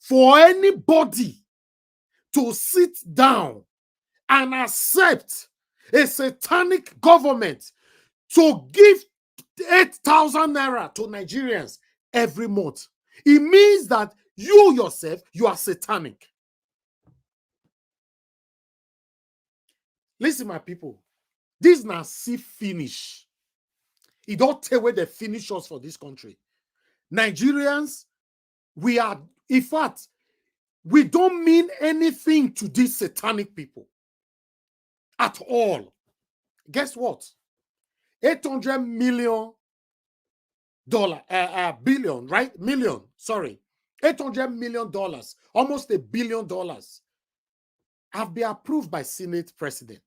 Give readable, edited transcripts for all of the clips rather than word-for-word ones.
for anybody to sit down and accept a satanic government to give 8,000 naira to Nigerians every month. It means that you yourself, you are satanic. Listen, my people, this na see finish. It don't tell where they finish us for this country. Nigerians, we are, in fact, we don't mean anything to these satanic people at all. Guess what? $800 million billion, right? Million, sorry. $800 million, almost $1 billion, have been approved by Senate President.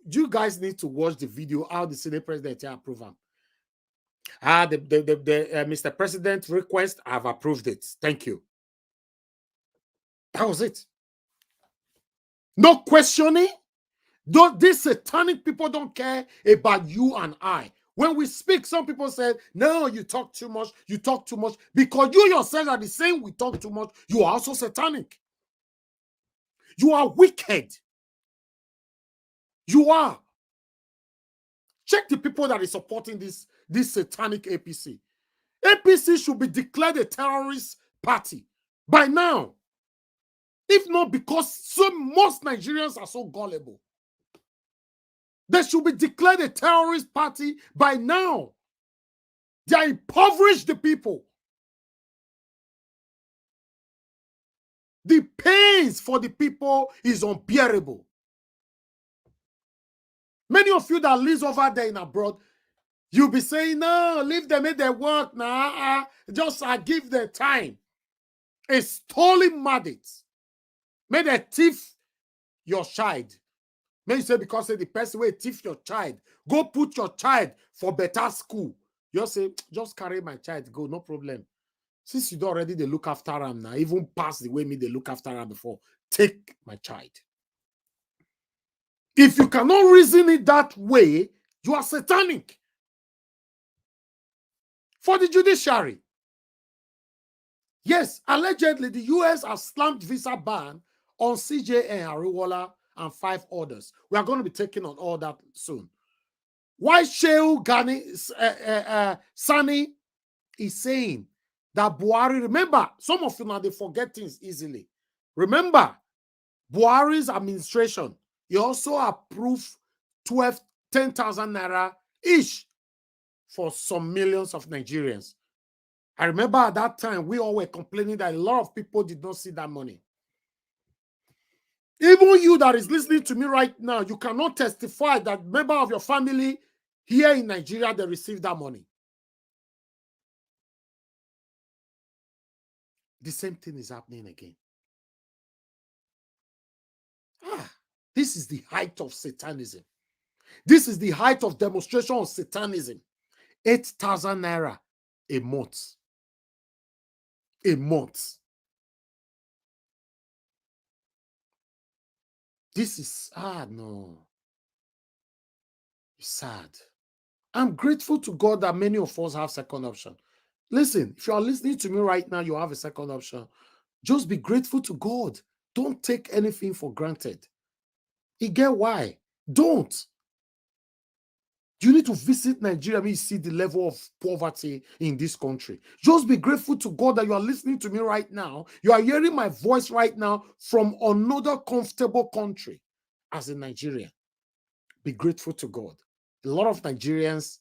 You guys need to watch the video how the Senate President approved them. Mr. President request, I've approved it. Thank you. That was it. No questioning. These satanic people don't care about you and I. When we speak, some people say, no, you talk too much. You talk too much. Because you yourself are the same, we talk too much. You are also satanic. You are wicked. You are. Check the people that is supporting this satanic APC. APC should be declared a terrorist party by now. If not because most Nigerians are so gullible. They should be declared a terrorist party by now. They impoverish the people. The pains for the people is unbearable. Many of you that live over there in abroad, you'll be saying, no, leave them, make their work now. Just give them time. A stolen mandate. May they thief your child. May you say, because the person will thief your child, go put your child for better school. You say, just carry my child, go, no problem. Since you already they look after him now, even past the way they look after him before, take my child. If you cannot reason it that way, you are satanic. For the judiciary. Yes, allegedly, the US has slammed visa ban on CJN, Ariwola, and 5 others. We are going to be taking on all that soon. Why Shehu Sani is saying that Buhari, remember, some of you now, they forget things easily. Remember, Buhari's administration, he also approved 10,000 naira each for some millions of Nigerians. I remember at that time, we all were complaining that a lot of people did not see that money. Even you that is listening to me right now, you cannot testify that member of your family here in Nigeria, they received that money. The same thing is happening again. This is the height of Satanism. This is the height of demonstration of Satanism. 8,000 naira a month. A month. This is, no. It's sad. I'm grateful to God that many of us have second option. Listen, if you are listening to me right now, you have a second option. Just be grateful to God. Don't take anything for granted. You get why? Don't. You need to visit Nigeria and see the level of poverty in this country. Just be grateful to God that you are listening to me right now. You are hearing my voice right now from another comfortable country as in Nigeria. Be grateful to God. A lot of Nigerians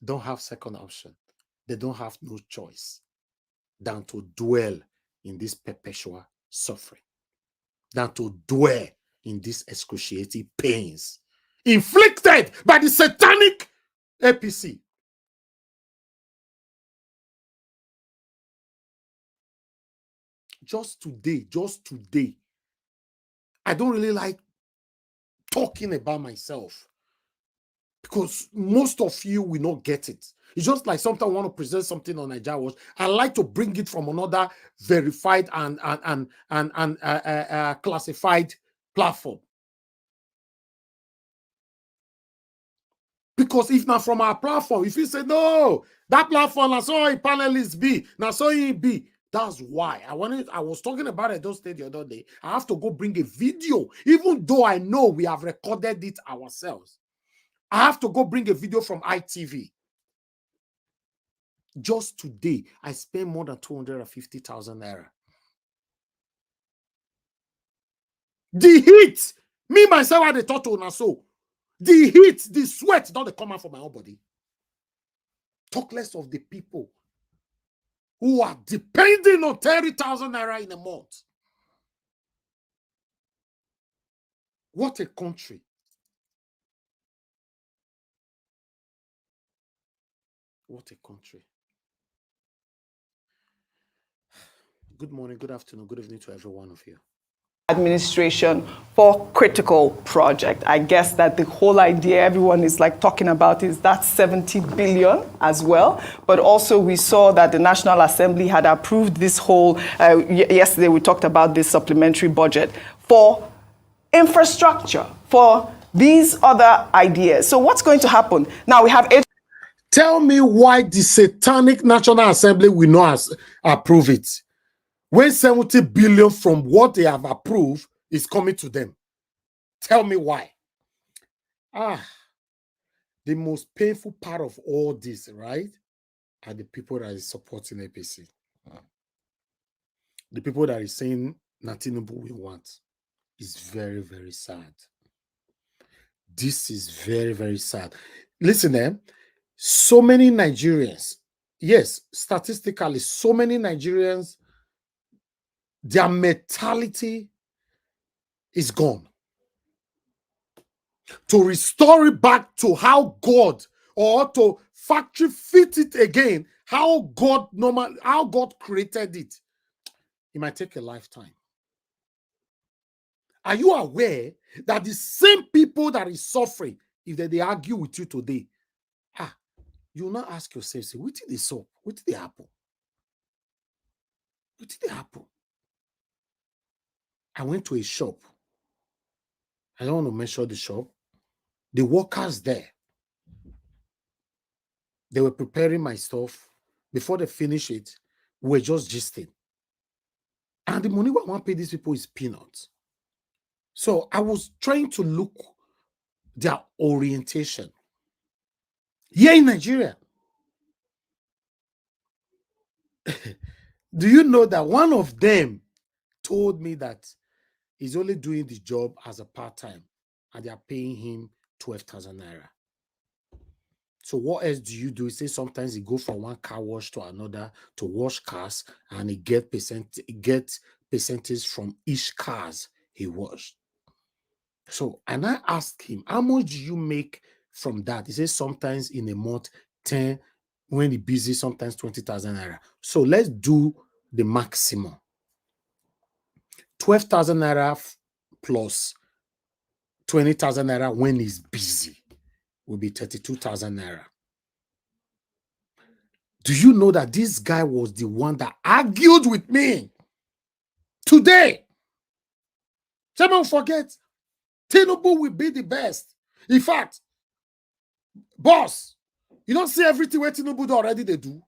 don't have second option. They don't have no choice than to dwell in this perpetual suffering, than to dwell in these excruciating pains inflicted by the satanic APC. Just today, I don't really like talking about myself because most of you will not get it. It's just like sometimes I want to present something on Nigeria Watch. I like to bring it from another verified and classified platform. Because if not from our platform, if you say, no, that platform, that's all Panelist be, that's all it be, That's why I was talking about it those State the other day. I have to go bring a video, even though I know we have recorded it ourselves. I have to go bring a video from ITV. Just today, I spent more than 250,000 naira. The heat, me myself, I thought to so. The heat, the sweat, don't come out from my own body. Talk less of the people who are depending on 30,000 naira in a month. What a country. What a country. Good morning, good afternoon, good evening to every one of you. Administration for critical project. I guess that the whole idea everyone is like talking about is that 70 billion as well. But also we saw that the National Assembly had approved this whole, yesterday we talked about this supplementary budget for infrastructure, for these other ideas. So what's going to happen? Now we have... Tell me why the satanic National Assembly will not approve it. When 70 billion from what they have approved is coming to them. Tell me why. The most painful part of all this, right, are the people that is supporting APC. The people that is saying Tinubu we want. Is very, very sad. This is very, very sad. Listen, so many Nigerians, yes, statistically, so many Nigerians, their mentality is gone. To restore it back to how God, or to factory fit it again, how God created it, it might take a lifetime. Are you aware that the same people that is suffering, if they argue with you today, you will not ask yourself, say, what did they solve? What did they happen? What did they happen? I went to a shop. I don't want to mention the shop. The workers there, they were preparing my stuff. Before they finish it, we were just gisting. And the money we want to pay these people is peanuts. So I was trying to look their orientation. Here in Nigeria, do you know that one of them told me that he's only doing the job as a part-time and they are paying him 12,000 naira. So what else do you do? He says sometimes he go from one car wash to another to wash cars and he get percentage from each cars he washed. So, and I asked him, how much do you make from that? He says sometimes in a month, 10, when he's busy, sometimes 20,000 naira. So let's do the maximum. 12,000 naira plus 20,000 naira when he's busy will be 32,000 naira. Do you know that this guy was the one that argued with me today? Someone forget, Tinubu will be the best. In fact, boss, you don't see everything where Tinubu do already they do.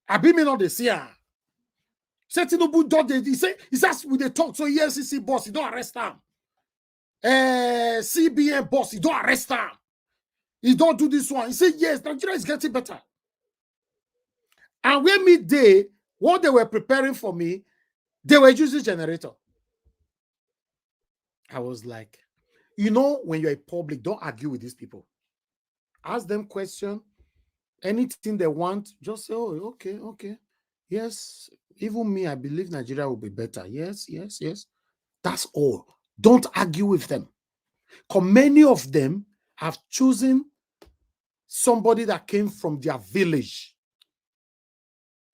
I be me not they see her. Say Tinubu do they say he says with the talk. So EFCC boss, you don't arrest him. CBN boss, you don't arrest him. He don't do this one. He said yes, Nigeria is getting better. And when midday, what they were preparing for me, they were using generator. I was like, you know, when you're in public, don't argue with these people. Ask them question. Anything they want, just say, oh, okay. Yes, even me, I believe Nigeria will be better. Yes. That's all. Don't argue with them. Because many of them have chosen somebody that came from their village.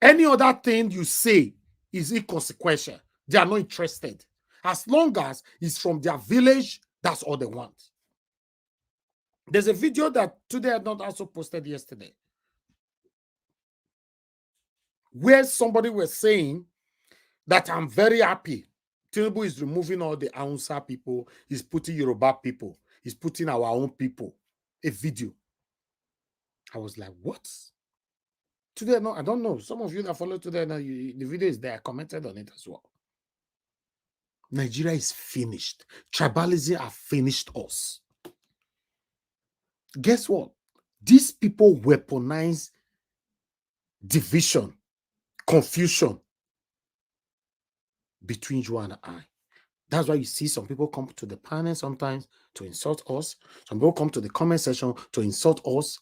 Any other thing you say is inconsequential. They are not interested. As long as it's from their village, that's all they want. There's a video that today I not also posted yesterday, where somebody was saying that I'm very happy. Tinubu is removing all the Hausa people. He's putting Yoruba people. He's putting our own people. A video. I was like, what? Today, no, I don't know. Some of you that follow today, now the video is there. I commented on it as well. Nigeria is finished. Tribalism have finished us. Guess what? These people weaponize division, confusion between you and I. That's why you see some people come to the panel sometimes to insult us. Some people come to the comment section to insult us.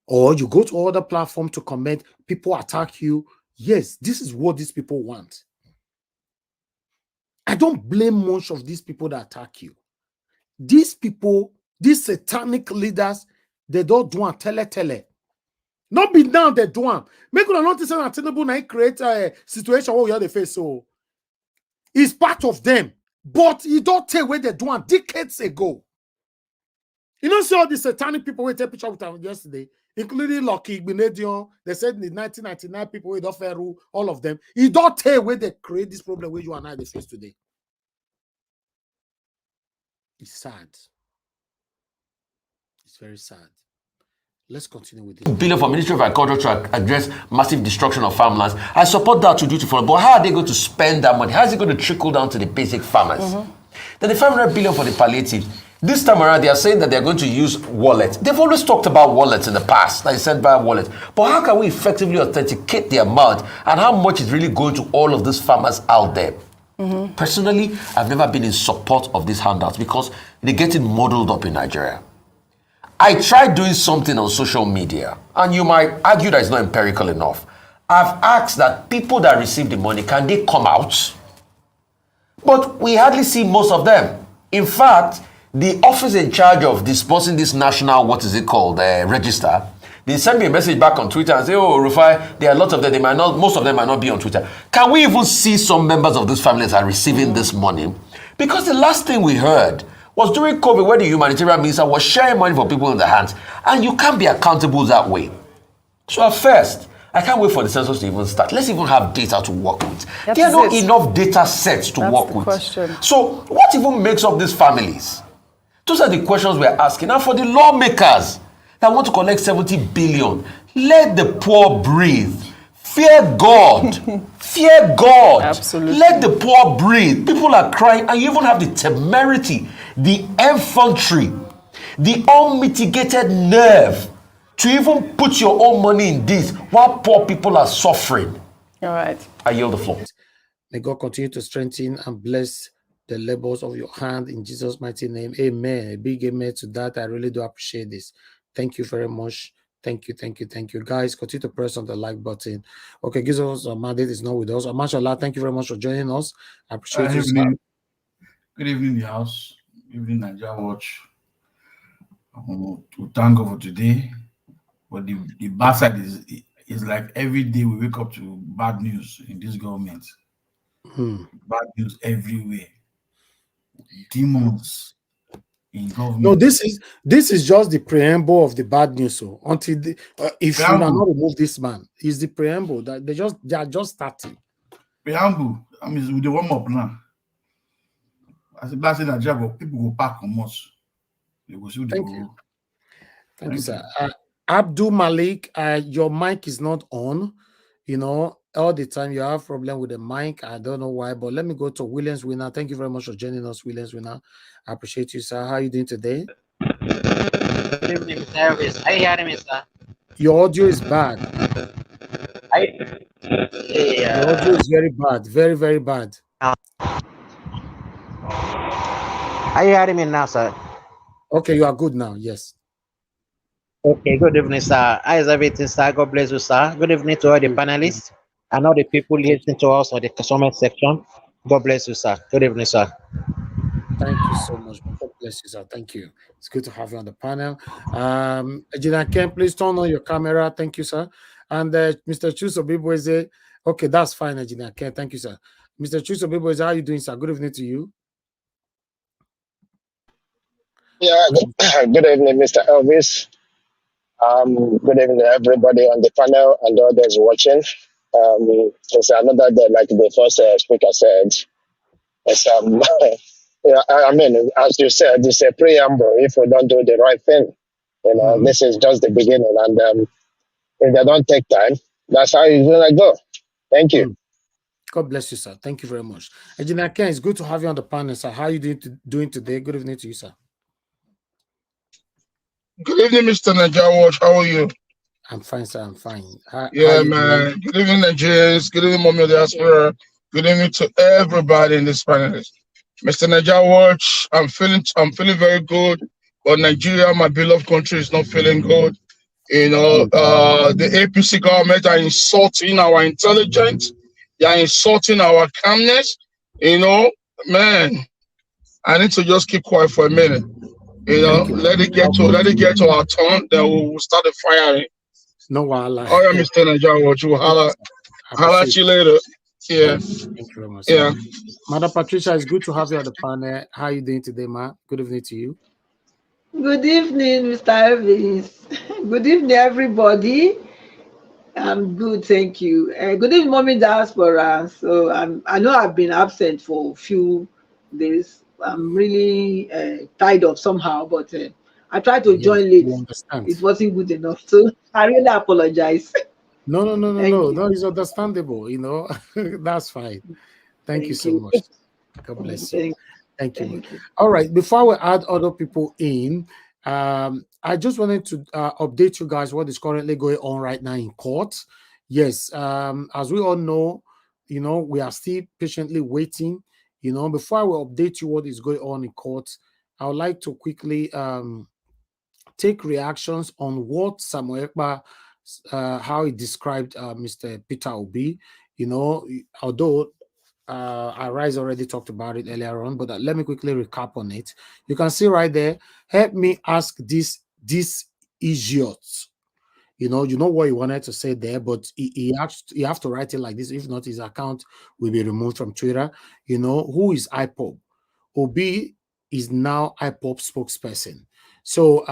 Or you go to other platform to comment, people attack you. Yes, this is what these people want. I don't blame much of these people that attack you. These people, these satanic leaders, they don't do a tele. Not be now they do am. Make una notice that Tinubu 8 create a situation where we have the face. So it's part of them. But you don't take away they do am decades ago. You know, see all the satanic people we take picture with them yesterday, including Lucky Benedion. They said in the 1999 people with Oferu, all of them. You don't take away they create this problem where you and I they face today. It's sad. It's very sad. Let's continue with this. Billion for Ministry of Agriculture to address massive destruction of farmlands. I support that to do to follow, but how are they going to spend that money? How is it going to trickle down to the basic farmers? Then the 500 billion for the palliative. This time around, they are saying that they're going to use wallets. They've always talked about wallets in the past, like central wallets. But how can we effectively authenticate the amount and how much is really going to all of these farmers out there? Personally, I've never been in support of these handouts because they're getting muddled up in Nigeria. I tried doing something on social media, and you might argue that it's not empirical enough. I've asked that people that receive the money, can they come out? But we hardly see most of them. In fact, the office in charge of disposing this national, register, they send me a message back on Twitter and say, oh, Rufai, there are lots of them, most of them might not be on Twitter. Can we even see some members of this family that are receiving this money? Because the last thing we heard was during COVID, where the humanitarian minister was sharing money for people in their hands, and you can't be accountable that way. So at first, I can't wait for the census to even start. Let's even have data to work with. There are not enough data sets to work with. Question. So what even makes up these families? Those are the questions we're asking. And for the lawmakers that want to collect 70 billion, let the poor breathe. Fear God. Fear God. Absolutely. Let the poor breathe. People are crying, and you even have the temerity, the infantry, the unmitigated nerve to even put your own money in this while poor people are suffering. All right. I yield the floor. May God continue to strengthen and bless the labors of your hand in Jesus' mighty name. Amen. A big amen to that. I really do appreciate this. Thank you very much. Thank you. Guys, continue to press on the like button. Okay, gives us a mandate is not with us. Mashallah, thank you very much for joining us. I appreciate you, sir. Good evening, the house. Good evening, Nigeria Watch. To thank God for today. But the bad side is like every day we wake up to bad news in this government. Bad news everywhere. Demons in government. No, this is just the preamble of the bad news. So until if you cannot remove this man, is the preamble that they are just starting. Preamble. I mean, with the warm up now. As a blessing that job, people go back on us. They go see Thank you. Thank you, sir. Abdul Malik, your mic is not on. You know, all the time you have problem with the mic. I don't know why, but let me go to Williams Winner. Thank you very much for joining us, Williams Winner. I appreciate you, sir. How are you doing today? Good evening, Mr. Elvis. Are you hearing me, sir? Your audio is bad. Your audio is very bad. Very, very bad. Are you hearing me now, sir? Okay, you are good now. Yes. Okay, good evening, sir. How is everything, sir? God bless you, sir. Good evening to all the panelists and all the people listening to us on the comment section. God bless you, sir. Good evening, sir. Thank you so much. God bless you, sir. Thank you. It's good to have you on the panel. Ejina Ken, please turn on your camera. Thank you, sir. And Mr. Chuso, okay, that's fine, Ejina Ken. Thank you, sir. Mr. Chuso, how are you doing, sir? Good evening to you. Yeah, good evening, Mr. Elvis. Good evening, everybody on the panel and others watching. It's another day, like the first speaker said. It's, yeah, I mean, as you said, it's a preamble. If we don't do the right thing, this is just the beginning. And if they don't take time, That's how it's gonna go. Thank you. God bless you, sir. Thank you very much. Engineer Ken, it's good to have you on the panel, sir. How are you doing today? Good evening to you, sir. Good evening, Mr. Nigeria Watch. How are you? I'm fine, sir. I'm fine. How man. Doing? Good evening, Nigerians. Good evening, Mommy of the Diaspora. Good evening to everybody in this panel. Mr. Nigeria Watch, I'm feeling very good. But Nigeria, my beloved country, is not feeling good. You know, the APC government are insulting our intelligence. They are insulting our calmness. You know, man, I need to just keep quiet for a minute. You know, let it get to our turn, then we'll start the firing. No, wala. Oh yeah, Mr. Nigeria Watch, we'll holla at you later. Yeah. Thank you very much, sir. Madam Patricia, it's good to have you on the panel. How are you doing today, ma? Good evening to you. Good evening, Mr. Evans. Good evening, everybody. I'm good, thank you. Good evening, Mommy Diaspora. So I know I've been absent for a few days. I'm really tired of somehow, but I tried to join late. It wasn't good enough, so I really apologize. No. It's understandable. You know, that's fine. Thank you so much. God bless you. Thank you. All right. Before we add other people in, I just wanted to update you guys what is currently going on right now in court. Yes, as we all know, you know, we are still patiently waiting. You know, before I will update you what is going on in court, I would like to quickly take reactions on what Samuel Ekpa, how he described Mr. Peter Obi. You know, although Arise already talked about it earlier on, but let me quickly recap on it. You can see right there, help me ask this idiots. You know what he wanted to say there, but he have to write it like this. If not, his account will be removed from Twitter. You know, who is IPOB? Obi is now IPOB spokesperson. So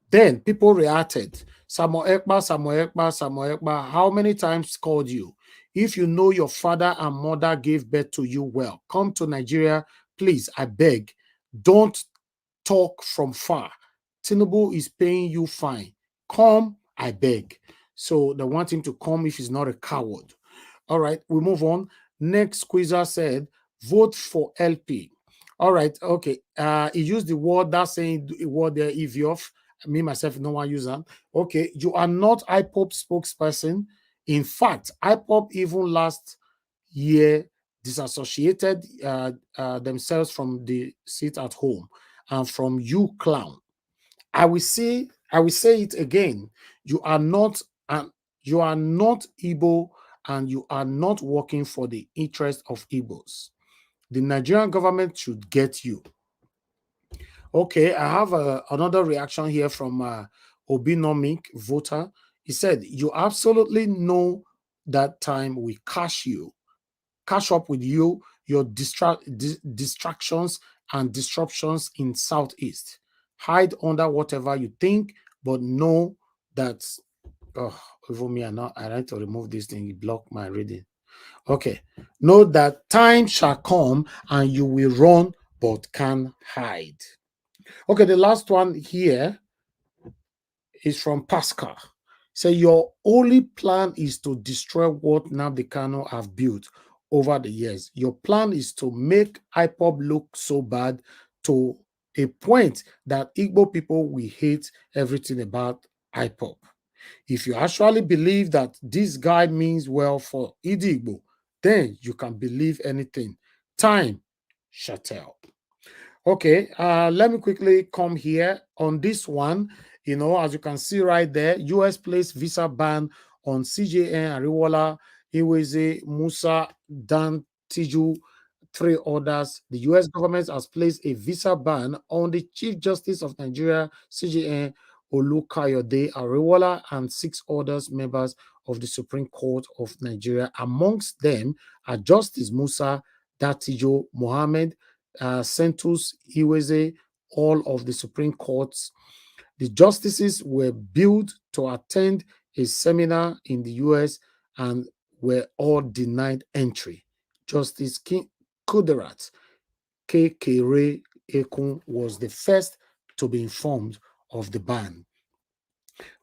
then people reacted. Samuel Ekpa, how many times called you? If you know your father and mother gave birth to you well, come to Nigeria, please, I beg. Don't talk from far. Tinubu is paying you fine. Come, I beg. So they want him to come if he's not a coward. All right, we move on. Next squeezer said, vote for LP. All right, okay. He used the word that's saying the word there, Evioff. Me, myself, no one use that. Okay, you are not IPOB spokesperson. In fact, IPOB even last year disassociated themselves from the seat at home and from you, clown. I will say it again. You are not Igbo, and you are not working for the interest of Igbos. The Nigerian government should get you. Okay, I have another reaction here from Obinomic voter. He said, you absolutely know that time we catch up with you, your distractions and disruptions in Southeast. Hide under whatever you think, but know that, over me, I like to remove this thing, you block my reading. Okay, know that time shall come and you will run, but can't hide. Okay, the last one here is from Pascal. Say, your only plan is to destroy what Nnamdi Kanu have built over the years. Your plan is to make IPOB look so bad to a point that Igbo people will hate everything about IPOB. If you actually believe that this guy means well for Igbo, then you can believe anything. Time shall tell. Okay, let me quickly come here on this one. You know, as you can see right there, U.S. placed visa ban on CJN, Ariwola, Iweze, Musa, Dan, Tiju, 3 others. The U.S. government has placed a visa ban on the Chief Justice of Nigeria, CJN, Olukayode Ariwola, and 6 others members of the Supreme Court of Nigeria. Amongst them are Justice Musa, Datijo, Mohammed, Sentus Iweze, all of the Supreme Courts. The justices were billed to attend a seminar in the US and were all denied entry. Justice Kuderat Kekere Ekun was the first to be informed of the ban.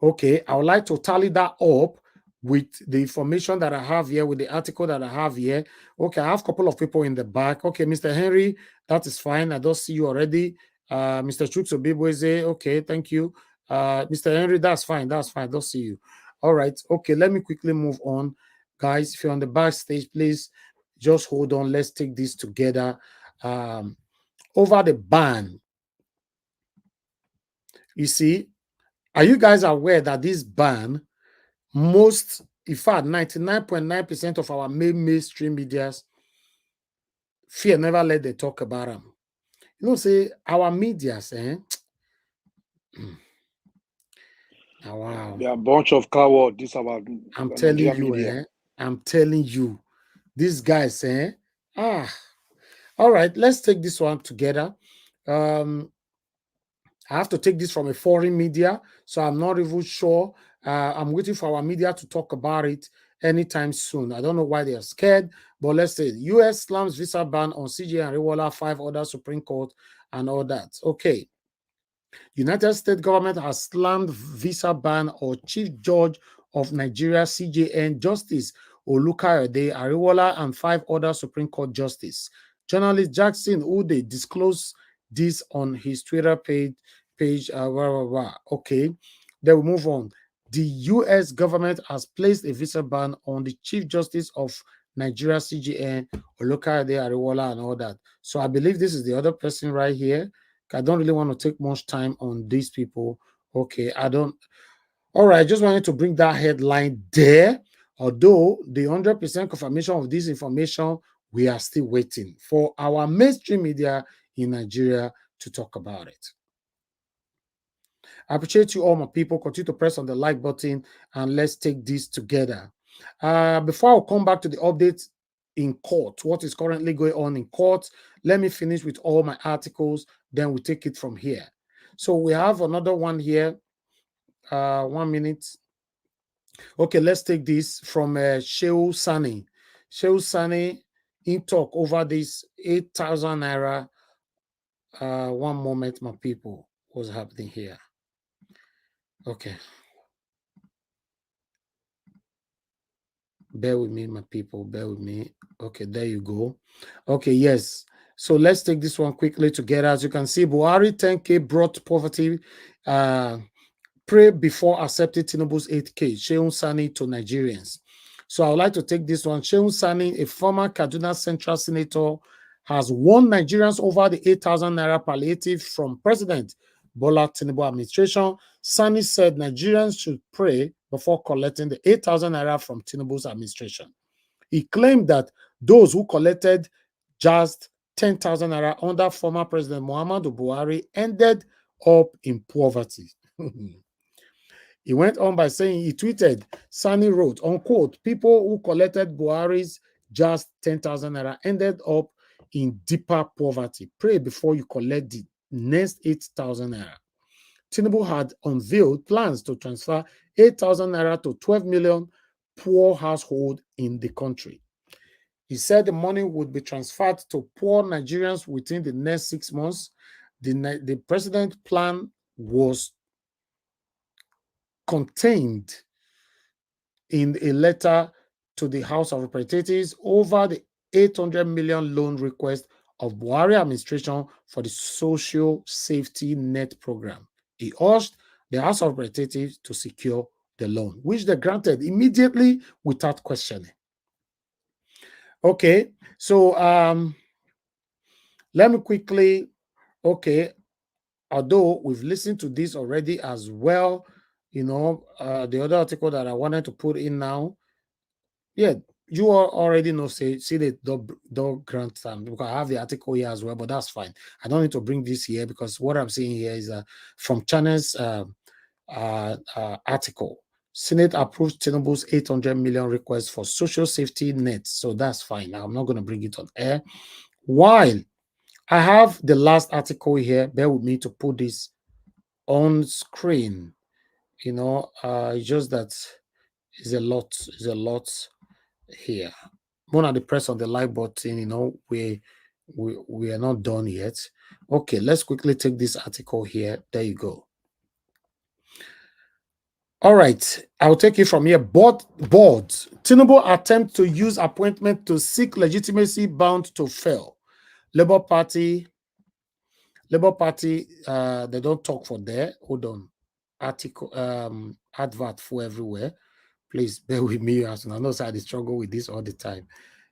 Okay, I would like to tally that up with the information that I have here, with the article that I have here. Okay, I have a couple of people in the back. Okay, Mr. Henry, that is fine. I don't see you already. Mr. Chukso Bibweze, okay, thank you. Mr. Henry, that's fine. That's fine. I don't see you. All right. Okay, let me quickly move on. Guys, if you're on the backstage, please just hold on. Let's take this together. Over the ban, you see, are you guys aware that this ban, most, in fact, 99.9% of our mainstream medias fear never let they talk about them. You know, say our medias, Oh, wow. They are a bunch of cowards. This our I'm telling Nigerian you, media. I'm telling you, these guys, all right, let's take this one together. I have to take this from a foreign media, so I'm not even sure. I'm waiting for our media to talk about it anytime soon. I don't know why they are scared, but let's say U.S. slams visa ban on CJN and Rewala, 5 other Supreme Court and all that. Okay. United States government has slammed visa ban on Chief Judge of Nigeria CJN Justice Olukayode Ariwola and 5 other Supreme Court justices. Journalist Jackson Ude disclosed this on his Twitter page. Okay, then we move on. The U.S. government has placed a visa ban on the Chief Justice of Nigeria CJN Olukayode Ariwola and all that. So I believe this is the other person right here. I don't really want to take much time on these people. Okay, I don't. All right, I just wanted to bring that headline there. Although the 100% confirmation of this information, we are still waiting for our mainstream media in Nigeria to talk about it. I appreciate you all, my people. Continue to press on the like button and let's take this together. Before I come back to the updates in court, what is currently going on in court, let me finish with all my articles, then we take it from here. So we have another one here. 1 minute. Okay, let's take this from Shehu Sani. Shehu Sani in talk over this 8,000 naira. 1 moment, my people. What's happening here? Okay. Bear with me, my people. Bear with me. Okay, there you go. Okay, yes. So let's take this one quickly together. As you can see, Buhari 10K brought poverty. Pray before accepting Tinubu's 8K. Shehu Sani to Nigerians. So I would like to take this one. Shehu Sani, a former Kaduna Central Senator, has won Nigerians over the 8,000 naira palliative from President Bola Tinubu administration. Sani said Nigerians should pray before collecting the 8,000 naira from Tinubu's administration. He claimed that those who collected just 10,000 naira under former President Muhammadu Buhari ended up in poverty. He went on by saying, he tweeted, Sani wrote, unquote, people who collected Buhari's just 10,000 naira ended up in deeper poverty. Pray before you collect the next 8,000 naira. Tinubu had unveiled plans to transfer 8,000 naira to 12 million poor households in the country. He said the money would be transferred to poor Nigerians within the next 6 months. The president's plan was contained in a letter to the House of Representatives over the 800 million loan request of Buhari administration for the social safety net program. He urged the House of Representatives to secure the loan, which they granted immediately without questioning. Okay, so let me quickly, although we've listened to this already as well, you know, the other article that I wanted to put in now, yeah, you all already know, see the dog grant time, because I have the article here as well, but that's fine. I don't need to bring this here because what I'm seeing here is from Channel's article. Senate approves Tinubu's 800 million request for social safety net. So that's fine. I'm not going to bring it on air. While I have the last article here, bear with me to put this on screen. You know, just that is a lot here. One of the press on the like button, you know, we are not done yet. Okay, let's quickly take this article here. There you go. All right, I'll take it from here. Board. Tinubu attempt to use appointment to seek legitimacy bound to fail. Labour Party, they don't talk for there. Hold on. Article, advert for everywhere. Please bear with me, as I know I struggle with this all the time.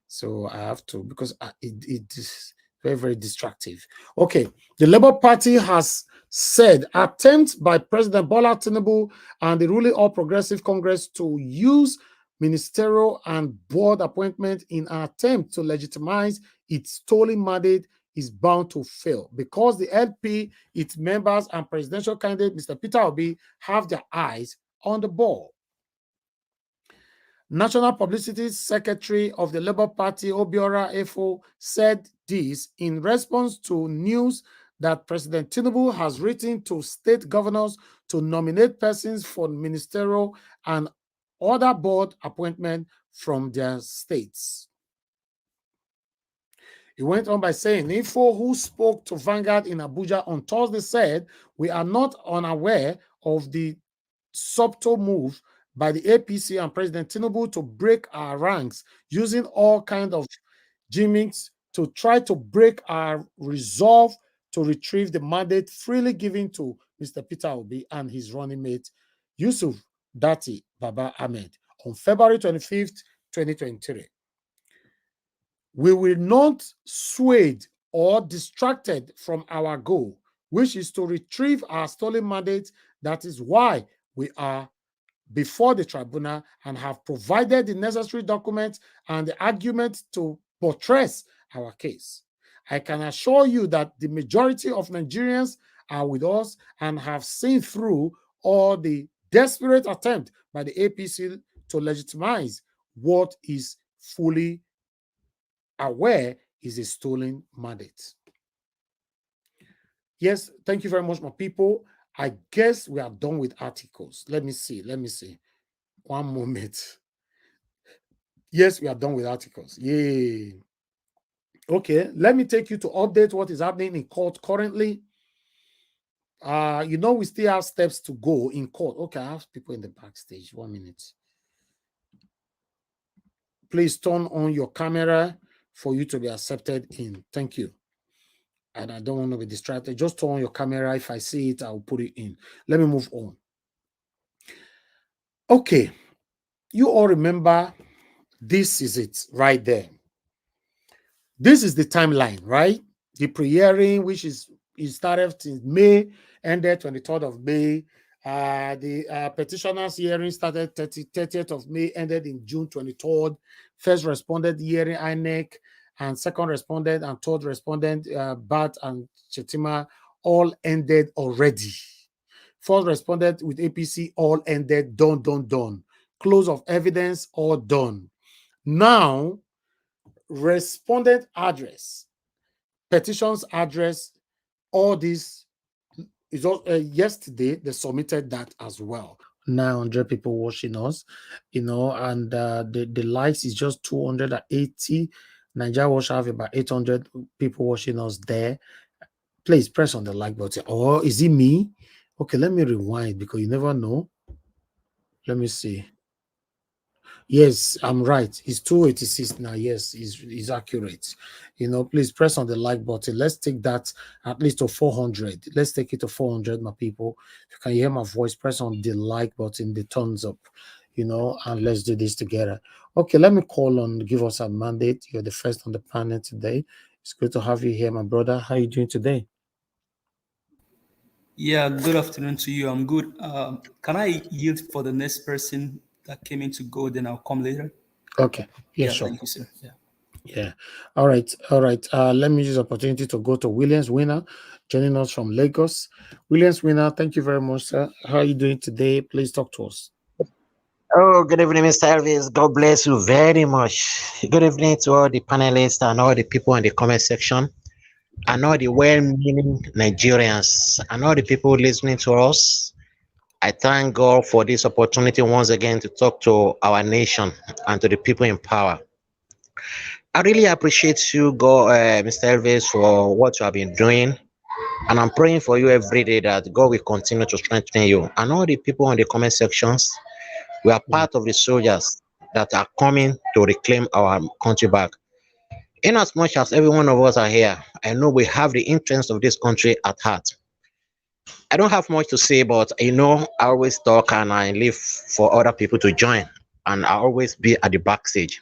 So I have to, because it is very, very distractive. Okay, the Labour Party has said attempts by President Bola Tinubu and the ruling All Progressive Congress to use ministerial and board appointment in an attempt to legitimize its stolen mandate is bound to fail because the LP, its members, and presidential candidate Mr. Peter Obi have their eyes on the ball. National Publicity Secretary of the Labour Party, Obiora Efo, said this in response to news that President Tinubu has written to state governors to nominate persons for ministerial and other board appointment from their states. He went on by saying, Info, who spoke to Vanguard in Abuja on Thursday, said, we are not unaware of the subtle move by the APC and President Tinubu to break our ranks using all kinds of gimmicks to try to break our resolve to retrieve the mandate freely given to Mr. Peter Obi and his running mate, Yusuf Dati Baba Ahmed, on February 25th, 2023. We will not swayed or distracted from our goal, which is to retrieve our stolen mandate. That is why we are before the tribunal and have provided the necessary documents and the argument to buttress our case. I can assure you that the majority of Nigerians are with us and have seen through all the desperate attempt by the APC to legitimize what is fully aware is a stolen mandate. Yes, thank you very much, my people. I guess we are done with articles. Let me see. One moment. Yes, we are done with articles. Yay. Okay, let me take you to update what is happening in court currently. We still have steps to go in court. Okay, I have people in the backstage. 1 minute. Please turn on your camera for you to be accepted in. Thank you. And I don't want to be distracted. Just turn on your camera. If I see it, I'll put it in. Let me move on. Okay. You all remember, this is it right there. This is the timeline, right? The pre-hearing, which it started in May, ended 23rd of May. The petitioners hearing started 30th of May, ended in June 23rd. First respondent hearing, N8k, and second respondent and third respondent, Bat and Chetima, all ended already. Fourth respondent with APC, all ended, done. Close of evidence, all done. Now, respondent address, petitions address, all this is all, yesterday they submitted that as well. 900 people watching us, and the likes is just 280. Nigeria Watch have about 800 people watching us there. Please press on the like button. Or is it me? Okay, let me rewind because you never know. Let me see. Yes, I'm right. It's 286 now. Yes, is accurate. Please press on the like button. Let's take that at least to 400. Let's take it to 400, my people. If you can hear my voice, press on the like button, the thumbs up, and let's do this together. Okay, let me call on, give us a mandate. You're the first on the panel today. It's good to have you here, my brother. How are you doing today? Yeah, good afternoon to you. I'm good. Can I yield for the next person that came in to go, then I'll come later? Okay. Yeah, sure. Thank you, sir. Yeah. All right. Let me use the opportunity to go to Williams Winner, joining us from Lagos. Williams Winner, thank you very much, sir. How are you doing today? Please talk to us. Oh, good evening, Mr. Elvis. God bless you very much. Good evening to all the panelists and all the people in the comment section, and all the well-meaning Nigerians, and all the people listening to us. I thank God for this opportunity once again to talk to our nation and to the people in power. I really appreciate you, Mr. Elvis, for what you have been doing. And I'm praying for you every day that God will continue to strengthen you. And all the people in the comment sections, we are part of the soldiers that are coming to reclaim our country back. In as much as every one of us are here, I know we have the interest of this country at heart. I don't have much to say, but I always talk and I leave for other people to join, and I always be at the backstage.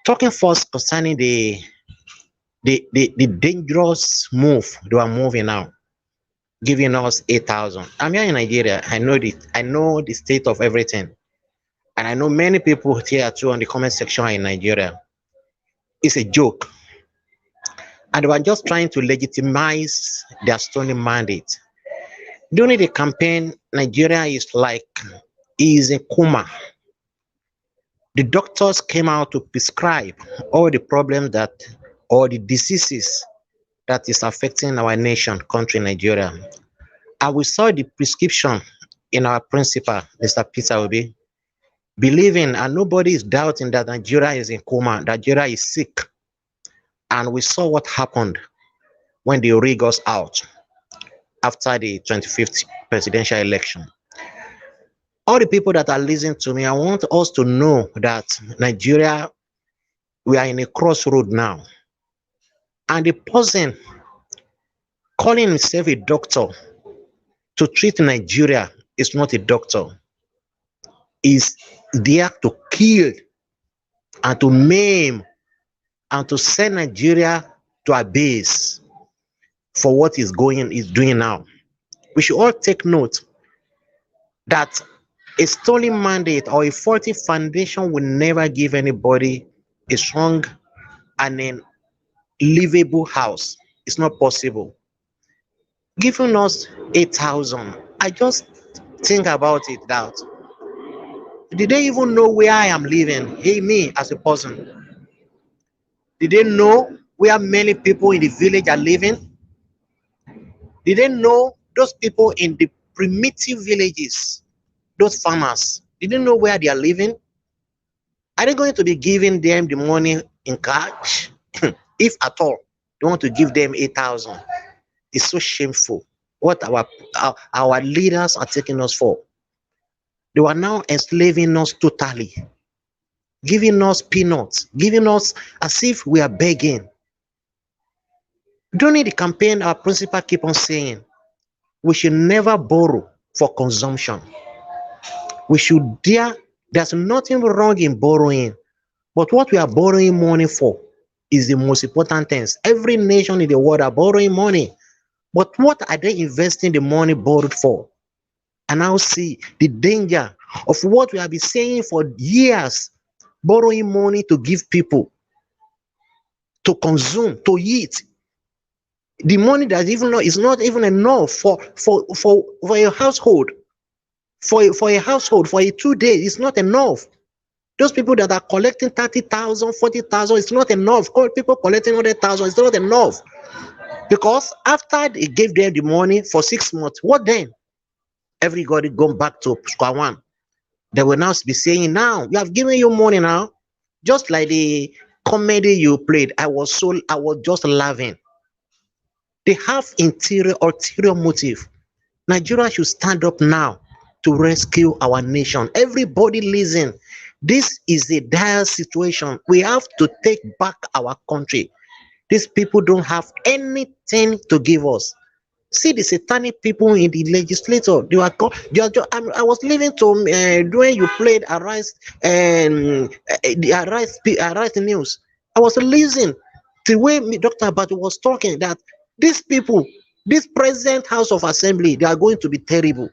Talking first concerning the dangerous move they are moving now, giving us 8,000. I'm here in Nigeria. I know the state of everything, and I know many people here too on the comment section in Nigeria. It's a joke, and they were just trying to legitimize their stolen mandate. During the campaign, Nigeria is a coma. The doctors came out to prescribe all the problems or the diseases that is affecting our nation, country, Nigeria. And we saw the prescription in our principal, Mr. Peter Obi, believing, and nobody is doubting that Nigeria is in coma, Nigeria is sick. And we saw what happened when they rig us out after the 25th presidential election. All the people that are listening to me, I want us to know that Nigeria, we are in a crossroad now. And the person calling himself a doctor to treat Nigeria is not a doctor. Is there to kill and to maim and to send Nigeria to a base for what is doing now. We should all take note that a stolen mandate or a faulty foundation will never give anybody a strong and a livable house. It's not possible. Giving us 8,000, I just think about it that did they even know where I am living? Hey, me as a person. Did they know where many people in the village are living? Did they know those people in the primitive villages, those farmers, did they know where they are living? Are they going to be giving them the money in cash? If at all, they want to give them 8,000. It's so shameful what our leaders are taking us for. They are now enslaving us totally, giving us peanuts, giving us as if we are begging. During the campaign, our principal keep on saying, we should never borrow for consumption. There's nothing wrong in borrowing, but what we are borrowing money for is the most important things. Every nation in the world are borrowing money, but what are they investing the money borrowed for? And now see the danger of what we have been saying for years, borrowing money to give people, to consume, to eat. The money that is not even enough for a household. For a household, for a 2 days, it's not enough. Those people that are collecting 30,000, 40,000, it's not enough. People collecting 100,000, it's not enough. Because after they gave them the money for 6 months, what then? Everybody going back to square one. They will now be saying, now, we have given you money now. Just like the comedy you played, I was just laughing. They have ulterior motive. Nigeria should stand up now to rescue our nation. Everybody listen. This is a dire situation. We have to take back our country. These people don't have anything to give us. See the satanic people in the legislature. I was listening to when you played Arise and the Arise news. I was listening to the way Dr. Abatu was talking that these people, this present House of Assembly, they are going to be terrible.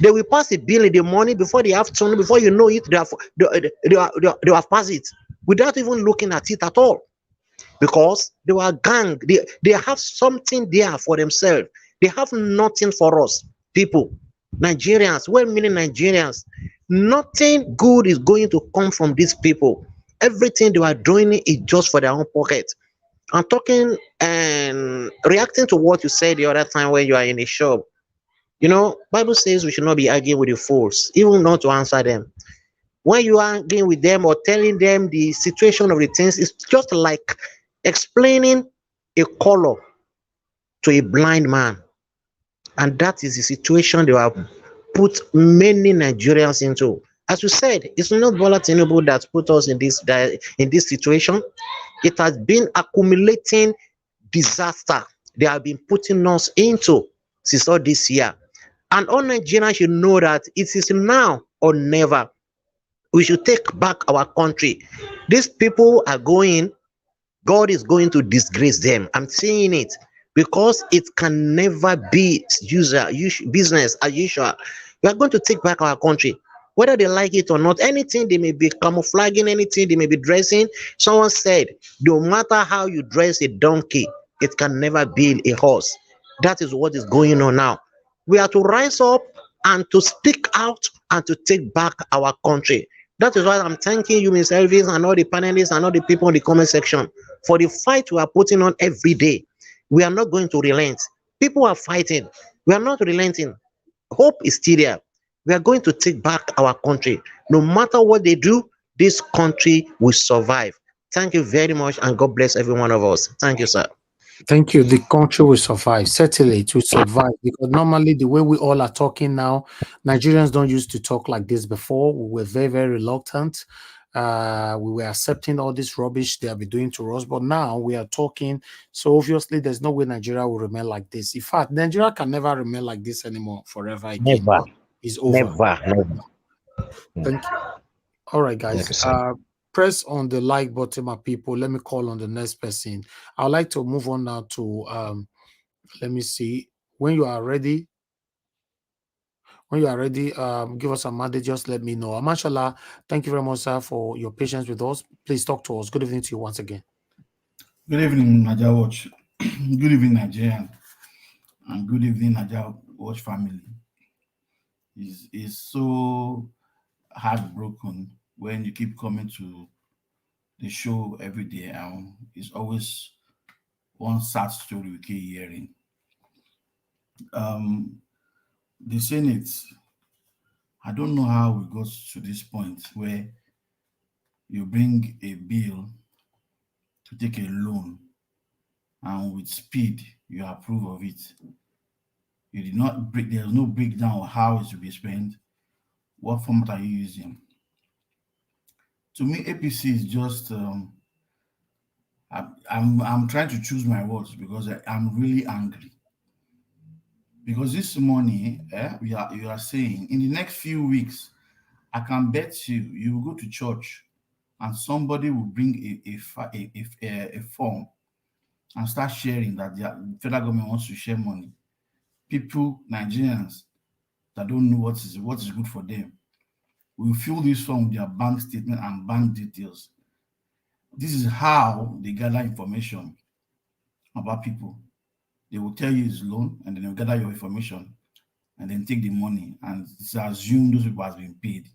They will pass a bill in the morning before the afternoon, before you know it, they have passed it without even looking at it at all. Because they were gang, they have something there for themselves. They have nothing for us, people, Nigerians, well-meaning Nigerians. Nothing good is going to come from these people. Everything they are doing is just for their own pocket. I'm talking and reacting to what you said the other time when you are in a shop. Bible says we should not be arguing with the fools, even not to answer them. When you are arguing with them or telling them the situation of the things, it's just like explaining a color to a blind man. And that is the situation they have put many Nigerians into. As you said, it's not Bola Tinubu that put us in this situation. It has been accumulating disaster they have been putting us into since all this year. And all Nigerians should know that it is now or never. We should take back our country. These people are going, God is going to disgrace them. I'm saying it because it can never be business as usual. We are going to take back our country, whether they like it or not. Anything they may be camouflaging, anything they may be dressing. Someone said, no matter how you dress a donkey, it can never be a horse. That is what is going on now. We are to rise up and to speak out and to take back our country. That is why I'm thanking you, Mr. Elvis, and all the panelists and all the people in the comment section for the fight we are putting on every day. We are not going to relent. People are fighting. We are not relenting. Hope is still there. We are going to take back our country. No matter what they do, this country will survive. Thank you very much, and God bless every one of us. Thank you, sir. Thank you. The country will survive. Certainly, it will survive because normally the way we all are talking now, Nigerians don't used to talk like this before. We were very, very reluctant. We were accepting all this rubbish they have been doing to us, but now we are talking. So obviously, there's no way Nigeria will remain like this. In fact, Nigeria can never remain like this anymore forever again. Never, It's over. never. Thank you. All right, guys. Thank you, sir. Press on the like button, my people. Let me call on the next person. I'd like to move on now to let me see. When you are ready, give us a mandate. Just let me know. Mashallah, thank you very much, sir, for your patience with us. Please talk to us. Good evening to you once again. Good evening, Nigeria Watch. Good evening, Nigerian. And good evening, Nigeria Watch family. It's so heartbroken when you keep coming to the show every day. It's always one sad story we keep hearing. The Senate, I don't know how we got to this point where you bring a bill to take a loan and with speed you approve of it. You did not there's no breakdown of how it should be spent. What format are you using? To me, APC is just I'm trying to choose my words because I'm really angry. Because this money, you are saying in the next few weeks, I can bet you will go to church and somebody will bring a form and start sharing that the federal government wants to share money. People, Nigerians that don't know what is good for them, will fill this form with their bank statement and bank details. This is how they gather information about people. They will tell you it's loan, and then they'll gather your information and then take the money, and it's assumed those people has been paid.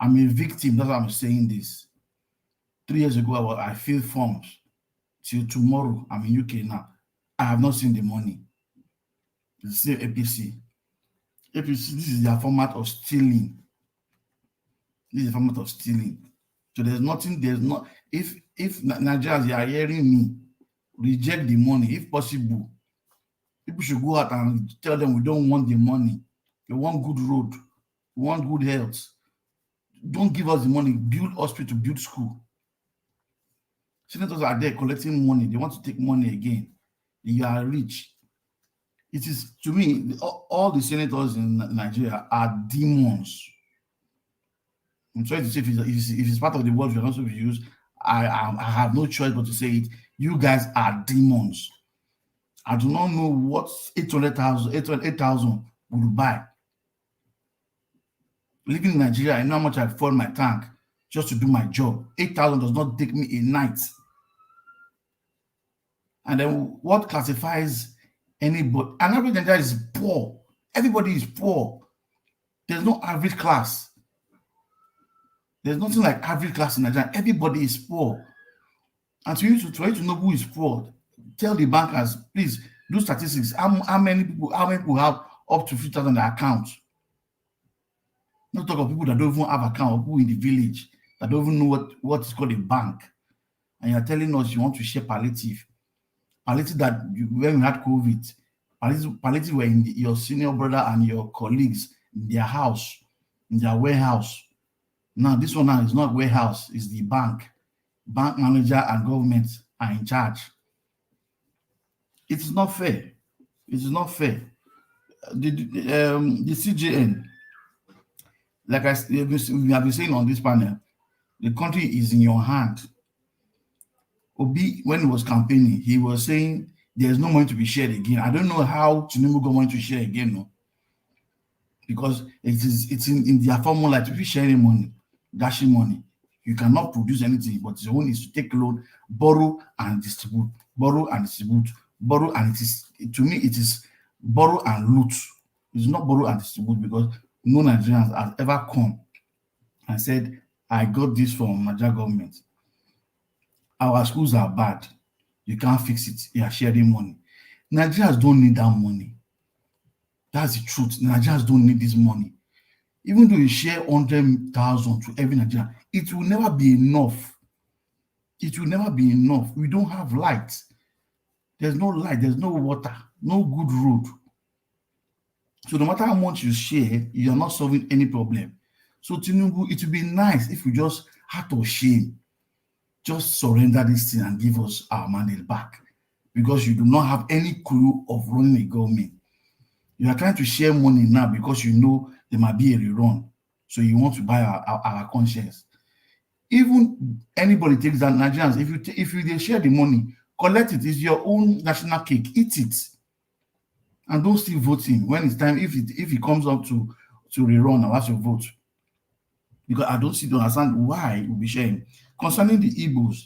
I'm a victim. That's why I'm saying this. 3 years ago, I filled forms. Till tomorrow, I'm in UK now. I have not seen the money. It's still APC. APC, this is their format of stealing. This is a format of stealing. So if Nigerians, you are hearing me, reject the money if possible. People should go out and tell them we don't want the money. We want good road. We want good health. Don't give us the money. Build hospital, build school. Senators are there collecting money. They want to take money again. You are rich. It is, to me, all the senators in Nigeria are demons. I'm sorry to say, if it's part of the word we're not supposed to use, I have no choice but to say it. You guys are demons. I do not know what 8,000 would buy. Living in Nigeria, I know how much I fuel my tank just to do my job. 8,000 does not take me a night. And then what classifies anybody? And average Nigeria is poor. Everybody is poor. There's no average class. There's nothing like average class in Nigeria. Everybody is poor. And for you to know who is poor, tell the bankers, please do statistics. How many people have up to 50,000 in their account? Not talk of people that don't even have account, or people in the village that don't even know what is called a bank. And you're telling us you want to share palliative. palliative that when we had COVID, palliative were in your senior brother and your colleagues in their house, in their warehouse. Now this one now is not warehouse, it's the bank. Bank manager and government are in charge. It is not fair. It is not fair. The CJN, like we have been saying on this panel, the country is in your hand. Obi, when he was campaigning, he was saying there's no money to be shared again. I don't know how Tinubu go money to share again, no, because it's in their formula to be sharing money, dashing money. You cannot produce anything, but the one is to take loan, borrow and distribute, borrow and distribute, borrow, and it is, to me, it is borrow and loot. It's not borrow and distribute, because no Nigerians has ever come and said, I got this from Nigeria government. Our schools are bad. You can't fix it. You are sharing money. Nigerians don't need that money. That's the truth. Nigerians don't need this money. Even though you share 100,000 to every Nigerian, it will never be enough. It will never be enough. We don't have light. There's no light. There's no water. No good road. So no matter how much you share, you are not solving any problem. So Tinubu, it would be nice if we just, out of shame, just surrender this thing and give us our money back, because you do not have any clue of running a government. You are trying to share money now because you know there might be a rerun, so you want to buy our conscience. Even anybody takes that, Nigerians, if they share the money, collect it. It's your own national cake. Eat it, and don't still voting when it's time. If it comes up to rerun, now that's your vote. Because I don't understand why we'll be sharing. Concerning the Igbos,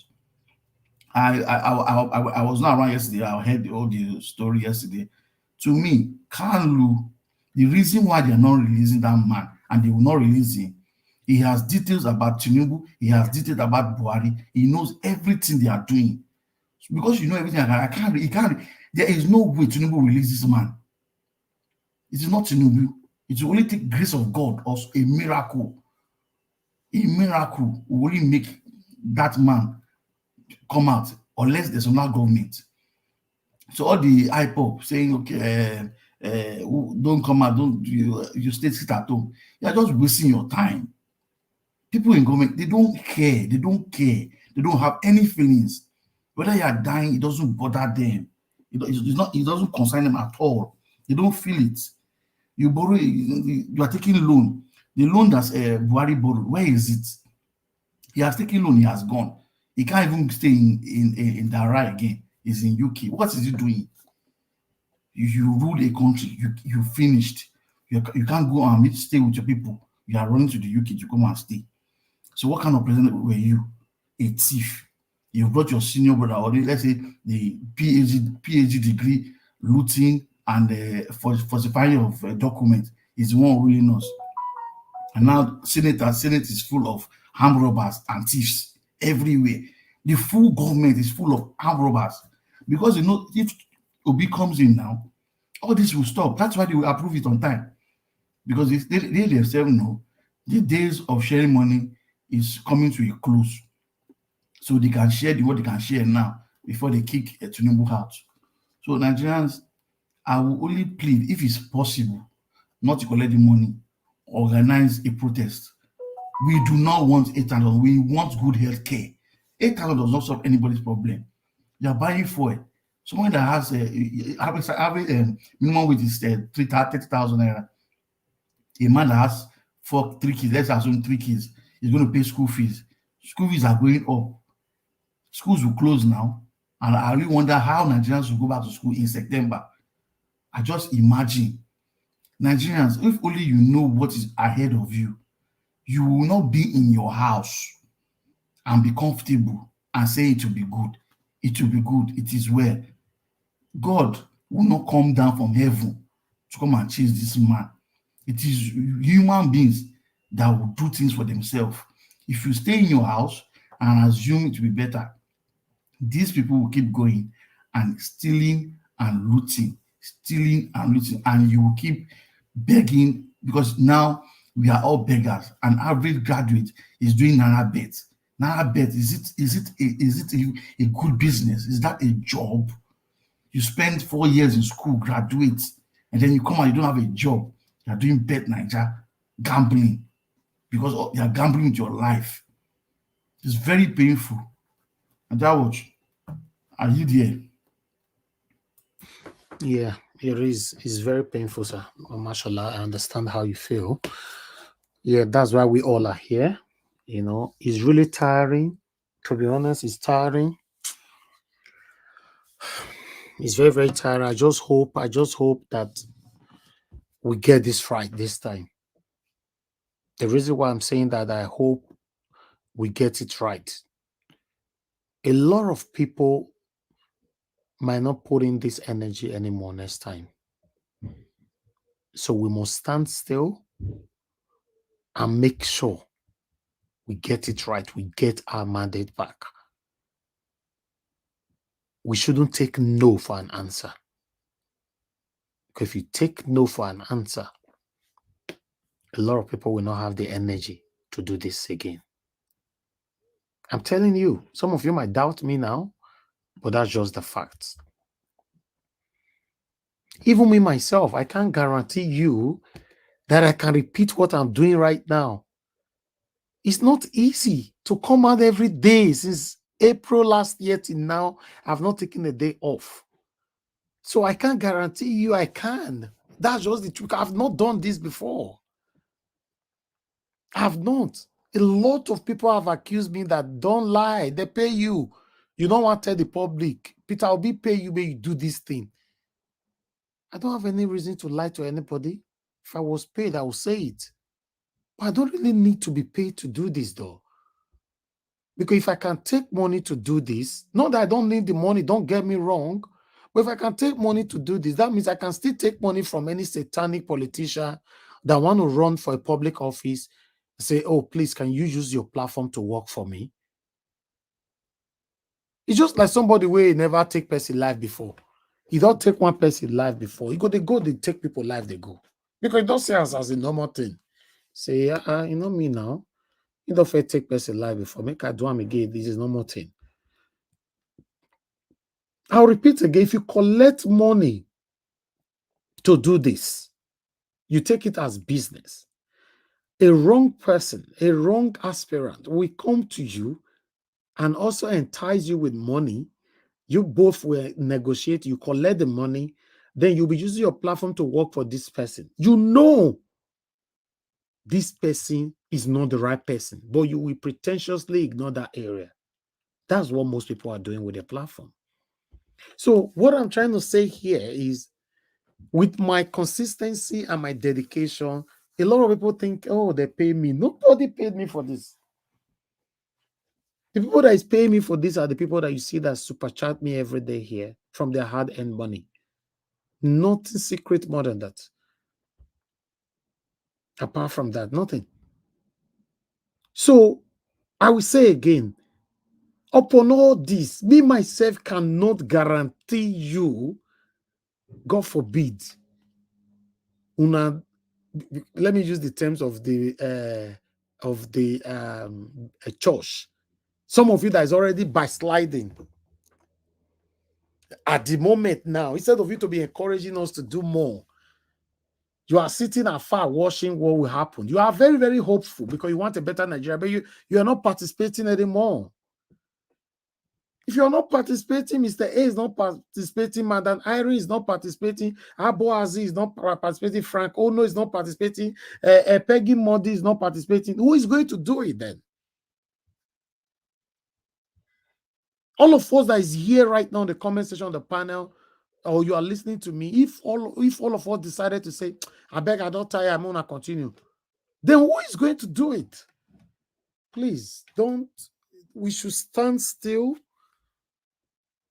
I was not around yesterday. I heard all the story yesterday. To me, Kanlu, the reason why they are not releasing that man, and they will not release him, he has details about Tinubu, he has details about Buhari, he knows everything they are doing. Because you know everything, there is no way Tinubu will release this man. It is not Tinubu. It will only take grace of God or a miracle. A miracle will only make that man come out, unless there's another government. So all the IPOP saying, okay, don't come out, don't you sit at home. You're just wasting your time. People in government, they don't care. They don't care. They don't have any feelings. Whether you are dying, it doesn't bother them. It doesn't concern them at all. They don't feel it. You borrow, you are taking loan. The loan that's Buhari borrowed, where is it? He has taken loan, he has gone. He can't even stay in Dara again. He's in UK. What is he doing? You rule a country. You finished. You can't go and stay with your people. You are running to the UK to come and stay. So what kind of president were you? A thief. You brought your senior brother, or let's say the PhD degree, looting and falsifying of documents. Is the one ruling us. And now Senate is full of armed robbers and thieves everywhere. The full government is full of armed robbers, because you know, if Obi comes in now, all this will stop. That's why they will approve it on time, because they themselves know the days of sharing money is coming to a close, so they can share what they can share now before they kick Tinubu out. So Nigerians, I will only plead, if it's possible, not to collect the money, organize a protest. We do not want 800. We want good health care. 800 does not solve anybody's problem. You are buying fuel. Someone that has a minimum wage is 30,000 naira. A man that has 3 kids, let's assume 3 kids, is going to pay school fees. School fees are going up. Schools will close now. And I really wonder how Nigerians will go back to school in September. I just imagine. Nigerians, if only you know what is ahead of you, you will not be in your house and be comfortable and say it will be good. It will be good. It is well. God will not come down from heaven to come and chase this man. It is human beings that will do things for themselves. If you stay in your house and assume it will be better, these people will keep going and stealing and looting, and you will keep begging, because now we are all beggars. An average graduate is doing Naira bet. Is it a good business? Is that a job? You spend 4 years in school, graduate, and then you come out, you don't have a job. You're doing bet Niger, gambling, because you're gambling with your life. It's very painful. And that watch, are you there? Yeah, it is. It's very painful, sir. Well, mashallah, I understand how you feel. Yeah, that's why we all are here. You know, it's really tiring. To be honest, it's tiring. It's very, very tiring. I just hope that we get this right this time. The reason why I'm saying that, I hope we get it right. A lot of people might not put in this energy anymore next time. So we must stand still and make sure we get it right. We get our mandate back. We shouldn't take no for an answer. Because if you take no for an answer, a lot of people will not have the energy to do this again. I'm telling you, some of you might doubt me now, but that's just the facts. Even me myself, I can't guarantee you that I can repeat what I'm doing right now. It's not easy to come out every day. Since April last year till now, I've not taken a day off. So I can't guarantee you I can. That's just the truth. I've not done this before. I've not. A lot of people have accused me that don't lie. They pay you. You don't want to tell the public. Peter Obi pay you when you do this thing. I don't have any reason to lie to anybody. If I was paid, I would say it. But I don't really need to be paid to do this though. Because if I can take money to do this, not that I don't need the money, don't get me wrong, but if I can take money to do this, that means I can still take money from any satanic politician that want to run for a public office, say, oh, please, can you use your platform to work for me? It's just like somebody where never take person live before. You don't take one person live before. They take people live, they go. Because it don't see us as a normal thing. Say, you know me now. You don't fit take person live before. Make I do them again. This is normal thing. I'll repeat again. If you collect money to do this, you take it as business. A wrong person, a wrong aspirant will come to you and also entice you with money. You both will negotiate. You collect the money. Then you'll be using your platform to work for this person. You know this person is not the right person, but you will pretentiously ignore that area. That's what most people are doing with their platform. So what I'm trying to say here is, with my consistency and my dedication, a lot of people think, oh, they pay me. Nobody paid me for this. The people that is paying me for this are the people that you see that super chat me every day here from their hard-earned money. Nothing secret more than that. Apart from that, nothing. So I will say again, upon all this, me myself cannot guarantee you, God forbid, let me use the terms of the church. Some of you that is already backsliding at the moment now, instead of you to be encouraging us to do more, you are sitting afar watching what will happen. You are very, very hopeful because you want a better Nigeria, but you are not participating anymore. If you're not participating, Mr. A is not participating, Madam Irene is not participating, Aboazi is not participating, Frank Ono is not participating, Peggy Modi is not participating. Who is going to do it then? All of us that is here right now in the comment section of the panel, or you are listening to me, if all of us decided to say, I beg, I don't tire, I'm gonna continue, then who is going to do it? Please don't. We should stand still.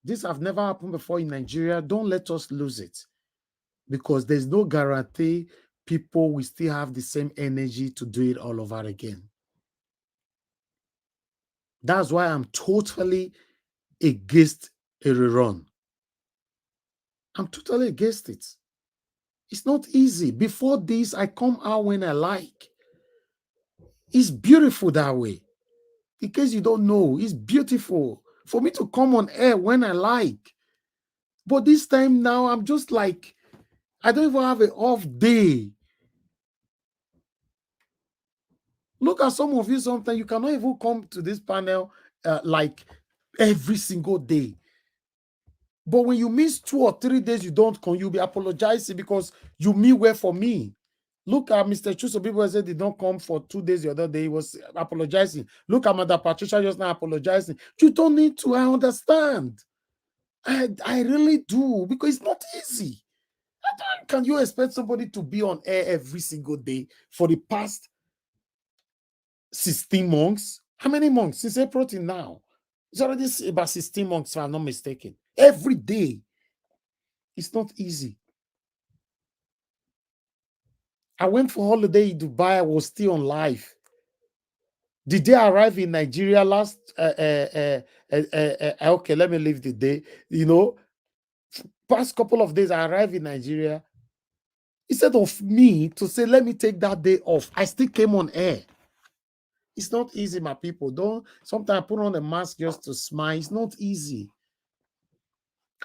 This have never happened before in Nigeria. Don't let us lose it, because there's no guarantee people will still have the same energy to do it all over again. That's why I'm totally against a rerun. I'm totally against it. It's not easy. Before this, I come out when I like. It's beautiful that way. In case you don't know, it's beautiful for me to come on air when I like. But this time now, I'm just like, I don't even have an off day. Look at some of you, sometimes you cannot even come to this panel like every single day. But when you miss 2 or 3 days, you don't come, you'll be apologizing because you mean well for me. Look at Mr. Chuso. People said they don't come for 2 days the other day. He was apologizing. Look at Mother Patricia just now apologizing. You don't need to. I understand. I really do, because it's not easy. Can you expect somebody to be on air every single day for the past 16 months? How many months? Since April till now. It's already about 16 months, if I'm not mistaken. Every day. It's not easy. I went for holiday in Dubai. I was still on live. The day I arrived in Nigeria last, okay, let me leave the day. You know, past couple of days, I arrived in Nigeria. Instead of me to say, let me take that day off, I still came on air. It's not easy, my people. Don't sometimes put on a mask just to smile. It's not easy.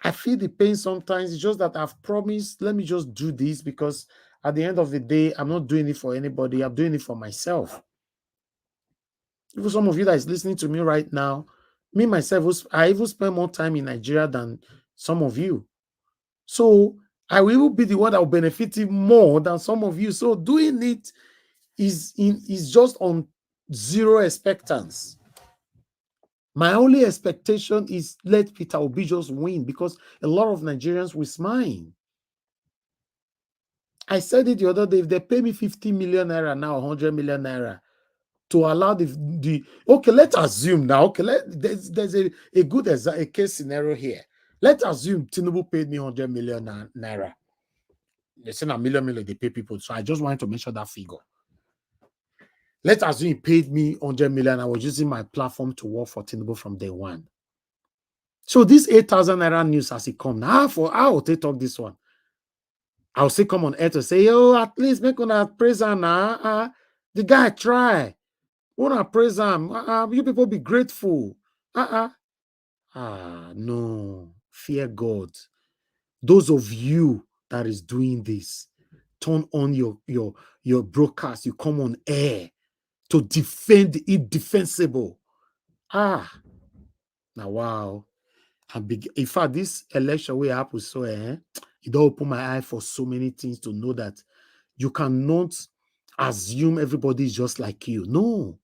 I feel the pain sometimes. It's just that I've promised, let me just do this, because at the end of the day, I'm not doing it for anybody. I'm doing it for myself. For some of you that is listening to me right now, me, myself, I even spend more time in Nigeria than some of you. So I will be the one that will benefit more than some of you. So doing it is just on zero expectance. My only expectation is let Peter Obi just win, because a lot of Nigerians will smile. I said it the other day, if they pay me 50 million naira now, 100 million naira, to allow the okay, let's assume now, okay, there's a good a case scenario here. Let's assume Tinubu paid me 100 million naira. They say a million they pay people, so I just wanted to mention that figure. Let's assume he paid me 100 million. I was using my platform to work for Tinubu from day one. So this 8,000 naira news as it comes, how will they talk this one? I'll say come on air to say, yo, at least make una praise now. The guy try. Wanna praise him. You people be grateful. No. Fear God. Those of you that is doing this, turn on your broadcast. You come on air to defend the indefensible. Now, wow. In fact, this election will happen, so it don't open my eye for so many things to know that you cannot assume everybody is just like you. No.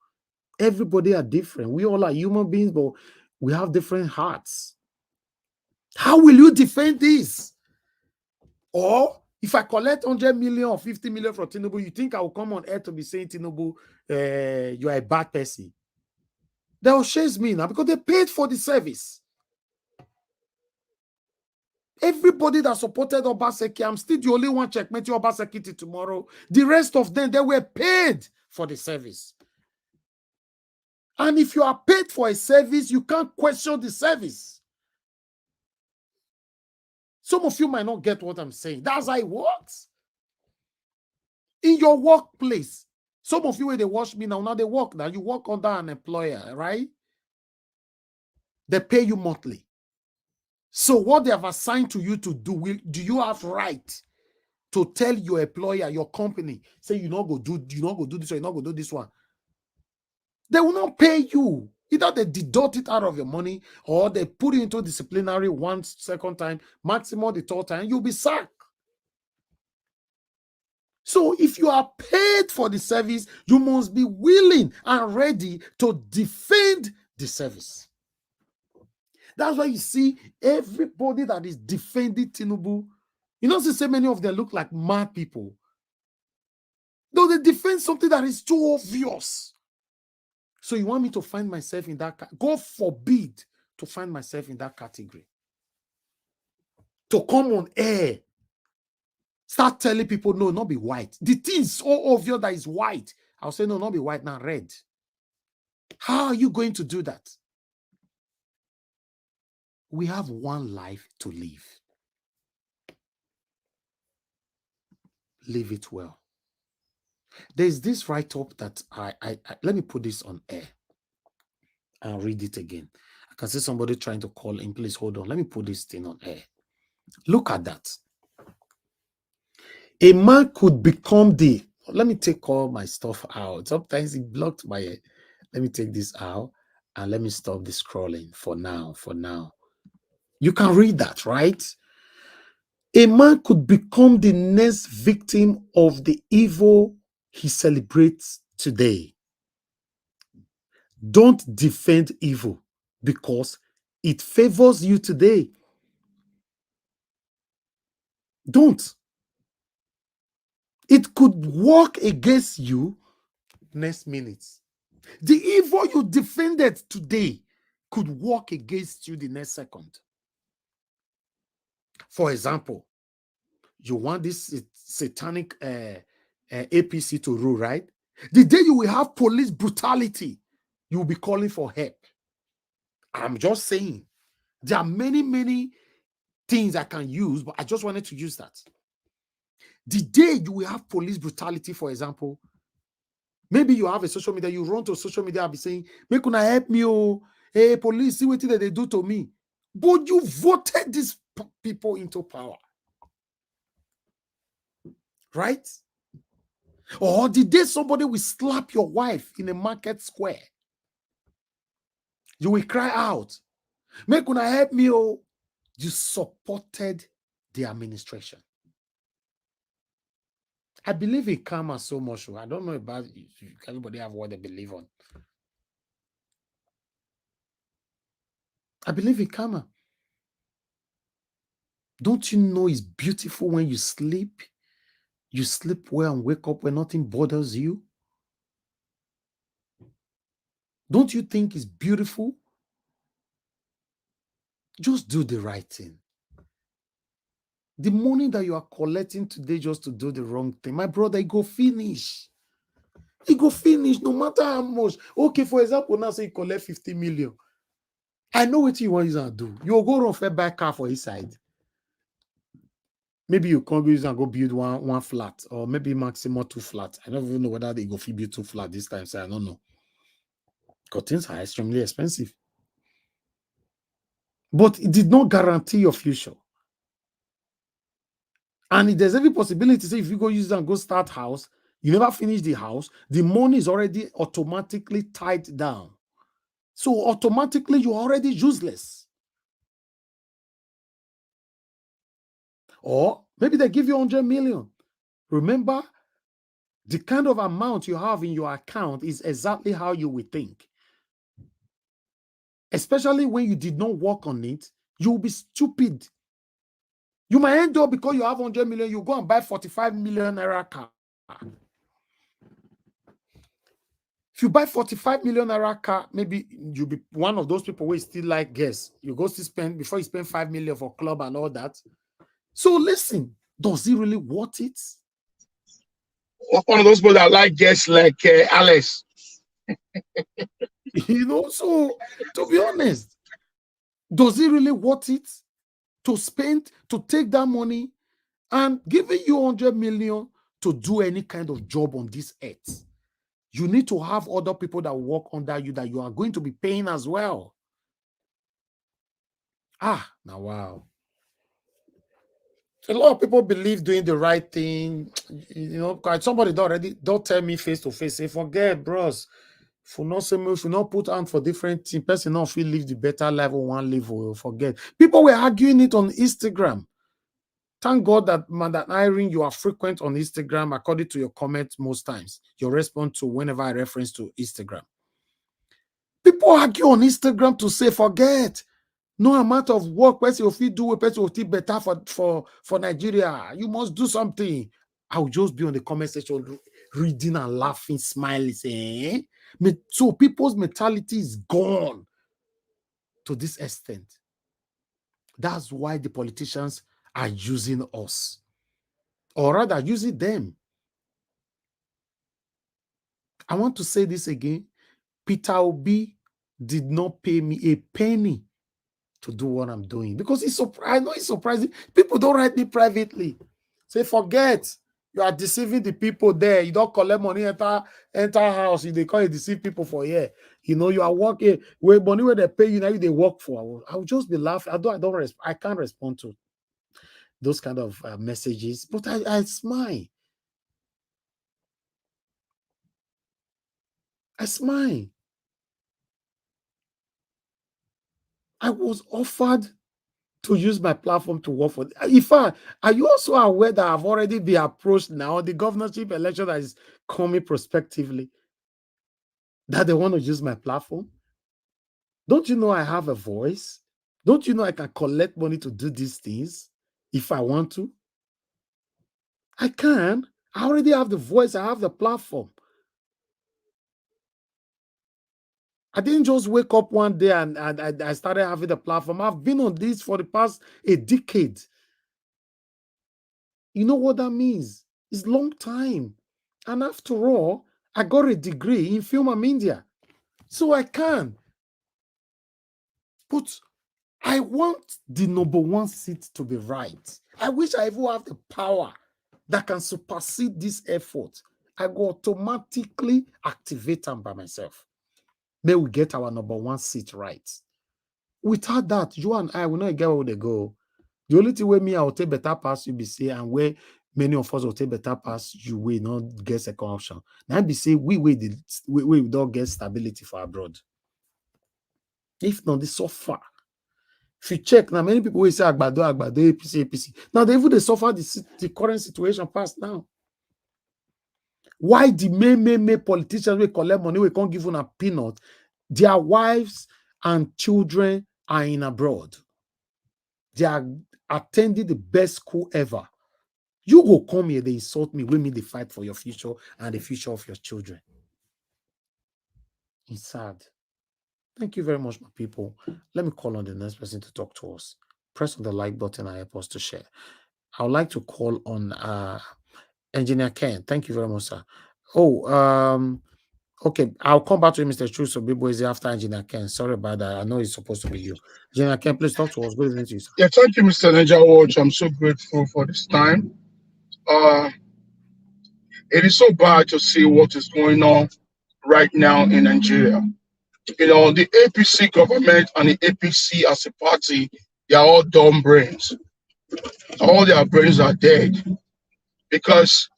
Everybody are different. We all are human beings, but we have different hearts. How will you defend this? Or if I collect 100 million or 50 million from Tinubu, you think I will come on air to be saying, Tinubu, you are a bad person? They will chase me now because they paid for the service. Everybody that supported Obaseki, I'm still the only one checkmate Obaseki till tomorrow. The rest of them, they were paid for the service. And if you are paid for a service, you can't question the service. Some of you might not get what I'm saying. That's how it works. In your workplace, some of you, when they watch me now they work now. You work under an employer, right? They pay you monthly. So what they have assigned to you to do, do you have right to tell your employer, your company, say you not go do this or you not go do this one? They will not pay you. Either they deduct it out of your money or they put you into disciplinary once, second time, maximum the third time, you'll be sacked. So if you are paid for the service, you must be willing and ready to defend the service. That's why you see everybody that is defending Tinubu, you know, so many of them look like mad people. Though they defend something that is too obvious. So you want me to find myself in that? God forbid to find myself in that category. To come on air, start telling people, no, not be white. The thing is so obvious that it's white. I'll say, no, not be white, now red. How are you going to do that? We have one life to live. Live it well. There's this write-up that I let me put this on air and read it again. I can see somebody trying to call in. Please hold on. Let me put this thing on air. Look at that. A man could become the, let me take all my stuff out. Sometimes it blocked my, let me take this out and let me stop the scrolling for now, You can read that, right? A man could become the next victim of the evil he celebrates today. Don't defend evil because it favors you today. Don't. It could work against you next minute. The evil you defended today could work against you the next second. For example, you want this satanic APC to rule, right? The day you will have police brutality, you will be calling for help. I'm just saying, there are many, many things I can use, but I just wanted to use that. The day you will have police brutality, for example, maybe you have a social media, you run to social media and be saying, make una help me, oh, hey, police, see what they do to me. But you voted these people into power. Right? Or the day somebody will slap your wife in a market square, you will cry out, make una help me, oh. You supported the administration. I believe in karma so much. I don't know about everybody have what they believe on. I believe in karma. Don't you know it's beautiful when you sleep? You sleep well and wake up when nothing bothers you? Don't you think it's beautiful? Just do the right thing. The money that you are collecting today just to do the wrong thing, my brother, it go finish. It go finish no matter how much. Okay, for example, now say you collect 50 million. I know what you want to do. You'll go run fair buy car for his side. Maybe you can't use and go build one flat, or maybe maximum 2 flats. I don't even know whether they go build 2 flats this time, so I don't know. Because things are extremely expensive. But it did not guarantee your future. And if there's every possibility, say if you go use it and go start house, you never finish the house, the money is already automatically tied down. So automatically you're already useless. Or maybe they give you 100 million. Remember, the kind of amount you have in your account is exactly how you would think. Especially when you did not work on it, you'll be stupid. You might end up, because you have 100 million, you go and buy 45 million naira car. If you buy 45 million naira car, maybe you'll be one of those people who still like guess. You go to spend, before you spend 5 million for club and all that. So listen, does it really worth it? One of those people that like guests like Alice. You know, so to be honest, does it really worth it to spend, to take that money and giving you 100 million to do any kind of job on this earth? You need to have other people that work under you that you are going to be paying as well. Now wow. A lot of people believe doing the right thing, you know, because somebody don't tell me face to face, say, forget, bros. If you not say me, if you not put on for different things, person not feel live the better life or one live or forget. People were arguing it on Instagram. Thank God that Madam Irene, you are frequent on Instagram according to your comments most times. Your response to whenever I reference to Instagram. People argue on Instagram to say, forget. No amount of work person will feel do, person will feel better for Nigeria. You must do something. I will just be on the comment section reading and laughing, smiling, saying, so people's mentality is gone to this extent. That's why the politicians are using us, or rather using them. I want to say this again. Peter Obi did not pay me a penny to do what I'm doing, because I know it's surprising. People don't write me privately. Say, forget, you are deceiving the people there. You don't collect money, enter house. They call it deceive people for here. You know, you are working where money where they pay you, now they work for. I will just be laughing. I can't respond to. those kind of messages, but I smile. I smile. I was offered to use my platform to work for. In fact, are you also aware that I've already been approached now, the governorship election that is coming prospectively, that they want to use my platform? Don't you know I have a voice? Don't you know I can collect money to do these things if I want to? I can. I already have the voice. I have the platform. I didn't just wake up one day and I started having the platform. I've been on this for the past a decade. You know what that means? It's a long time. And after all, I got a degree in film and media. So I can. But I want the #1 seat to be right. I wish I even have the power that can supersede this effort. I go automatically activate them by myself. May we get our #1 seat right. Without that, you and I will not get where they go. The only thing where me I will take better pass UBC and where many of us will take better pass you will not get second option. Now be say we don't get stability for abroad. If not, they suffer. If you check now, many people will say Agbado, APC. Now they even suffer the current situation past now. Why the main politicians will collect money, we can't give them a peanut? Their wives and children are in abroad. They are attending the best school ever. You go come here, they insult me, with me they fight for your future and the future of your children. It's sad. Thank you very much, my people. Let me call on the next person to talk to us. Press on the like button and help us to share. I would like to call on Engineer Ken. Thank you very much, sir. Okay, I'll come back to you, Mr. Chuso Bibo is after Engineer Ken. Sorry about that. I know it's supposed to be you. Engineer Ken, please talk to us. Good evening to you, sir. Yeah, thank you, Mr. Niger Watch. I'm so grateful for this time. It is so bad to see what is going on right now in Nigeria. You know, the APC government and the APC as a party, they are all dumb brains. All their brains are dead because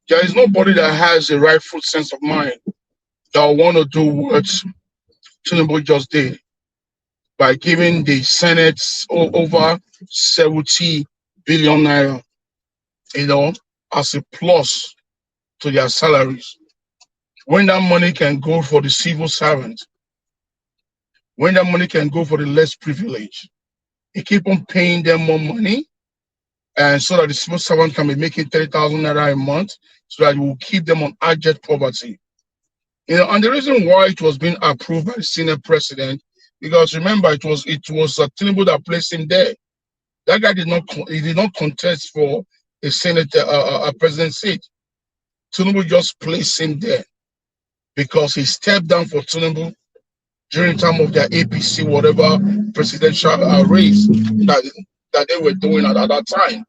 there is nobody that has a rightful sense of mind that will want to do what Tinubu just did by giving the Senate over 70 billion naira, you know, as a plus to their salaries. When that money can go for the civil servant, when that money can go for the less privileged, you keep on paying them more money, and so that the civil servant can be making 30,000 naira a month, so that it will keep them on abject poverty. You know, and the reason why it was being approved by the Senate president, because remember, it was Tinubu that placed him there. That guy did not contest for a Senate president seat. Tinubu just placed him there because he stepped down for Tinubu during the time of their APC, whatever presidential race that they were doing at that time.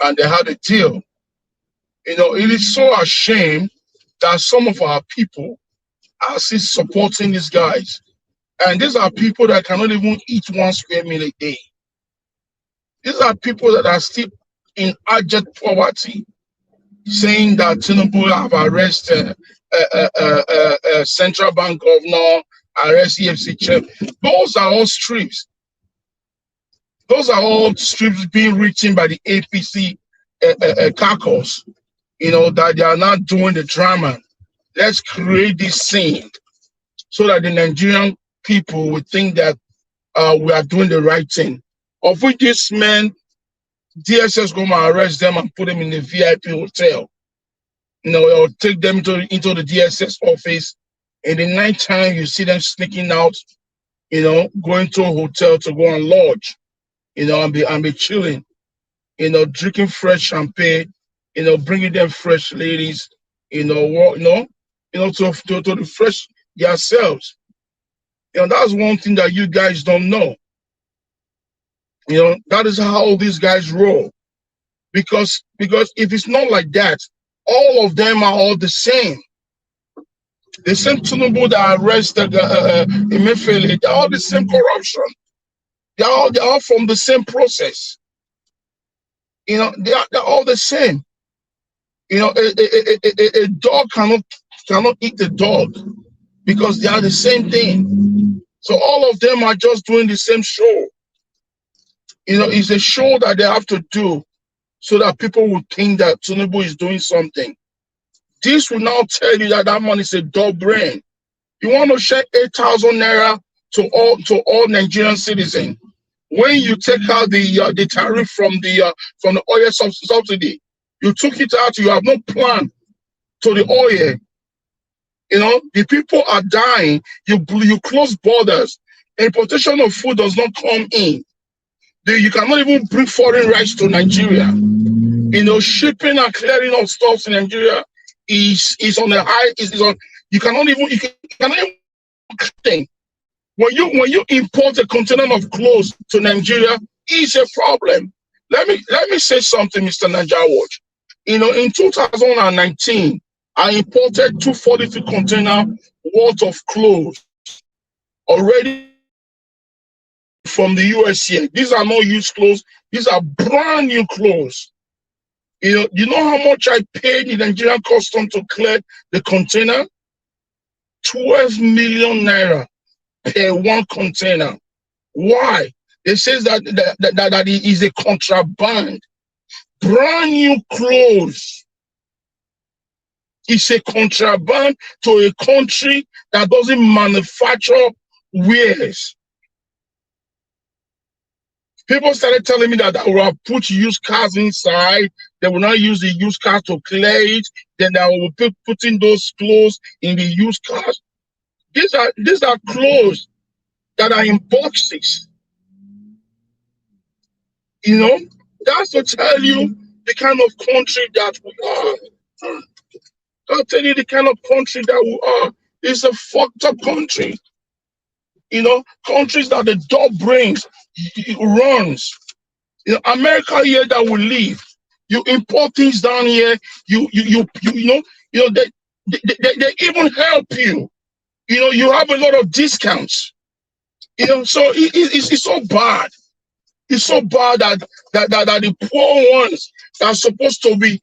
And they had a deal. You know, it is so a shame that some of our people are still supporting these guys. And these are people that cannot even eat 1 square meal a day. These are people that are still in abject poverty, saying that Tinubu have arrested central bank governor, arrest EFC chair. Those are all strips. Those are all strips being written by the APC caucus, you know, that they are not doing the drama. Let's create this scene so that the Nigerian people would think that we are doing the right thing. Of which this man, DSS go and arrest them and put them in the VIP hotel. You know, or take them into the DSS office. In the night time, you see them sneaking out, you know, going to a hotel to go and lodge, you know, and be chilling, you know, drinking fresh champagne, you know, bringing them fresh ladies, you know, to refresh yourselves. You know, that's one thing that you guys don't know. You know, that is how these guys roll. Because if it's not like that, all of them are all the same. The same Tinubu that arrested Emefiele, they're all the same corruption. They're all from the same process. You know, they're all the same. You know, a dog cannot eat the dog because they are the same thing. So all of them are just doing the same show. You know, it's a show that they have to do so that people will think that Tinubu is doing something. This will now tell you that that man is a dull brain. You want to share 8,000 naira to all Nigerian citizens. When you take out the tariff from the oil subsidy, you took it out. You have no plan to the oil. You know, the people are dying. You close borders. Importation of food does not come in. You cannot even bring foreign rice to Nigeria. You know, shipping and clearing of stuff in Nigeria is on the high. Is on. You cannot even think. When you import a container of clothes to Nigeria, it's a problem. Let me say something, Mr. Nigeria Watch. You know, in 2019, I imported 242 container worth of clothes already from the US here. These are not used clothes. These are brand new clothes. You know how much I paid the Nigerian custom to clear the container? 12 million naira per one container. Why? It says that it is a contraband. Brand new clothes. It's a contraband to a country that doesn't manufacture wares. People started telling me that I will have put used cars inside. They will not use the used cars to clear it. Then I will be putting those clothes in the used cars. These are clothes that are in boxes. You know, that's to tell you the kind of country that we are. I'll tell you the kind of country that we are. It's a fucked up country. You know, countries that the dog brains runs. You know, America here that will leave. You import things down here. You know they even help you. You know, you have a lot of discounts. You know, so it's so bad. It's so bad that the poor ones that are supposed to be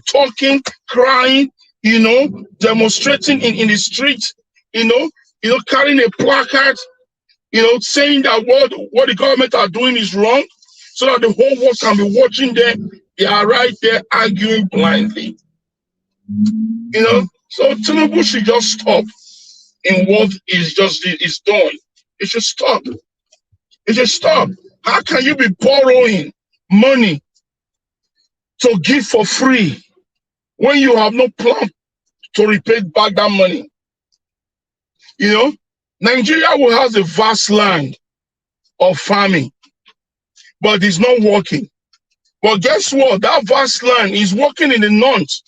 talking, crying, you know, demonstrating in the street, you know, carrying a placard, you know, saying that what the government are doing is wrong, so that the whole world can be watching them. They are right there arguing blindly. You know, so Tinubu should just stop in what is doing. It should stop. It should stop. How can you be borrowing money to give for free when you have no plan to repay back that money? You know, Nigeria will have a vast land of farming, but it's not working. But guess what? That vast land is working in the north.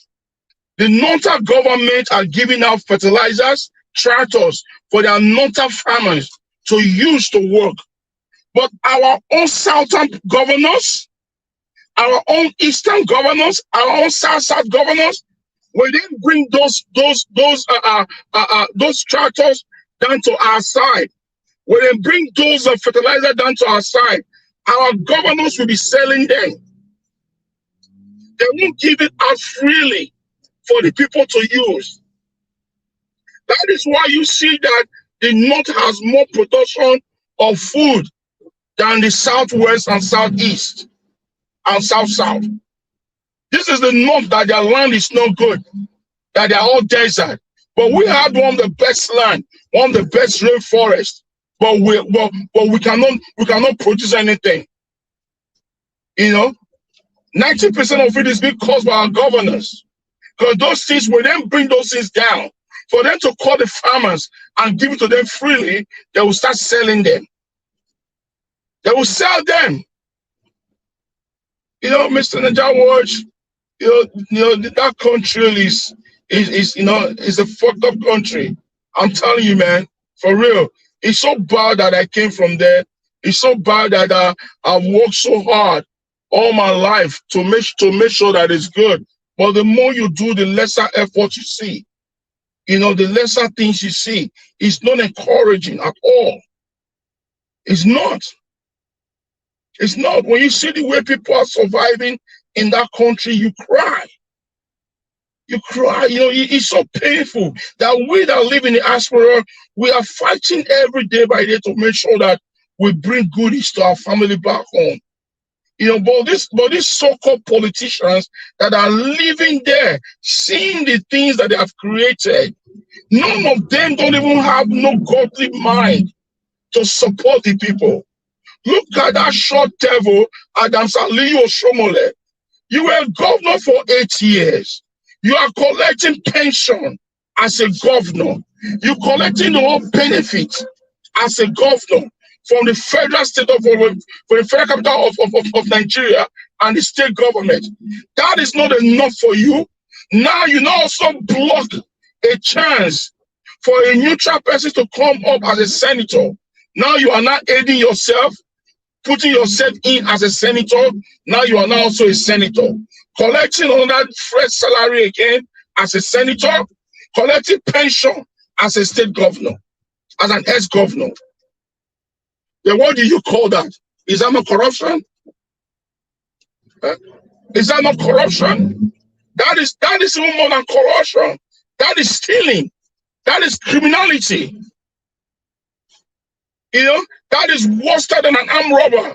The northern government are giving out fertilizers, tractors for their northern farmers to use to work. But our own southern governors, our own eastern governors, our own south governors, when they bring those tractors down to our side, when they bring those fertilizer down to our side, our governors will be selling them. They won't give it out freely for the people to use. That is why you see that the north has more production of food than the southwest and southeast and south. This is the north that their land is no good, that they are all desert. But we have one of the best land, one of the best rainforests. But we cannot produce anything. You know, 90% of it is being caused by our governors. Because those things, when they bring those things down, for them to call the farmers and give it to them freely, they will start selling them. They will sell them. You know, Mr. Nigeria Watch, you know that country is a fucked up country. I'm telling you, man, for real. It's so bad that I came from there. It's so bad that I've worked so hard all my life to make sure that it's good. But the more you do, the lesser effort you see. You know, the lesser things you see. It's not encouraging at all. It's not. It's not. When you see the way people are surviving in that country, you cry. You cry. You know, it's so painful that we that live in the diaspora, we are fighting every day by day to make sure that we bring goodies to our family back home. You know, but these so-called politicians that are living there, seeing the things that they have created, none of them don't even have no godly mind to support the people. Look at that short devil, Adams Aliyu Oshomole. You were governor for 8 years. You are collecting pension as a governor. You're collecting the whole benefit as a governor from the federal state of the federal capital of Nigeria and the state government. That is not enough for you. Now you now also block a chance for a neutral person to come up as a senator. Now you are not aiding yourself, putting yourself in as a senator. Now you are now also a senator. Collecting on that fresh salary again as a senator, collecting pension as a state governor, as an ex-governor. Then what do you call that? Is that not corruption? Is that not corruption? That is even more than corruption. That is stealing. That is criminality. You know, that is worse than an armed robber.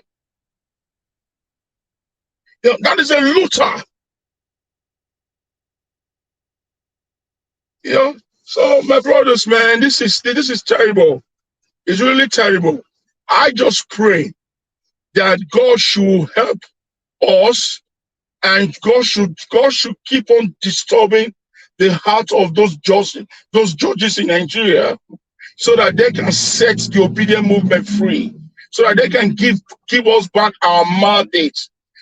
You know, that is a looter. You know, so my brothers, man, this is terrible. It's really terrible. I just pray that God should help us, and God should keep on disturbing the heart of those judges in Nigeria, so that they can set the obedient movement free, so that they can give us back our mandate,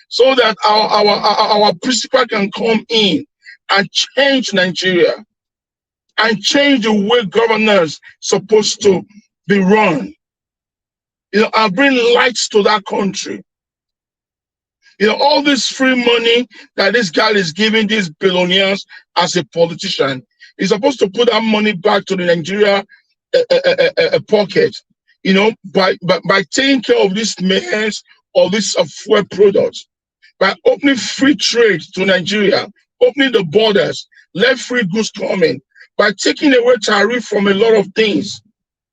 so that our principal can come in and change Nigeria and change the way governance supposed to be run. You know, and bring lights to that country. You know, all this free money that this guy is giving these billionaires as a politician, he's supposed to put that money back to the Nigeria pocket, you know, by taking care of these mayors or these fuel products, by opening free trade to Nigeria, opening the borders, let free goods come in, by taking away tariff from a lot of things,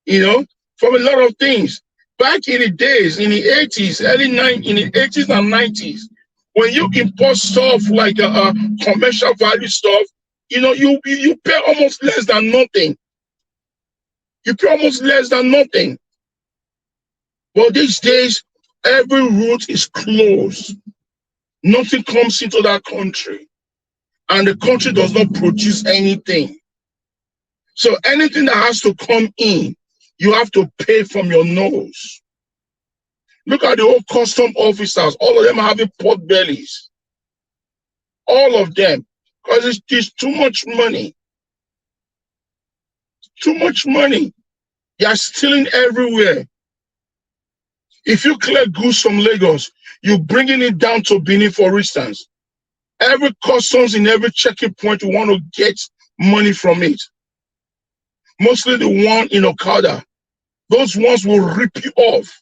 you know, from a lot of things. Back in the days, in the 80s, in the 80s and 90s, when you import stuff like commercial value stuff, you know, you pay almost less than nothing. You pay almost less than nothing. But these days, every route is closed. Nothing comes into that country. And the country does not produce anything. So anything that has to come in, you have to pay from your nose. Look at the old custom officers. All of them are having pot bellies. All of them. Because it's too much money. Too much money. They are stealing everywhere. If you clear goods from Lagos, you're bringing it down to Benin, for instance. Every customs in every checking point, you want to get money from it. Mostly the one in Okada. Those ones will rip you off.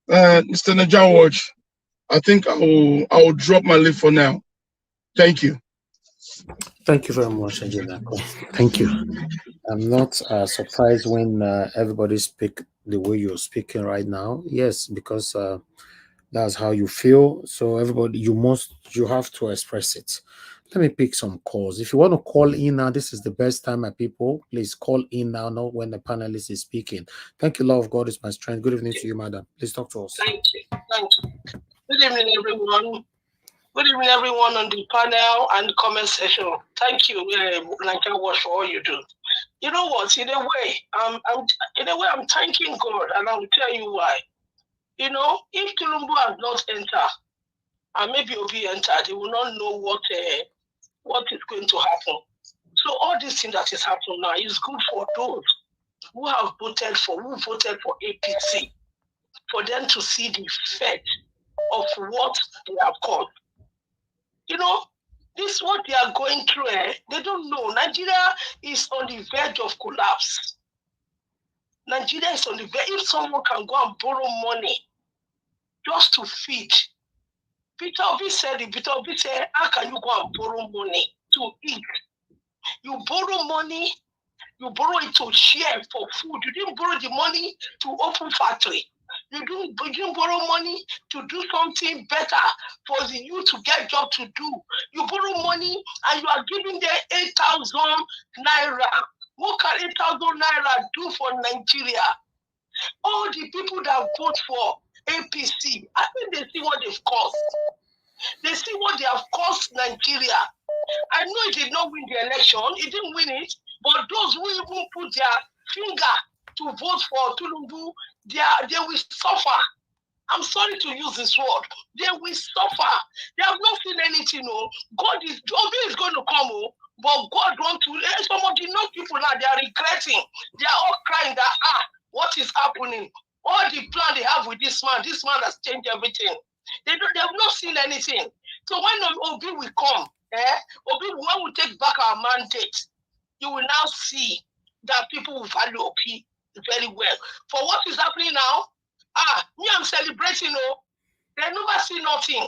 Mr. Najawaj, I think I will drop my lip for now. Thank you. Thank you very much, Ajinako. Thank you. I'm not surprised when everybody speak the way you're speaking right now. Yes, because that's how you feel. So everybody, you have to express it. Let me pick some calls. If you want to call in now, this is the best time, my people. Please call in now, not when the panelist is speaking. Thank you, love of God is my strength. Good evening to you, madam. Please talk to us. Thank you. Thank you. Good evening, everyone. Good evening, everyone on the panel and the comment section. Thank you, Nigerians, for all you do. You know what? In a way, I'm thanking God, and I will tell you why. You know, if Tinubu has not entered, and maybe Obi entered, they will not know what is going to happen. So all this thing that is happening now is good for those who voted for APC, for them to see the effect of what they have called. You know, this is what they are going through. They don't know. Nigeria is on the verge of collapse. Nigeria is on the verge. If someone can go and borrow money just to feed, Peter Obi said it. Peter Obi said, how can you go and borrow money to eat? You borrow money, you borrow it to share for food. You didn't borrow the money to open factory. You didn't borrow money to do something better for the youth to get job to do. You borrow money and you are giving them 8,000 naira. What can 8,000 naira do for Nigeria? All the people that vote for APC, I think they see what they've caused. They see what they have cost Nigeria. I know it did not win the election, it didn't win it, but those who even put their finger to vote for Tinubu, they will suffer. I'm sorry to use this word. They will suffer. They have not seen anything. Oh. God is going to come, oh, but God wants to. Some of the young people now, they are regretting. They are all crying that, what is happening? All the plan they have with this man has changed everything. They have not seen anything. So when Obi will come, Obi, when we take back our mandate, you will now see that people will value Obi very well. For what is happening now, me, I'm celebrating, oh. They never see nothing.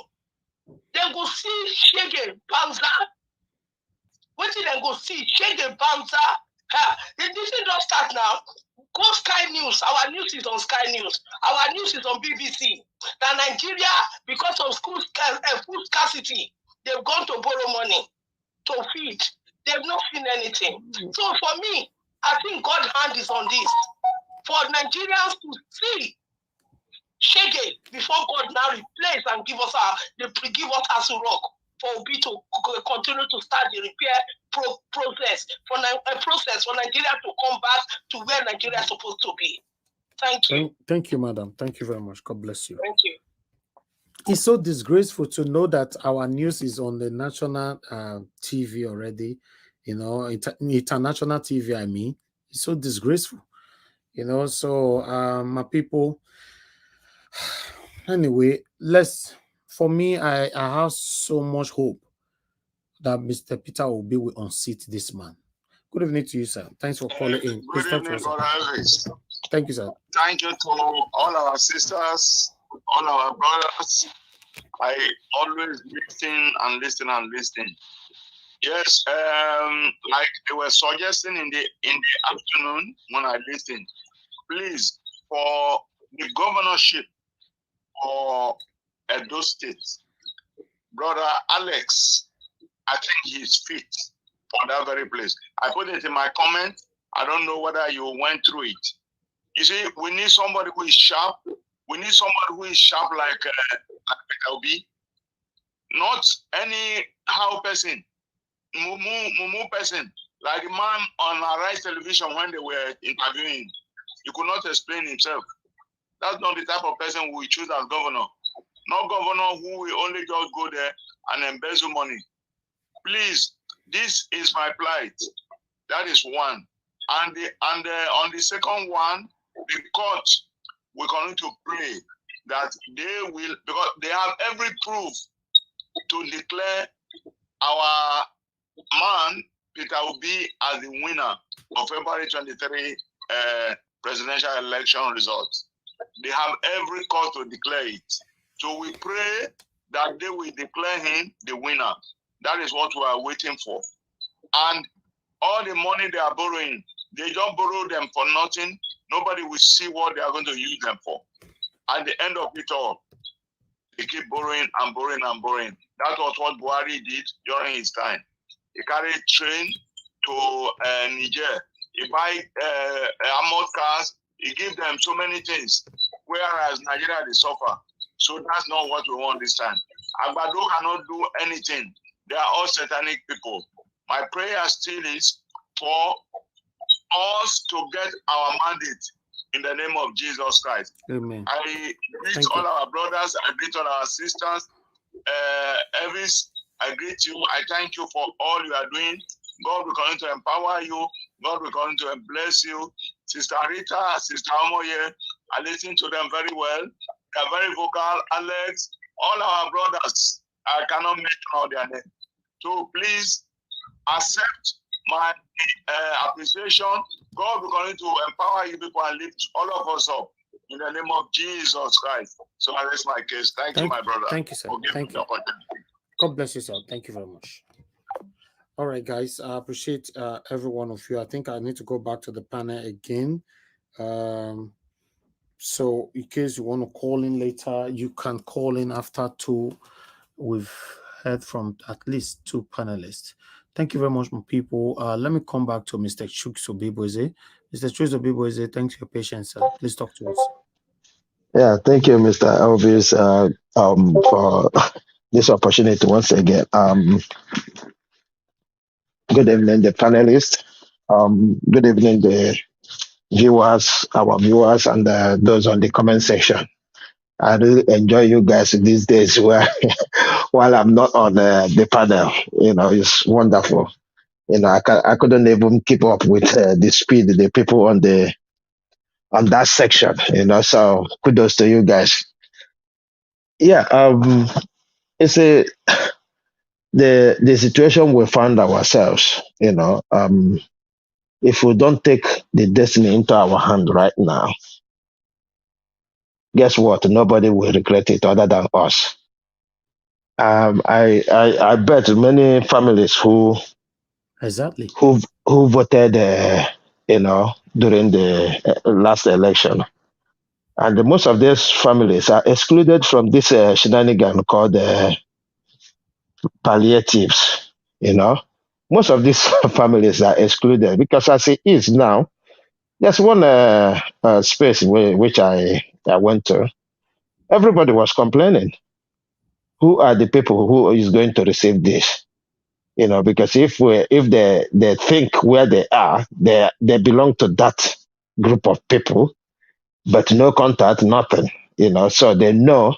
They go see Shege Banza. What did they go see? Shege Banza. This don't start now. Go Sky News. Our news is on Sky News. Our news is on BBC. That Nigeria, because of food scarcity, they've gone to borrow money to feed. They've not seen anything. So for me, I think God's hand is on this. For Nigerians to see Shege before God now replace and give us a rock for Obi to continue to start the repair process for Nigeria to come back to where Nigeria is supposed to be. Thank you. Thank you, madam. Thank you very much. God bless you. Thank you. It's so disgraceful to know that our news is on the national TV already, international TV, I mean. It's so disgraceful, so my people, anyway, for me, I have so much hope that Mr. Peter Obi will unseat this man. Good evening to you, sir. Thanks for calling in. Good evening, Brother Elvis. Thank you, sir. Thank you to all our sisters, all our brothers. I always listen. Yes, like they were suggesting in the afternoon when I listened, please, for the governorship for Edo State, Brother Alex, I think he's fit for that very place. I put it in my comment. I don't know whether you went through it. You see, we need somebody who is sharp. We need somebody who is sharp like Obi. Not any how person, mumu person, like the man on Arise television when they were interviewing. He could not explain himself. That's not the type of person we choose as governor. Not governor who will only just go there and embezzle money. Please, this is my plight. That is one. And on the second one, the court, we're going to pray that they will, because they have every proof to declare our man, Peter Obi, as the winner of February 23 presidential election results. They have every cause to declare it. So we pray that they will declare him the winner. That is what we are waiting for. And all the money they are borrowing, they don't borrow them for nothing. Nobody will see what they are going to use them for. At the end of it all, they keep borrowing and borrowing and borrowing. That was what Buhari did during his time. He carried train to Niger. He buy armored cars. He give them so many things. Whereas Nigeria, they suffer. So that's not what we want this time. Agbado cannot do anything. They are all satanic people. My prayer still is for us to get our mandate in the name of Jesus Christ. Amen. I greet all our brothers. I greet all our sisters. Elvis, I greet you. I thank you for all you are doing. God will continue to empower you. God will continue to bless you. Sister Rita, Sister Omoye, I listen to them very well. They are very vocal. Alex, all our brothers, I cannot mention all their names. So please accept my appreciation. God will continue to empower you people and lift all of us up in the name of Jesus Christ. So I rest my case. Thank you, my brother. Thank you, sir. Thank you. God bless you, sir. Thank you very much. All right, guys. I appreciate every one of you. I think I need to go back to the panel again. So in case you want to call in later, you can call in after 2. We've heard from at least 2 panelists. Thank you very much, my people. Let me come back to Mr. Chukso-Biboze. Mr. Chukso-Biboze, thanks for your patience, sir. Please talk to us. Yeah, thank you, Mr. Elvis, for this opportunity once again. Good evening, the panelists. Good evening, the viewers, our viewers, and those on the comment section. I really enjoy you guys these days where while I'm not on the panel. You know, it's wonderful. You know, I couldn't even keep up with the speed the people on that section. You know, so kudos to you guys. Yeah, it's the situation we found ourselves. You know, if we don't take the destiny into our hand right now, guess what? Nobody will regret it other than us. I bet many families who voted, you know, during the last election, and most of these families are excluded from this shenanigan called palliatives. You know, most of these families are excluded because as it is now, there's one space which I went to. Everybody was complaining. Who are the people who is going to receive this? You know, because if they think where they are, they belong to that group of people, but no contact, nothing. You know, so they know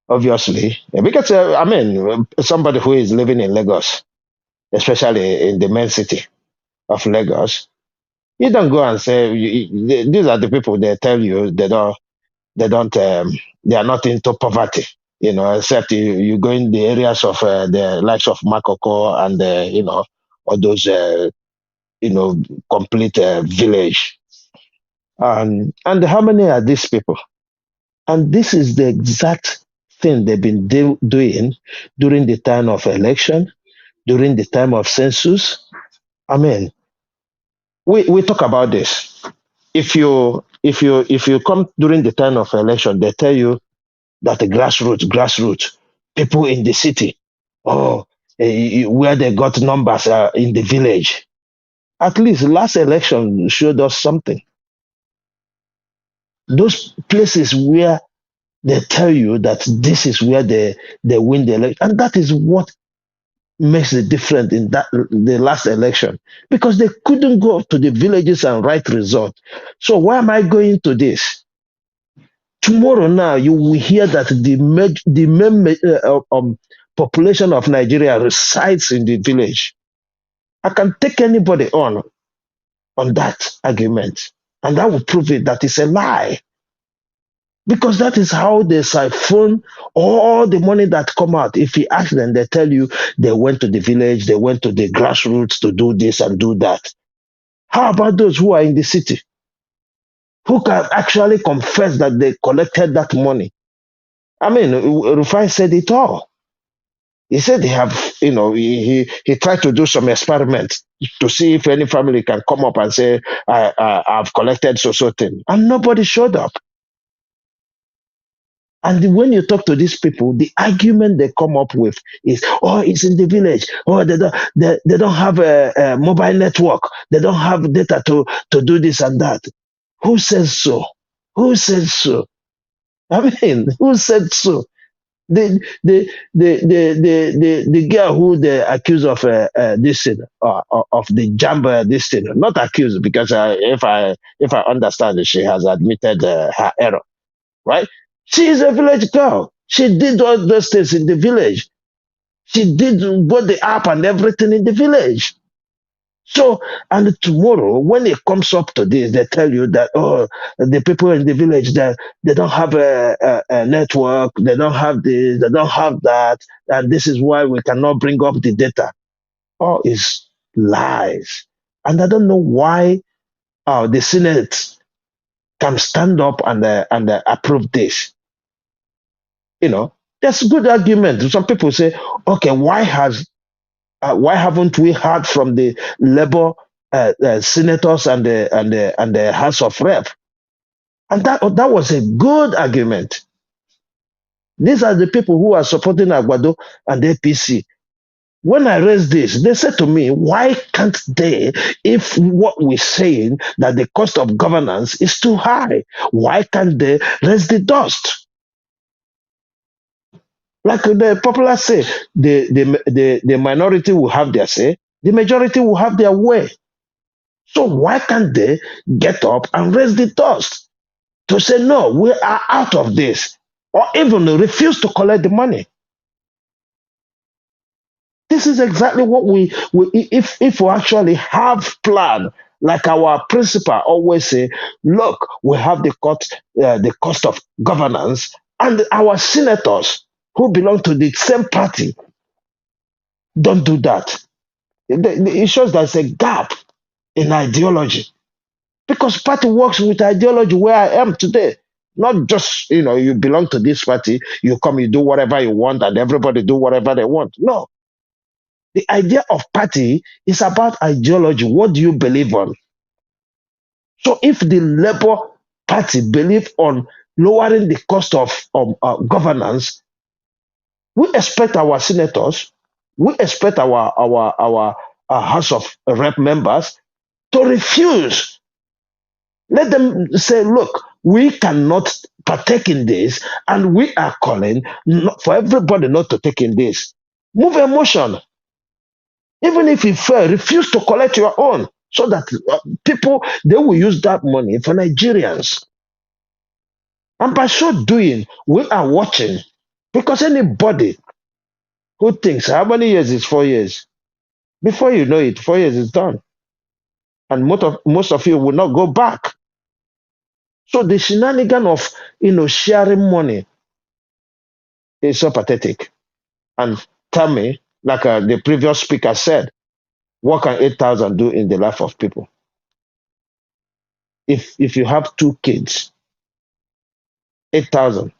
obviously because I mean somebody who is living in Lagos, especially in the main city of Lagos, you don't go and say these are the people. They tell you they are not into poverty, you know, except you go in the areas of the likes of Makoko and, you know, all those, you know, complete village. And how many are these people? And this is the exact thing they've been doing during the time of election, during the time of census. I mean, we talk about this. If you come during the time of election, they tell you that the grassroots people in the city, where they got numbers in the village. At least last election showed us something. Those places where they tell you that this is where they win the election, and that is what makes the difference in the last election, because they couldn't go to the villages and write results. So why am I going to this? Tomorrow now, you will hear that the main population of Nigeria resides in the village. I can take anybody on that argument, and that will prove it that it's a lie. Because that is how they siphon all the money that come out. If you ask them, they tell you they went to the village, they went to the grassroots to do this and do that. How about those who are in the city? Who can actually confess that they collected that money? I mean, Rufai said it all. He said they have, you know, he tried to do some experiments to see if any family can come up and say, I've collected so thing. And nobody showed up. And when you talk to these people, the argument they come up with is, oh, it's in the village. Oh, they don't have a mobile network. They don't have data to do this and that. Who says so? Who says so? I mean, who said so? The girl who they accuse of this thing, of the jumper this thing, not accused because if I understand it, she has admitted her error, right? She is a village girl. She did all those things in the village. She did both the app and everything in the village. So, and tomorrow, when it comes up to this, they tell you that, oh, the people in the village, they don't have a network, they don't have this, they don't have that, and this is why we cannot bring up the data. All is lies. And I don't know why the Senate can stand up and approve this. You know, there's good argument. Some people say, okay, why haven't we heard from the Labour senators and the House of Rep? And that was a good argument. These are the people who are supporting Agbado and the APC. When I raised this, they said to me, why can't they, if what we're saying that the cost of governance is too high, why can't they raise the dust? Like the popular say, the minority will have their say, the majority will have their way. So why can't they get up and raise the dust to say, no, we are out of this, or even refuse to collect the money? This is exactly what if we actually have plan, like our principal always say, look, we have the cost of governance, and our senators who belong to the same party don't do that. It shows there's a gap in ideology, because party works with ideology where I am today. Not just, you belong to this party, you come, you do whatever you want, and everybody do whatever they want. No. The idea of party is about ideology. What do you believe on? So if the Labour Party believe on lowering the cost of governance, we expect our senators, we expect our House of Rep members to refuse. Let them say, look, we cannot partake in this, and we are calling for everybody not to take in this. Move a motion. Even if you fail, refuse to collect your own, so that people, they will use that money for Nigerians. And by so doing, we are watching, because anybody who thinks, how many years is 4 years? Before you know it, 4 years is done. And most of you will not go back. So the shenanigan of, sharing money is so pathetic. And tell me, like the previous speaker said, what can 8,000 do in the life of people? If you have 2 kids, 8,000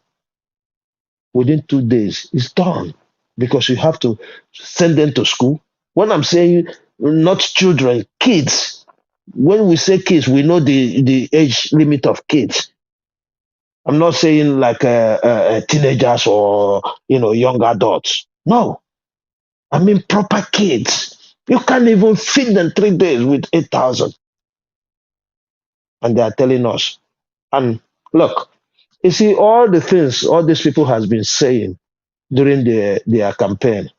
within 2 days is done, because you have to send them to school. When I'm saying not children, kids. When we say kids, we know the age limit of kids. I'm not saying like teenagers or young adults. No, I mean proper kids. You can't even feed them 3 days with 8,000, and they are telling us. And look, you see, all the things all these people has been saying during their campaign.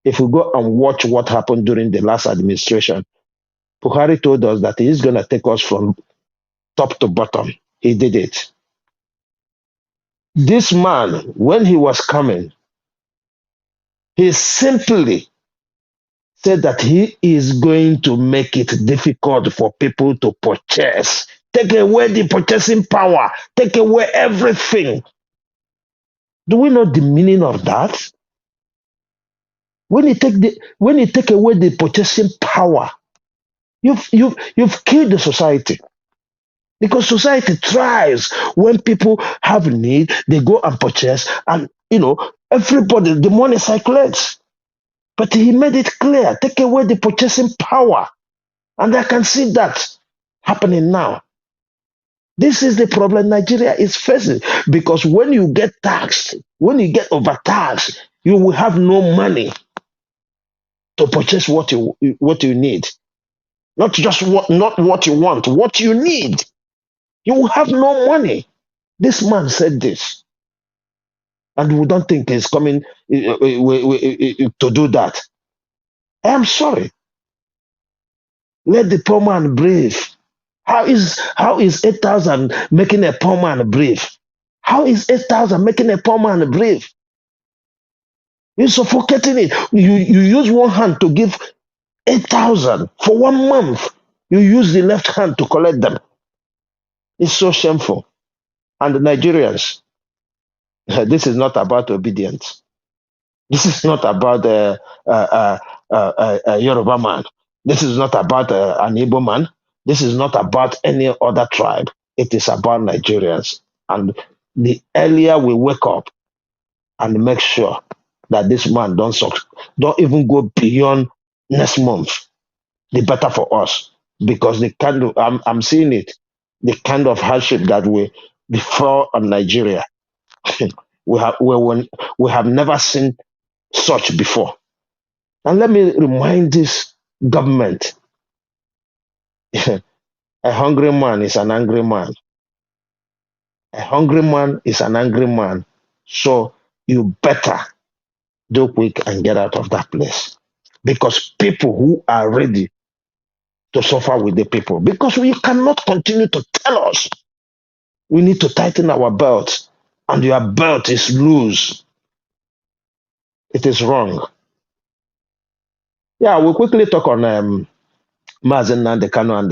If we go and watch what happened during the last administration, Buhari told us that he's going to take us from top to bottom. He did it. This man, when he was coming, he simply said that he is going to make it difficult for people to purchase. Take away the purchasing power. Take away everything. Do we know the meaning of that? When you take away the purchasing power, you've killed the society. Because society thrives when people have need, they go and purchase, and everybody, the money circulates. But he made it clear, take away the purchasing power. And I can see that happening now. This is the problem Nigeria is facing, because when you get taxed, when you get overtaxed, you will have no money to purchase what you need. Not just not what you want, what you need. You will have no money. This man said this. And we don't think he's coming to do that. I am sorry. Let the poor man breathe. How is 8,000 making a poor man breathe? How is 8,000 making a poor man breathe? You're suffocating it. You use one hand to give 8,000 for 1 month. You use the left hand to collect them. It's so shameful. And the Nigerians, this is not about obedience. This is not about a Yoruba man. This is not about an Igbo man. This is not about any other tribe. It is about Nigerians. And the earlier we wake up and make sure that this man don't even go beyond next month, the better for us. Because the kind of I'm seeing it, the kind of hardship that we before on Nigeria, we have never seen such before. And let me remind this government, a hungry man is an angry man. A hungry man is an angry man. So you better do quick and get out of that place. Because people who are ready to suffer with the people, because we cannot continue to tell us we need to tighten our belts and your belt is loose. It is wrong. Yeah, we'll quickly talk on Mazen and the Kano and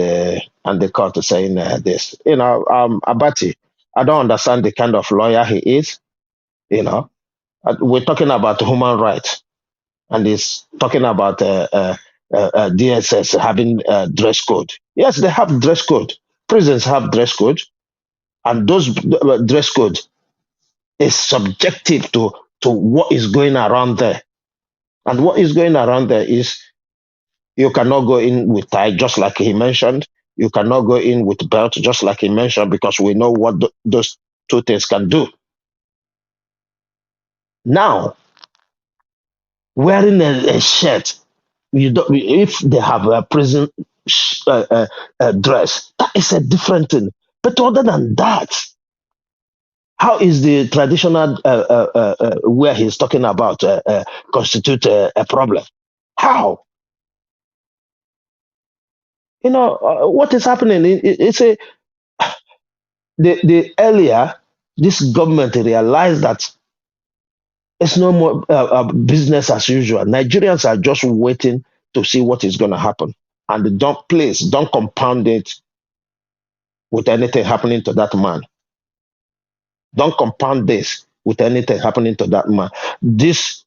the court saying this. Abati, I don't understand the kind of lawyer he is. We're talking about human rights, and he's talking about DSS having dress code. Yes, they have dress code. Prisons have dress code, and those dress code is subjective to what is going around there. And what is going around there is you cannot go in with tie, just like he mentioned. You cannot go in with belt, just like he mentioned, because we know what those two things can do. Now, wearing a shirt, if they have a prison dress, that is a different thing. But other than that, how is the traditional where he's talking about constitute a problem? How? What is happening? It's the earlier this government realized that it's no more business as usual. Nigerians are just waiting to see what is going to happen, and don't compound it with anything happening to that man. Don't compound this with anything happening to that man. This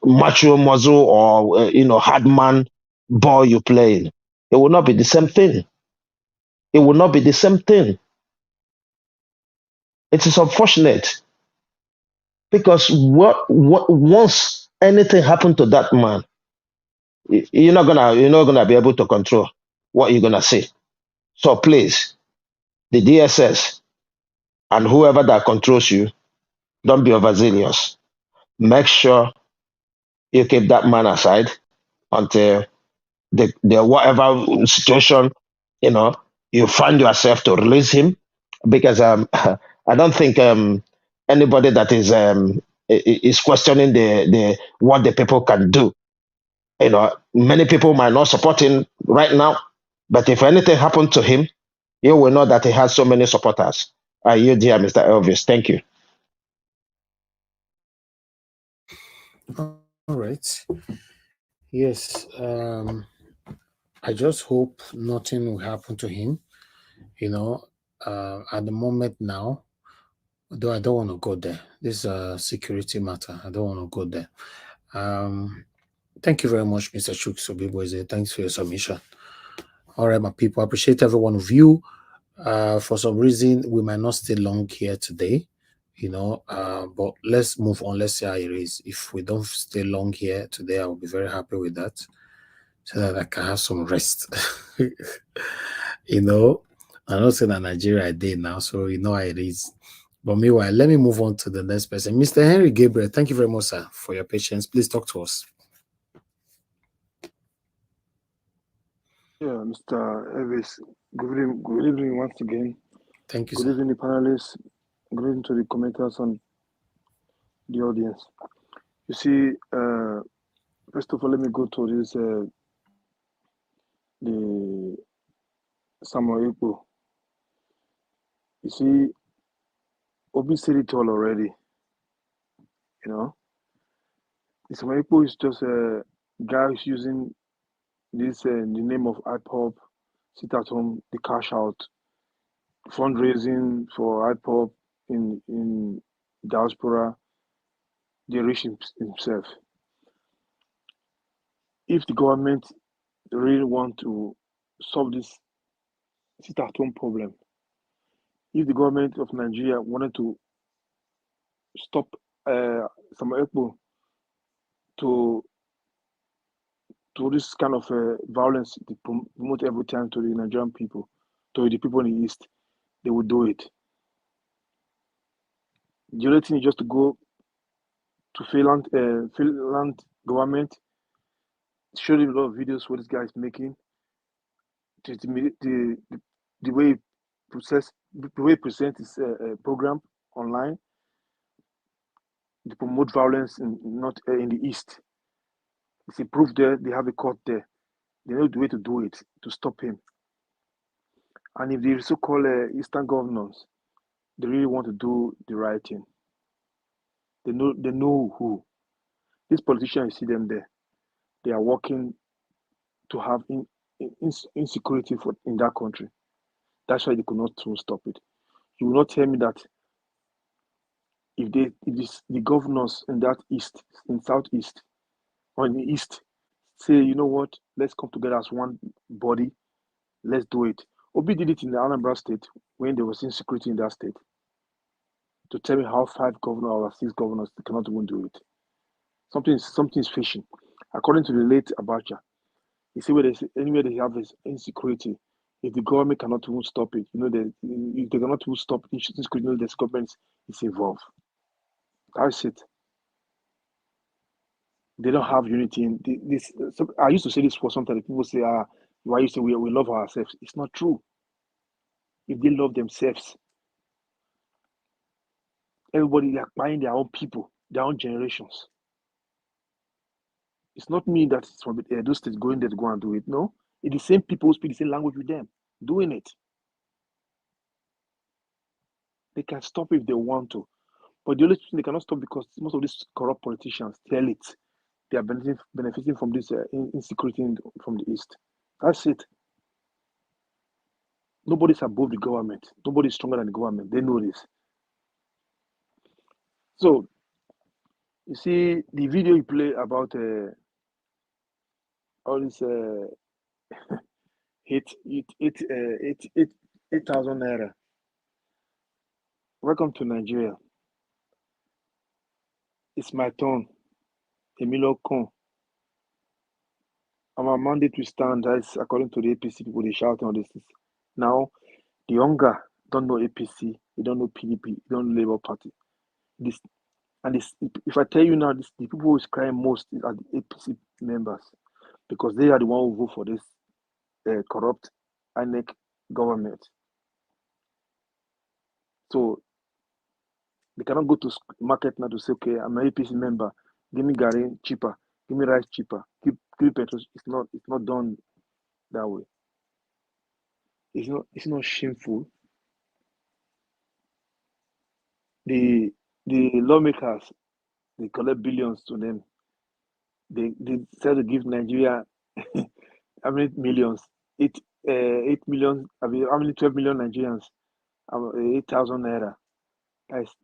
macho muzzle or hard man ball you playing, it will not be the same thing. It will not be the same thing. It is unfortunate because once anything happened to that man, you're not gonna be able to control what you're gonna say. So please, the DSS and whoever that controls you, don't be overzealous. Make sure you keep that man aside until the whatever situation you find yourself to release him, because I don't think anybody that is questioning the what the people can do. Many people might not support him right now, but if anything happened to him, you will know that he has so many supporters. You, dear Mr. Elvis, thank you. All right. Yes. I just hope nothing will happen to him. At the moment now, though I don't want to go there. This is a security matter. I don't want to go there. Thank you very much, Mr. Chuk Sobiboise. Thanks for your submission. All right, my people. I appreciate every one of you. For some reason, we might not stay long here today, but let's move on. Let's see how it is. If we don't stay long here today, I will be very happy with that, so that I can have some rest. I'm not saying that Nigeria day now, so you know how it is. But meanwhile, let me move on to the next person. Mr. Henry Gabriel, thank you very much, sir, for your patience. Please talk to us. Yeah, Mr. Elvis, good evening once again. Thank you, Good sir. evening, the panelists. Good evening to the commenters and the audience. You see, first of all, let me go to this, the Samuel Ikpo. You see, Obi said it all already. The Samuel Ikpo is just a guy who's using this in the name of IPOP, sit at home, the cash out, fundraising for IPOP in diaspora, the rich himself. if the government really want to solve this sit-at-home problem, if the government of Nigeria wanted to stop some people to this kind of violence they promote every time to the Nigerian people, to the people in the East, they would do it. The only thing is just to go to Finland government, show them a lot of videos what this guy is making, the way he presents his program online, to promote violence not in the East. It's a proof there. They have a court there. They know the way to do it to stop him. And if the so-called Eastern governors, they really want to do the right thing, they know who. These politicians, you see them there. They are working to have insecurity in that country. That's why they could not stop it. You will not tell me that if the governors in that East, in Southeast, or in the East, say, you know what, let's come together as one body, let's do it. Obi did it in the Anambra state when there was insecurity in that state. To tell me how 5 governors or 6 governors cannot even do it. Something's fishing. According to the late Abacha, you see where anywhere they have this insecurity, if the government cannot even stop it, if they cannot even stop insecurity, the government is involved. That's it. They don't have unity in this. I used to say this for sometimes. People say, why you say we love ourselves? It's not true. If they love themselves, everybody are buying their own people, their own generations. It's not me that is from those states going there to go and do it. No, it's the same people who speak the same language with them doing it. They can stop if they want to, but the only thing they cannot stop because most of these corrupt politicians tell it. They are benefiting from this insecurity from the East. That's it. Nobody's above the government. Nobody's stronger than the government. They know this. So, you see, the video you play about all this 8,000 naira. Welcome to Nigeria. It's my turn. Emilio Con. Our mandate to stand, that's according to the APC people, they shout on this. Now, the younger don't know APC, they don't know PDP, they don't know Labour Party. If I tell you now, the people who is crying most are the APC members because they are the one who vote for this corrupt N8k government. So they cannot go to market now to say, okay, I'm an APC member, give me garri cheaper, give me rice cheaper, give me petrol. It's not done that way. It's not shameful. The lawmakers, they collect billions to them. They try to give Nigeria how many millions? 8 million. I mean, how many 12 million Nigerians? 8,000 naira. That's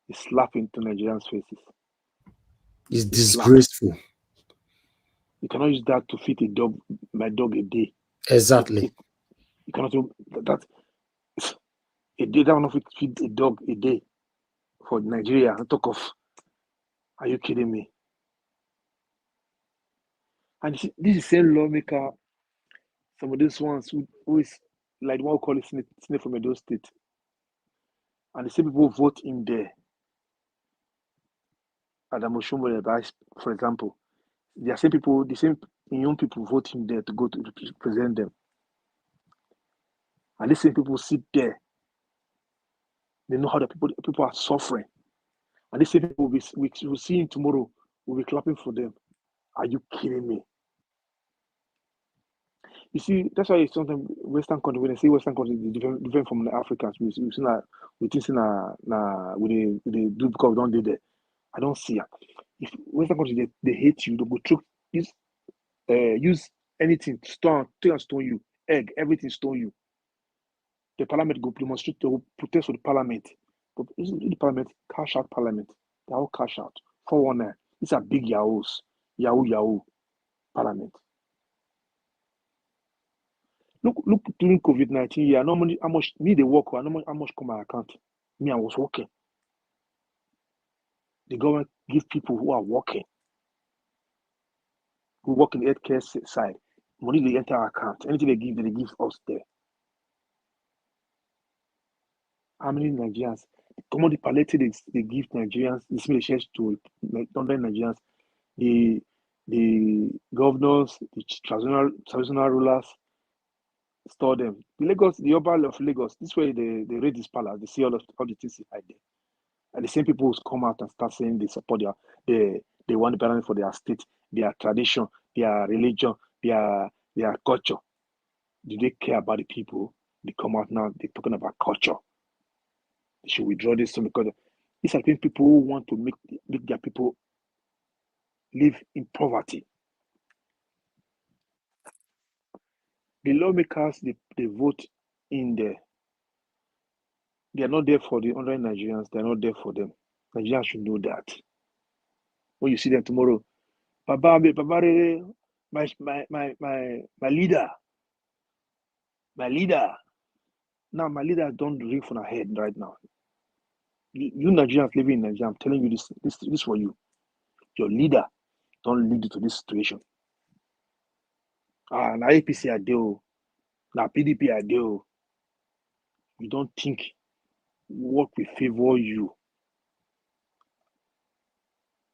it's slapping to Nigerians' faces. It's disgraceful. You cannot use that to feed my dog a day. Exactly. You cannot do that. A day that will not feed a dog a day for Nigeria. I talk of. Are you kidding me? And this is the same lawmaker. Some of these ones who is like the one who call it Senate from Edo State. And the same people vote in there. Adam Oshomole, for example. The same young people vote in there to go to represent them. And the same people sit there. They know how the people are suffering. And the same people we'll see him tomorrow. We'll be clapping for them. Are you kidding me? You see, that's why sometimes Western country, when I say Western country, it's different from the Africans. We think we do because we don't do that. I don't see it. If Western country they hate you, they go through this use anything, stone you, egg, everything stone you. The parliament go demonstrate, they will protest for the parliament. But isn't the parliament cash out parliament? They all cash out. 419. These are big yahoos. Yahoo parliament. Look during COVID-19 year, normally how much me they work, how much come my account. Me, I was working. The government give people who are working, who work in the healthcare side, money they enter our account. Anything they give us there. How many Nigerians? Come on, the palliative they give Nigerians, this may share to 100 Nigerians, the governors, the traditional rulers, store them. The Oba of Lagos, this way they raid this palace, they see all the things inside there. And the same people who come out and start saying they support they want the balance for their state, their tradition, their religion, their culture. Do they care about the people? They come out now, they're talking about culture. They should withdraw this because these are people who want to make their people live in poverty. The lawmakers, they vote in there. They are not there for the 100 Nigerians. They are not there for them. Nigerians should know that. When you see them tomorrow, my leader. Now my leader don't ring for our head right now. You Nigerians living in Nigeria, I'm telling you this for you. Your leader don't lead you to this situation. Now APC are there, now PDP are there. You don't think what will favor you.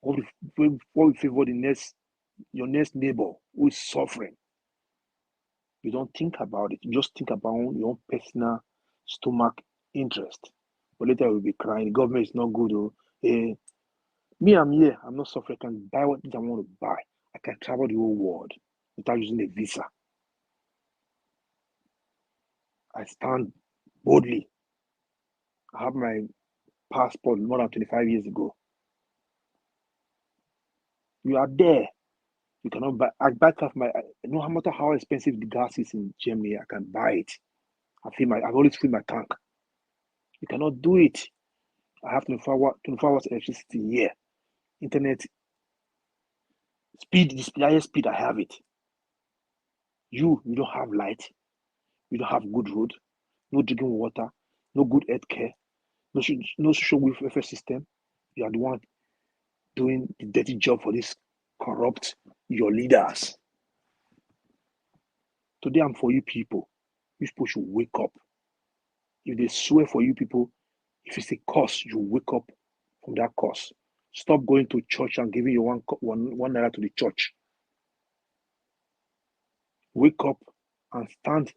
What will favor your next neighbor who is suffering. You don't think about it. You just think about your own personal stomach interest. But later you'll be crying. The government is not good. Me, I'm here. I'm not suffering. I can buy what I want to buy. I can travel the whole world without using a visa. I stand boldly. I have my passport more than 25 years ago. You are there. You cannot buy. I buy car no matter how expensive the gas is in Germany, I can buy it. I've always filled my tank. You cannot do it. I have 24 hours electricity here. Internet speed, the highest speed, I have it. You don't have light. You don't have good road, no drinking water, no good health care, no social welfare system. You are the one doing the dirty job for this corrupt your leaders. Today I'm for you people. You people should wake up. If they swear for you people, if it's a curse, you wake up from that curse. Stop going to church and giving your one naira to the church. Wake up and stand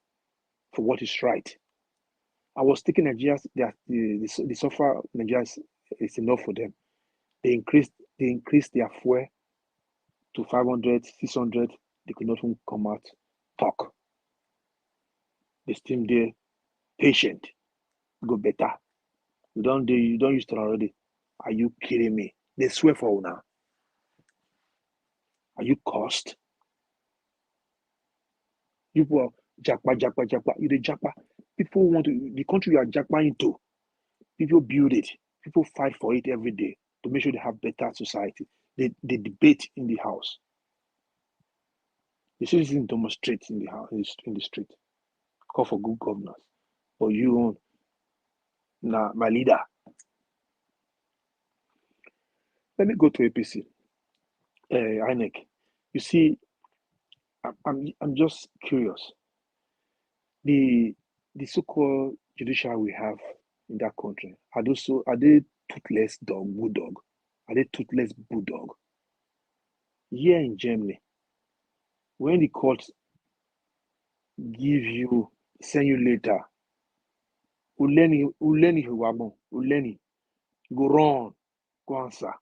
for what is right. I was thinking Nigerians, the suffer Nigerians is enough for them. They increased their fuel to 500, 600. They could not even come out, talk. They still there, patient, go better. You don't use it already. Are you kidding me? They swear for you now. Are you cursed? You are jackpot. You the jackpot. People want to the country you are jackpot into. People build it. People fight for it every day to make sure they have better society. They debate in the house. The citizens demonstrate in the house, in the street. Call for good governance. But you, my leader. Let me go to APC, INEC. You see, I'm just curious. The so-called judicial we have in that country are they toothless bulldog? Are they toothless bulldog? Here in Germany, when the court send you later, Uleni, go run, go answer.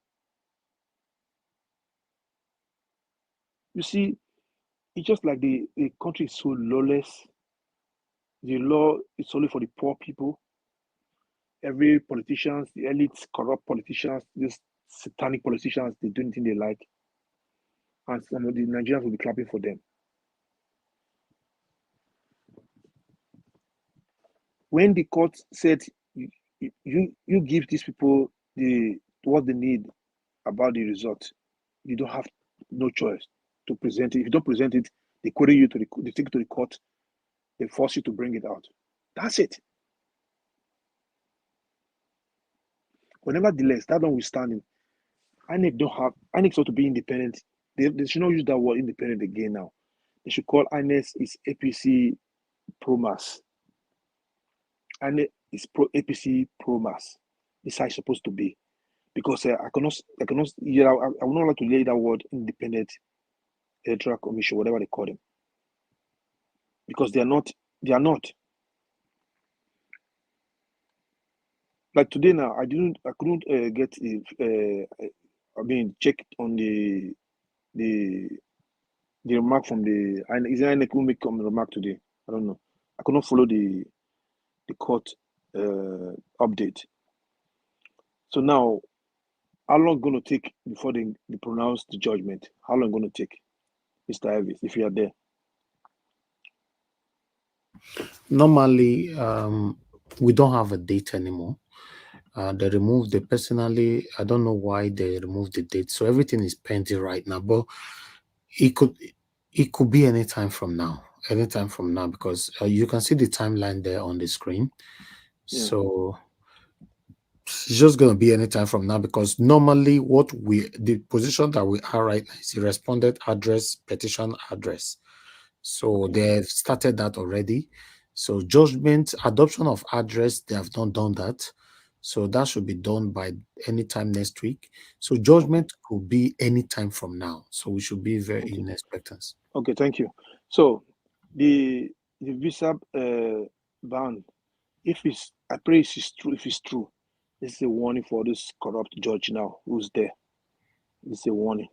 You see, it's just like the country is so lawless. The law is only for the poor people. Every politicians, the elites, corrupt politicians, these satanic politicians, they do anything they like. And some of the Nigerians will be clapping for them. When the court said you give these people what they need about the result, you don't have no choice to present it. If you don't present it, they query you they take it to the court, they force you to bring it out. That's it. But nevertheless, that notwithstanding, INEC ought to be independent. They should not use that word independent again now. They should call INEC is APC Pro-Mass. INEC is APC Pro-Mass. This is how it's supposed to be. Because I will not like to lay that word independent electoral commission, whatever they call them. Because they are not. Like today now, I couldn't get check on the remark from the is there any make remark today? I don't know. I could not follow the court update. So now, how long going to take before they pronounce the judgment? How long going to take, Mr. Elvis, if you are there? Normally, we don't have a date anymore. They removed it personally. I don't know why they removed the date. So everything is pending right now. But it could be any time from now. Anytime from now, because you can see the timeline there on the screen. Yeah. So it's just going to be any time from now, because normally the position that we are right now is the respondent address, petition address. So they've started that already. So judgment, adoption of address, they have not done that. So that should be done by any time next week. So judgment could be any time from now. So we should be very in expectancy. Okay, thank you. So the visa ban, I pray it's true. If it's true, this is a warning for this corrupt judge now who's there. This is a warning.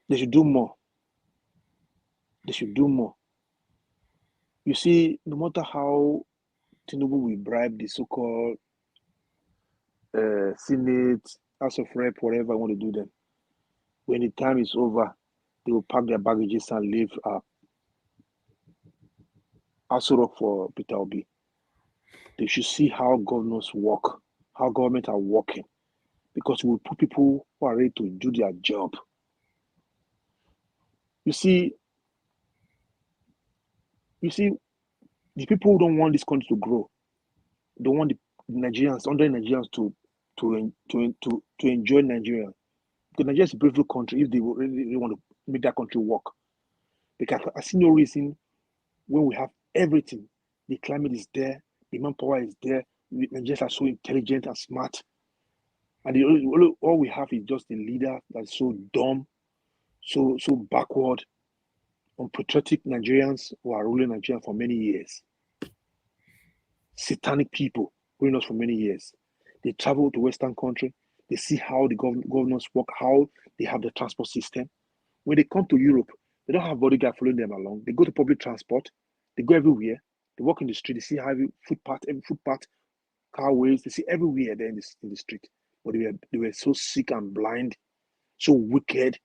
They should do more. They should do more. You see, no matter how Tinubu will bribe the so-called Senate, House of Rep, whatever I want to do them, when the time is over, they will pack their baggages and leave Aso for Peter Obi. They should see how governors work, how government are working, because we will put people who are ready to do their job. You see, the people who don't want this country to grow, don't want the Nigerians, to enjoy Nigeria. Because Nigeria is a beautiful country if they really want to make that country work. Because I see no reason when we have everything, the climate is there, the manpower is there, Nigerians are so intelligent and smart. And all we have is just a leader that's so dumb, so backward, unpatriotic Nigerians who are ruling Nigeria for many years. Satanic people ruling us for many years. They travel to Western country. They see how the governors work, how they have the transport system. When they come to Europe, they don't have bodyguard following them along. They go to public transport. They go everywhere. They walk in the street. They see how every footpath, carways. They see everywhere there in the street. But they were so sick and blind, so wicked.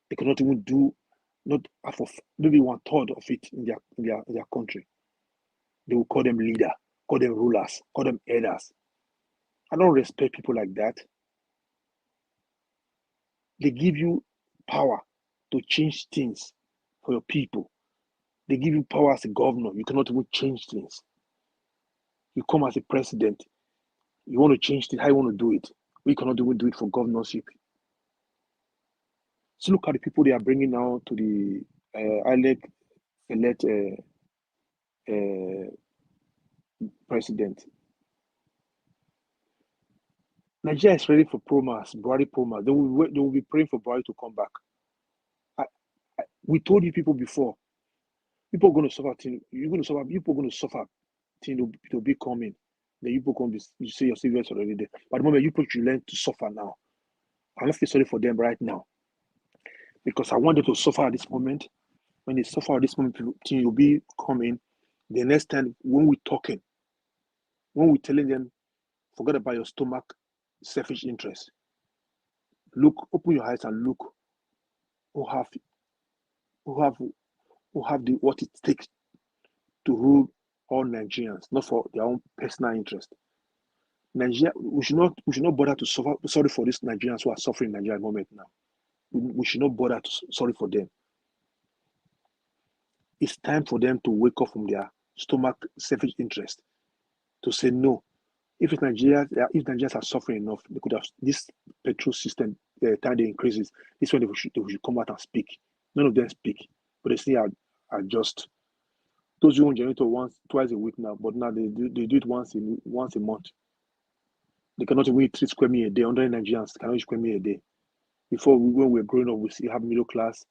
They cannot even do not half of maybe 1/3 of it in their country. They will call them leader, call them rulers, call them elders. I don't respect people like that. They give you power to change things for your people. They give you power as a governor. You cannot even change things. You come as a president. You want to change things. How you want to do it? We cannot even do it for governorship. So look at the people they are bringing now to the elect president. Nigeria is ready for Pro-Mass, Buhari Pro-Mass. They will be praying for Buhari to come back. We told you people before. People are going to suffer. You're going to suffer. People are going to suffer. To be coming. Then you people can be. You say your saviors already there. But the moment you people should learn to suffer now. I'm not feel sorry for them right now, because I want them to suffer at this moment. When they suffer at this moment, you'll be coming. The next time when we're talking, when we're telling them, forget about your stomach, selfish interest. Look, open your eyes and look. Who have what it takes to rule all Nigerians, not for their own personal interest. Nigeria, we should not bother to sorry for these Nigerians who are suffering in Nigeria at the moment now. We should not bother to sorry for them. It's time for them to wake up from their stomach selfish interest to say no. If Nigerians are suffering enough, they could have this petrol system time they increases. This one they should come out and speak. None of them speak, but they say are just those who own generator twice a week now, but now they do it once a month. They cannot even eat 3 square meals a day. 100 Nigerians cannot eat square meals a day. Before, when we were growing up, we still have middle class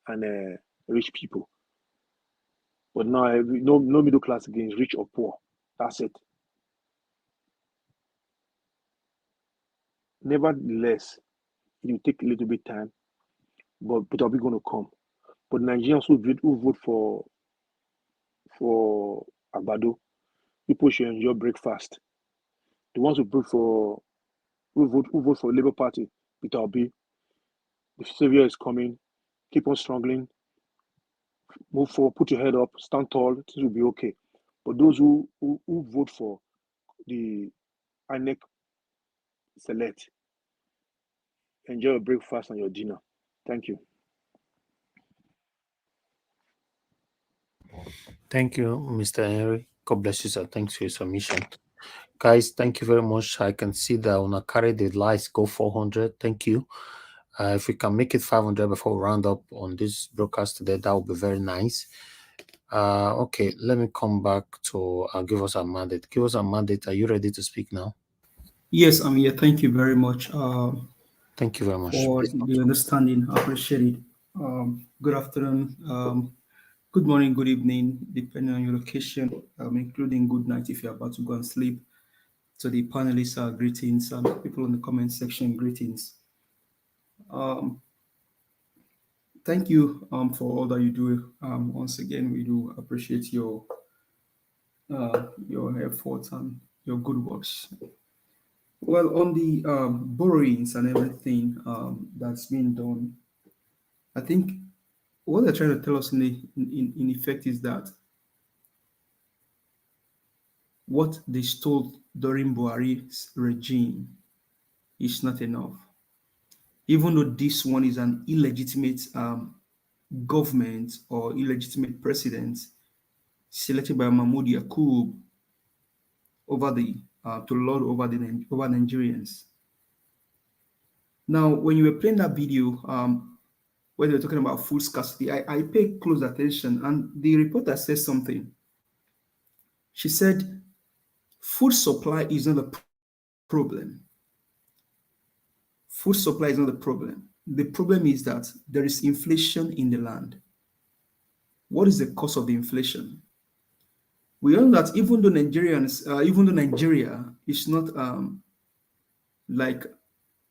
and rich people. But now, no middle class again, rich or poor. That's it. Nevertheless, it will take a little bit time, but are we going to come? But Nigerians who vote for Agbado, people should enjoy breakfast. The ones who vote for Labour Party, Peter Obi, the savior is coming. Keep on struggling. Move forward. Put your head up. Stand tall. Things will be okay. But those who vote for the N8k select, enjoy your breakfast and your dinner. Thank you. Thank you, Mr. Henry. God bless you, sir. Thanks for your submission. Guys, thank you very much. I can see that when I carry the lights go 400. Thank you. If we can make it 500 before we round up on this broadcast today, that would be very nice. Okay, let me come back to give us a mandate. Give us a mandate. Are you ready to speak now? Yes, I'm here. Thank you very much. Thank you very much for the understanding. I appreciate it. Good afternoon. Good morning, good evening, depending on your location, including good night if you're about to go and sleep. To the panelists, greetings, and people in the comment section, greetings. Thank you for all that you do. Once again, we do appreciate your efforts and your good works. Well, on the borrowings and everything that's been done, I think what they're trying to tell us in effect is that what they stole during Buhari's regime is not enough. Even though this one is an illegitimate government or illegitimate president selected by Mahmoud Yakub over to lord over Nigerians. Now, when you were playing that video, when they were talking about food scarcity, I paid close attention, and the reporter said something. She said, food supply is not a problem. Food supply is not the problem. The problem is that there is inflation in the land. What is the cause of the inflation? We know that even though Nigeria is not like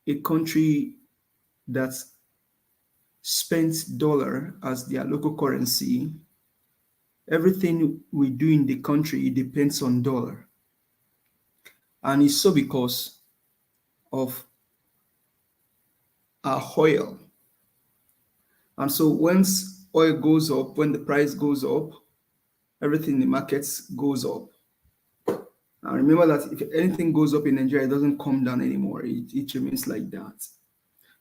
a country that spends dollar as their local currency, everything we do in the country depends on dollar. And it's so because of our oil. And so once oil goes up, when the price goes up, everything in the markets goes up. Now remember that if anything goes up in Nigeria, it doesn't come down anymore. It remains like that.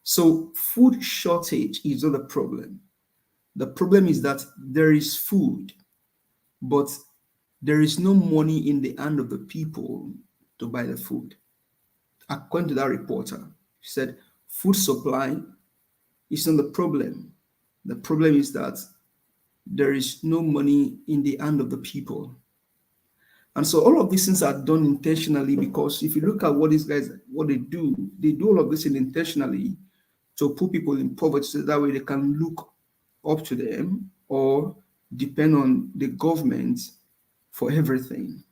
So food shortage is not a problem. The problem is that there is food, but there is no money in the hand of the people to buy the food. According to that reporter, she said, food supply is not the problem. The problem is that there is no money in the hand of the people. And so all of these things are done intentionally, because if you look at what these guys, what they do all of this intentionally to put people in poverty, so that way they can look up to them or depend on the government for everything.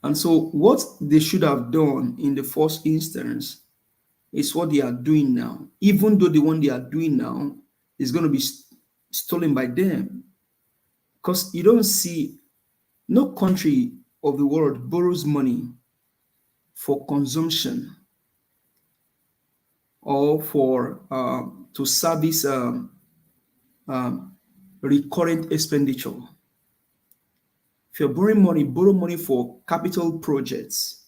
And so what they should have done in the first instance is what they are doing now, even though the one they are doing now is going to be stolen by them. Because you don't see, no country of the world borrows money for consumption or for to service recurrent expenditure. If you're borrowing money, borrow money for capital projects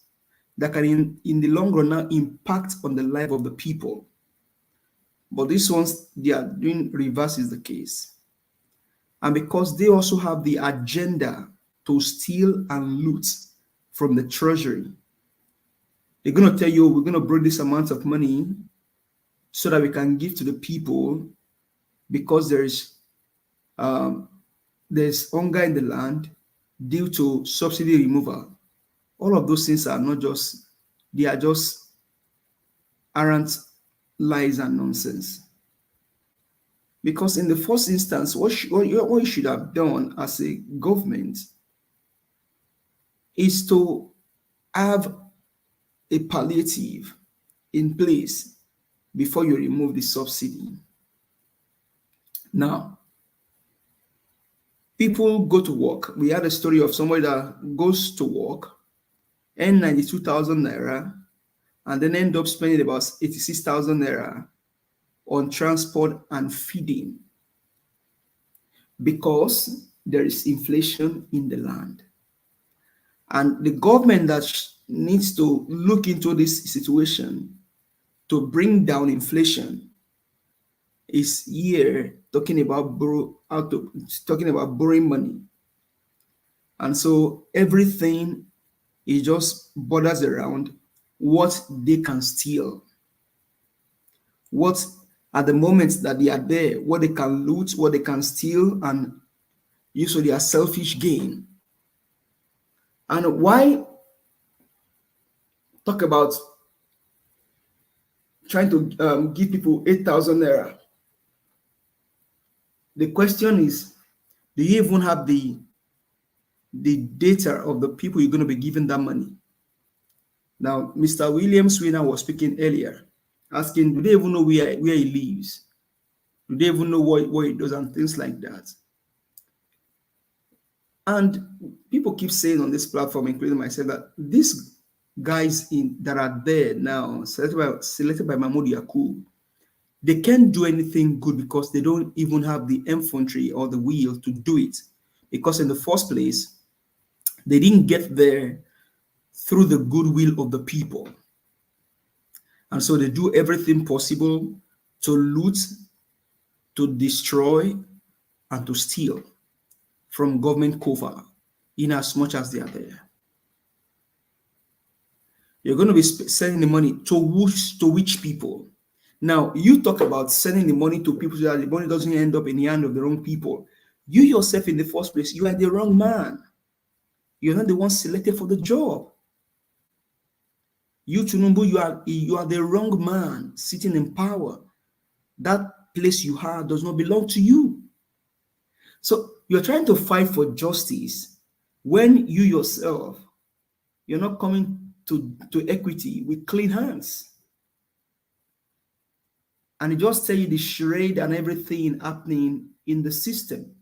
that can in the long run now impact on the life of the people. But these ones, they are doing reverse is the case. And because they also have the agenda to steal and loot from the treasury, they're going to tell you, we're going to borrow this amount of money so that we can give to the people because there's hunger in the land due to subsidy removal. All of those things are not just, they are just arrant lies and nonsense. Because in the first instance, what you should have done as a government is to have a palliative in place before you remove the subsidy. Now, people go to work. We had a story of somebody that goes to work, earn 92,000 naira, and then end up spending about 86,000 naira on transport and feeding because there is inflation in the land. And the government that needs to look into this situation to bring down inflation is here talking about borrowing money. And so everything is just borders around what they can steal. What at the moment that they are there, what they can loot, what they can steal, and use for their selfish gain. And why talk about trying to give people 8,000 naira? The question is, do you even have the data of the people you're going to be giving that money? Now, Mr. William Sweeney was speaking earlier, asking, do they even know where he lives? Do they even know what he does and things like that? And people keep saying on this platform, including myself, that these guys that are there now, selected by Mahmoud Yakub, they can't do anything good because they don't even have the infantry or the will to do it. Because in the first place, they didn't get there through the goodwill of the people. And so they do everything possible to loot, to destroy, and to steal from government cover in as much as they are there. You're going to be sending the money to which people? Now, you talk about sending the money to people so that the money doesn't end up in the hand of the wrong people. You yourself in the first place, you are the wrong man. You're not the one selected for the job. You, Tinubu, you are the wrong man sitting in power. That place you have does not belong to you. So you're trying to fight for justice when you yourself, you're not coming to equity with clean hands. And it just tell you the charade and everything happening in the system.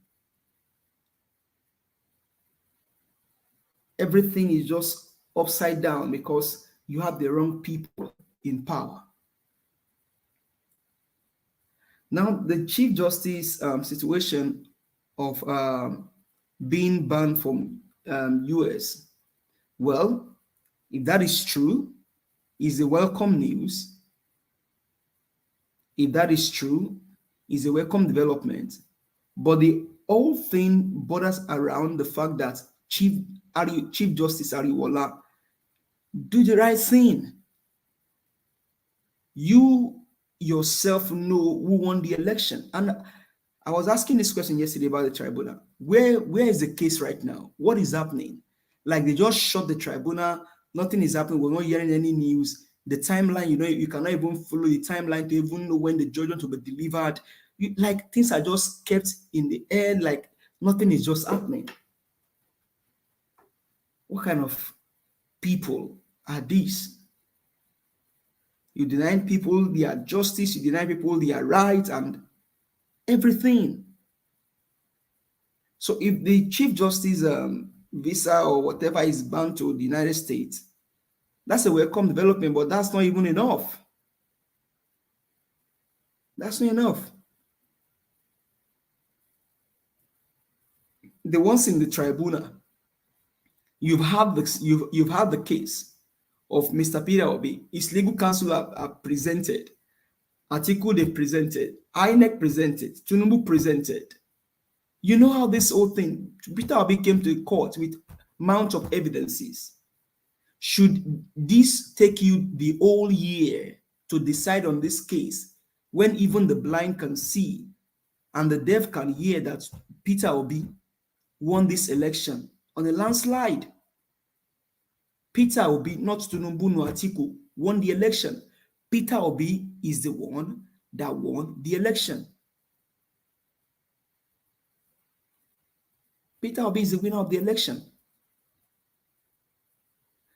Everything is just upside down because you have the wrong people in power. Now, the Chief Justice situation of being banned from US, well, if that is true, is a welcome news. If that is true, is a welcome development. But the whole thing borders around the fact that Chief Justice Ariwoola do the right thing. You yourself know who won the election. And I was asking this question yesterday about the tribunal. Where is the case right now? What is happening? Like they just shut the tribunal, nothing is happening, we're not hearing any news. The timeline, you cannot even follow the timeline to even know when the judgment will be delivered. Like things are just kept in the air, like nothing is just happening. What kind of people are these? You deny people their justice, you deny people their rights and everything. So if the Chief Justice visa or whatever is bound to the United States, that's a welcome development, but that's not even enough. That's not enough. The ones in the tribunal, you've had the case of Mr. Peter Obi. His legal counsel have presented, article they presented, INEC presented, Tinubu presented. You know how this whole thing, Peter Obi came to the court with amount of evidences. Should this take you the whole year to decide on this case when even the blind can see and the deaf can hear that Peter Obi won this election on a landslide? Peter Obi, not Tinubu nor Atiku, won the election. Peter Obi is the one that won the election. Peter Obi is the winner of the election.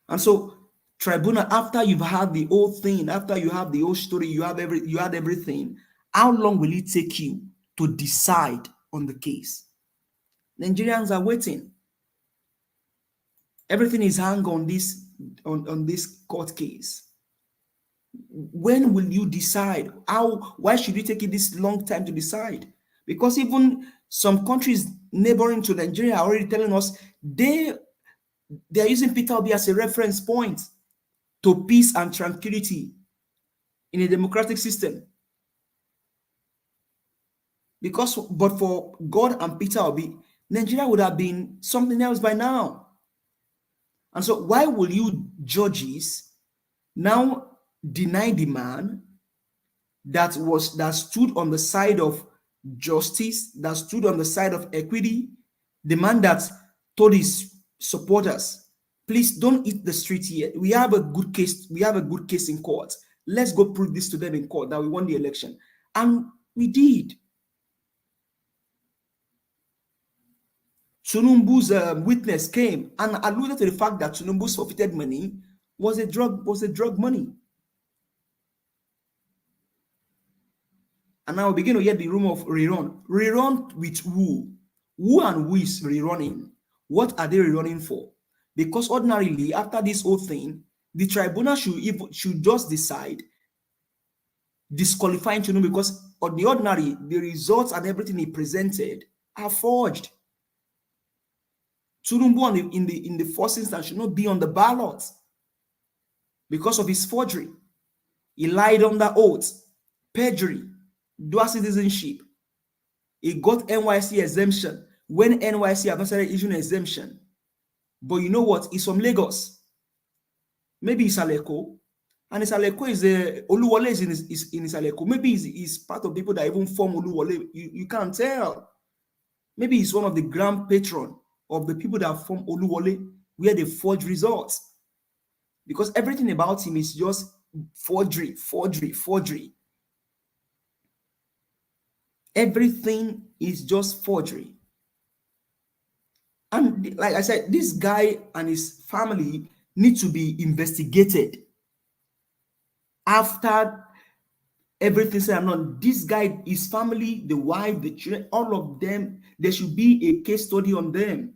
And so, tribunal, after you've had the whole thing, after you have the whole story, you had everything, how long will it take you to decide on the case? Nigerians are waiting. Everything is hung on this court case. When will you decide? Why should it take you this long time to decide? Because even some countries neighboring to Nigeria are already telling us they're using Peter Obi as a reference point to peace and tranquility in a democratic system. But for God and Peter Obi, Nigeria would have been something else by now. And so why will you judges now deny the man that stood on the side of justice, that stood on the side of equity, the man that told his supporters, please don't hit the street here. We have a good case. We have a good case in court. Let's go prove this to them in court that we won the election. And we did. Tinubu's witness came and alluded to the fact that Tinubu's forfeited money was a drug money. And now we begin to get the room of rerun. Rerun with who? Who and who is rerunning? What are they rerunning for? Because ordinarily, after this whole thing, the tribunal should just decide disqualifying Tinubu, because on the ordinary, the results and everything he presented are forged. Tinubu in the first instance should not be on the ballot because of his forgery. He lied on the oath, perjury, dual citizenship. He got NYC exemption when NYC have not started issuing exemption. But you know what? He's from Lagos. Maybe he's Aleko. And his Aleko is Oluwole is in his Aleko. Maybe he's part of people that even form Oluwole. You can't tell. Maybe he's one of the grand patron of the people that form Oluwole, where they forge results. Because everything about him is just forgery, forgery, forgery. Everything is just forgery. And like I said, this guy and his family need to be investigated. After everything said and done, this guy, his family, the wife, the children, all of them, there should be a case study on them.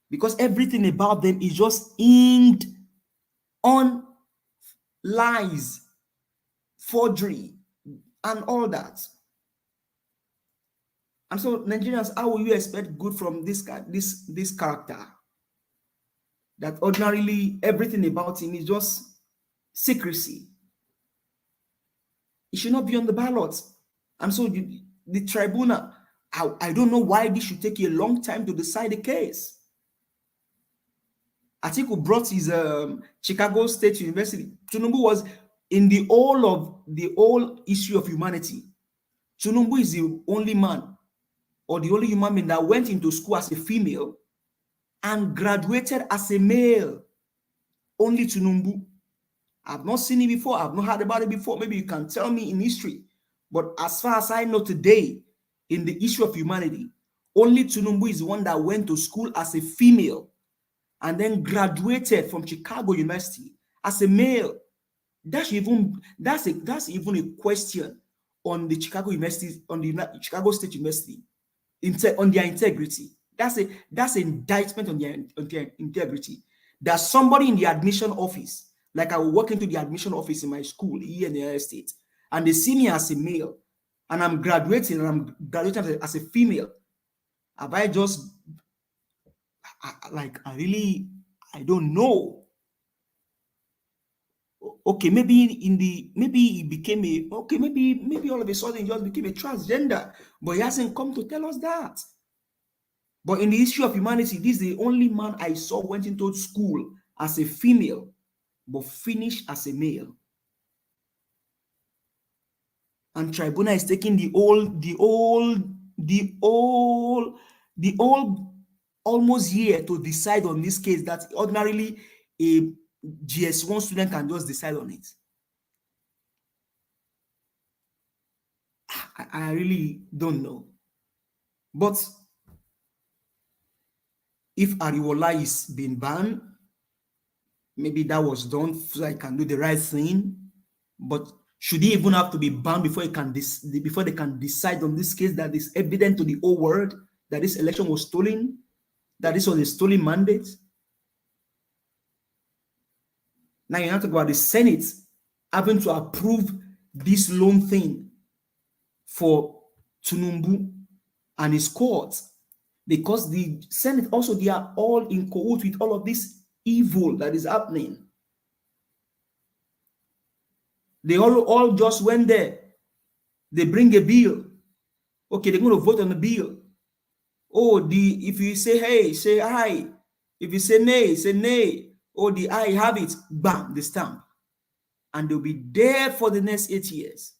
Because everything about them is just inked on lies, forgery, and all that. And so, Nigerians, how will you expect good from this character? That ordinarily everything about him is just secrecy. It should not be on the ballot. And so the tribunal, I don't know why this should take a long time to decide the case. Atiku brought his Chicago State University. Tinubu was in the whole issue of humanity. Tinubu is the only man or the only human being that went into school as a female and graduated as a male. Only Tinubu. I've not seen it before. I've not heard about it before. Maybe you can tell me in history. But as far as I know today, in the issue of humanity, only Tinubu is the one that went to school as a female and then graduated from Chicago University as a male. That's even a question on the Chicago University, on the Chicago State University, on their integrity. That's an indictment on their integrity. That somebody in the admission office, like I will walk into the admission office in my school here in the United States, and they see me as a male, and I'm graduating as a female. Have I just I don't know. Okay, maybe he became maybe all of a sudden he just became a transgender, but he hasn't come to tell us that. But in the history of humanity, this is the only man I saw went into school as a female, but finished as a male. And tribunal is taking the old almost year to decide on this case that ordinarily a GS1 student can just decide on it. I really don't know. But if Ariwola is being banned, maybe that was done so I can do the right thing. But should he even have to be banned before they can decide on this case that is evident to the whole world that this election was stolen, that this was a stolen mandate? Now you have to talk about the Senate having to approve this loan thing for Tinubu and his court, because the Senate also, they are all in cahoots with all of this evil that is happening. They all just went there. They bring a bill. Okay, they're going to vote on the bill. Oh, if you say hey, say aye. If you say nay, say nay. Oh, the aye have it. Bam, the stamp. And they'll be there for the next 8 years.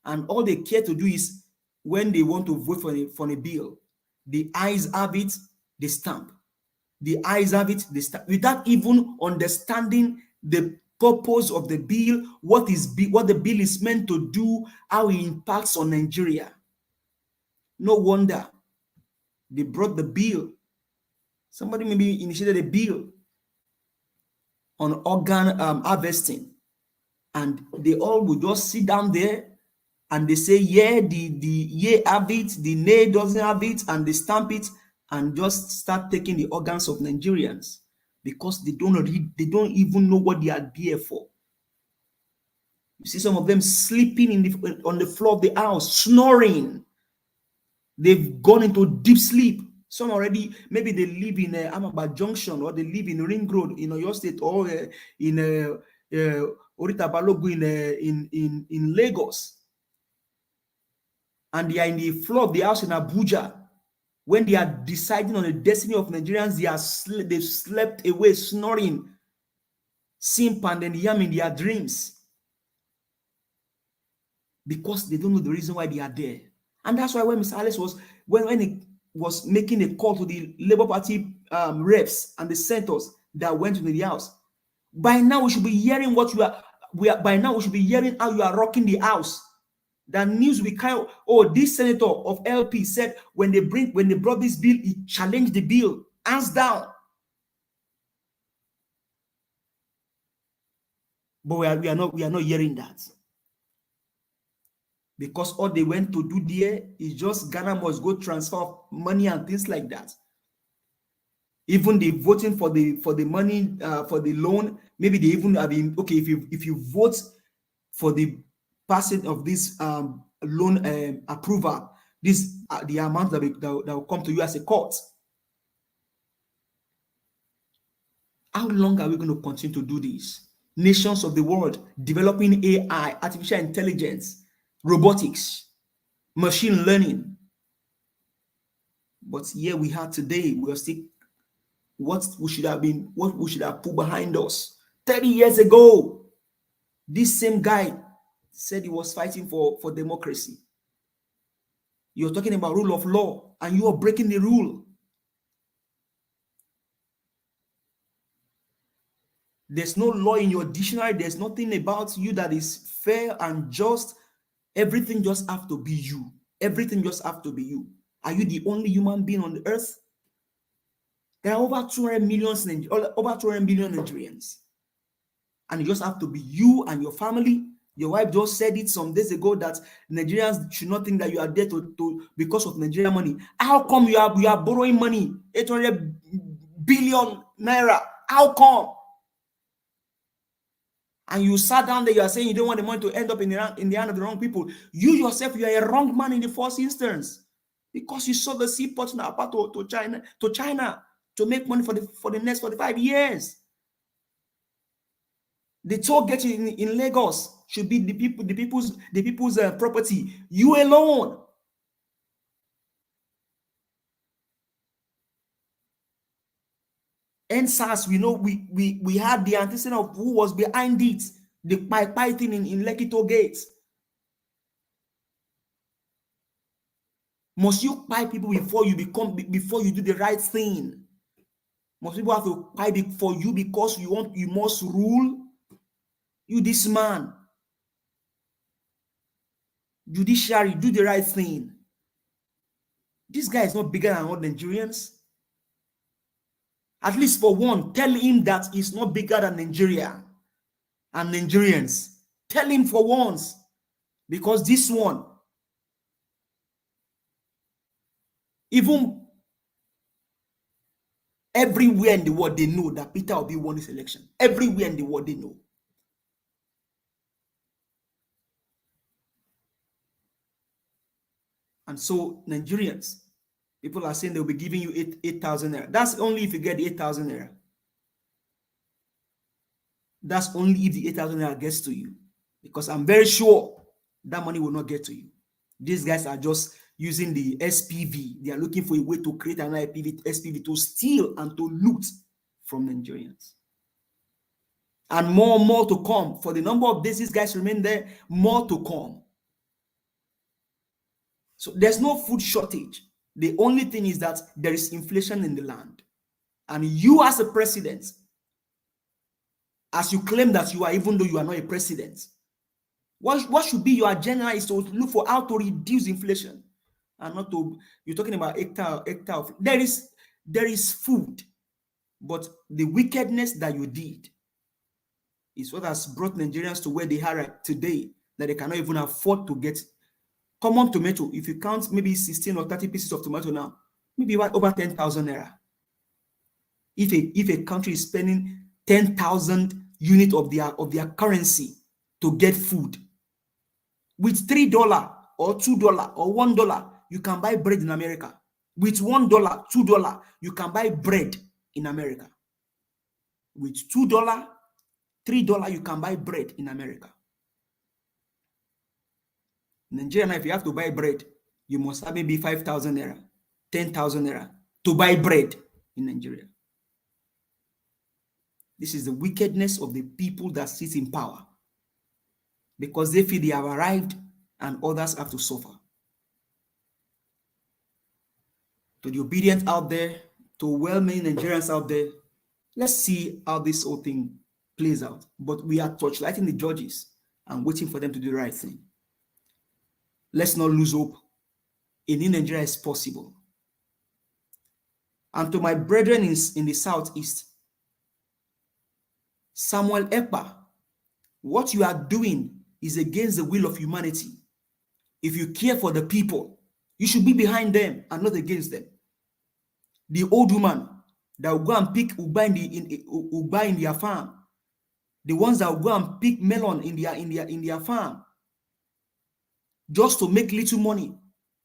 And all they care to do is when they want to vote for a bill, the ayes have it, they stamp. The ayes have it, they stamp. Without even understanding the purpose of the bill, what the bill is meant to do, how it impacts on Nigeria. No wonder they brought the bill. Somebody maybe initiated a bill on organ harvesting, and they all would just sit down there and they say, yeah, the yay have it, the nay doesn't have it, and they stamp it and just start taking the organs of Nigerians because they don't even know what they are there for. You see some of them sleeping on the floor of the house, snoring. They've gone into deep sleep. Some already, maybe they live in Amaba Junction, or they live in Ring Road in Oyo State, or in Orita Balogu in Lagos. And they are in the floor of the house in Abuja. When they are deciding on the destiny of Nigerians, they've slept away, snoring, simp and yam in their dreams. Because they don't know the reason why they are there. And that's why when Mr. Alice was, when he was making a call to the Labour Party reps and the senators that went to the house, by now we should be hearing by now we should be hearing how you are rocking the house. The news we kind of, oh, this senator of LP said when they brought this bill, he challenged the bill, hands down. But we are not hearing that. Because all they went to do there is just Ghana must go transfer money and things like that. Even the voting for the money for the loan, maybe they even have been, okay, if you vote for the passing of this loan approval, this the amount that will come to you as a court. How long are we going to continue to do this? Nations of the world developing AI, artificial intelligence, robotics, machine learning. But here we are today, we are still what we should have put behind us 30 years ago. This same guy said he was fighting for democracy. You're talking about rule of law and you are breaking the rule. There's no law in your dictionary. There's nothing about you that is fair and just. Everything just have to be you. Everything just have to be you. Are you the only human being on the earth? There are over 200 million Nigerians. And you just have to be you and your family. Your wife just said it some days ago that Nigerians should not think that you are there to because of Nigerian money. How come you are borrowing money, 800 billion naira? How come? And you sat down there, you are saying you don't want the money to end up in the hand of the wrong people. You yourself, you are a wrong man in the first instance because you sold the seaport in Apa to China. to make money for the next 45 years. The toll gate in Lagos should be the people's property. You alone. NSAS, we know we had the antecedent of who was behind it. The thing in Lekki toll gate. Must you buy people before you do the right thing? Most people have to buy for you because you must rule. You, this man. Judiciary, do the right thing. This guy is not bigger than all Nigerians. At least for one, tell him that he's not bigger than Nigeria and Nigerians. Tell him for once. Because this one, even everywhere in the world, they know that Peter Obi won this election. Everywhere in the world, they know. And so, Nigerians, people are saying they'll be giving you 8,000 naira. That's only if you get the 8,000 naira. That's only if the 8,000 naira gets to you. Because I'm very sure that money will not get to you. These guys are just using the SPV. They are looking for a way to create another SPV to steal and to loot from Nigerians. And more to come. For the number of days these guys remain there, more to come. So there's no food shortage. The only thing is that there is inflation in the land. And you as a president, as you claim that you are, even though you are not a president, what should be your agenda is to look for how to reduce inflation. And not to, you're talking about hectare of, there is food, but the wickedness that you did is what has brought Nigerians to where they are today, that they cannot even afford to get common tomato. If you count maybe 16 or 30 pieces of tomato now, maybe over 10,000 naira. If a country is spending 10,000 units of their currency to get food, with $3 or $2 or $1, you can buy bread in America. With $1, $2, you can buy bread in America. With $2, $3, you can buy bread in America. In Nigeria, if you have to buy bread, you must have maybe 5,000 naira, 10,000 naira to buy bread in Nigeria. This is the wickedness of the people that sit in power, because they feel they have arrived and others have to suffer. To the obedient out there, to well-meaning Nigerians out there, let's see how this whole thing plays out. But we are torchlighting the judges and waiting for them to do the right thing. Let's not lose hope. A new Nigeria is possible. And to my brethren in the southeast, Samuel Ekpa, what you are doing is against the will of humanity. If you care for the people, you should be behind them and not against them. The old woman that will go and pick Uba in their farm, the ones that will go and pick melon in their farm, just to make little money,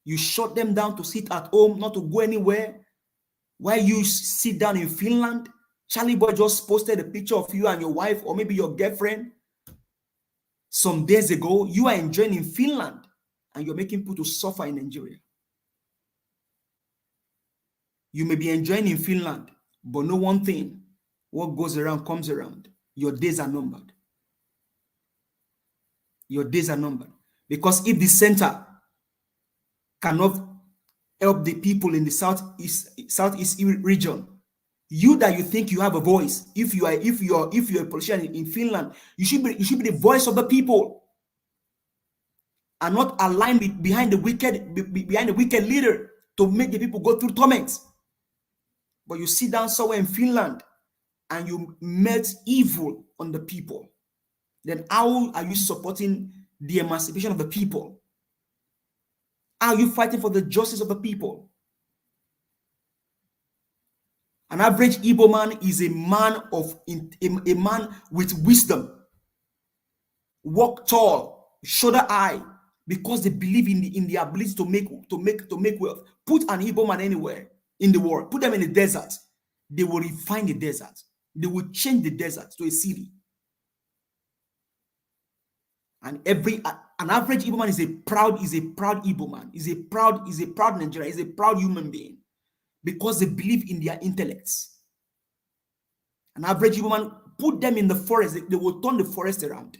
you shut them down to sit at home, not to go anywhere. While you sit down in Finland, Charlie Boy just posted a picture of you and your wife, or maybe your girlfriend, some days ago. You are enjoying in Finland, and you're making people to suffer in Nigeria. You may be enjoying in Finland, but know one thing: what goes around comes around. Your days are numbered. Your days are numbered. Because if the center cannot help the people in the southeast region, you that you think you have a voice, if you're a politician in Finland, you should be the voice of the people, and not aligned behind the wicked leader to make the people go through torments. But you sit down somewhere in Finland and you melt evil on the people. Then how are you supporting the emancipation of the people? How are you fighting for the justice of the people? An average Igbo man is a man with wisdom. Walk tall, shoulder high, because they believe in the ability to make wealth. Put an Igbo man anywhere in the world. Put them in the desert. they will refine the desert. They will change the desert to a city. And an average Igbo man is a proud Igbo man, is a proud Nigerian, is a proud human being, because they believe in their intellects. An average Igbo man, put them in the forest, they will turn the forest around.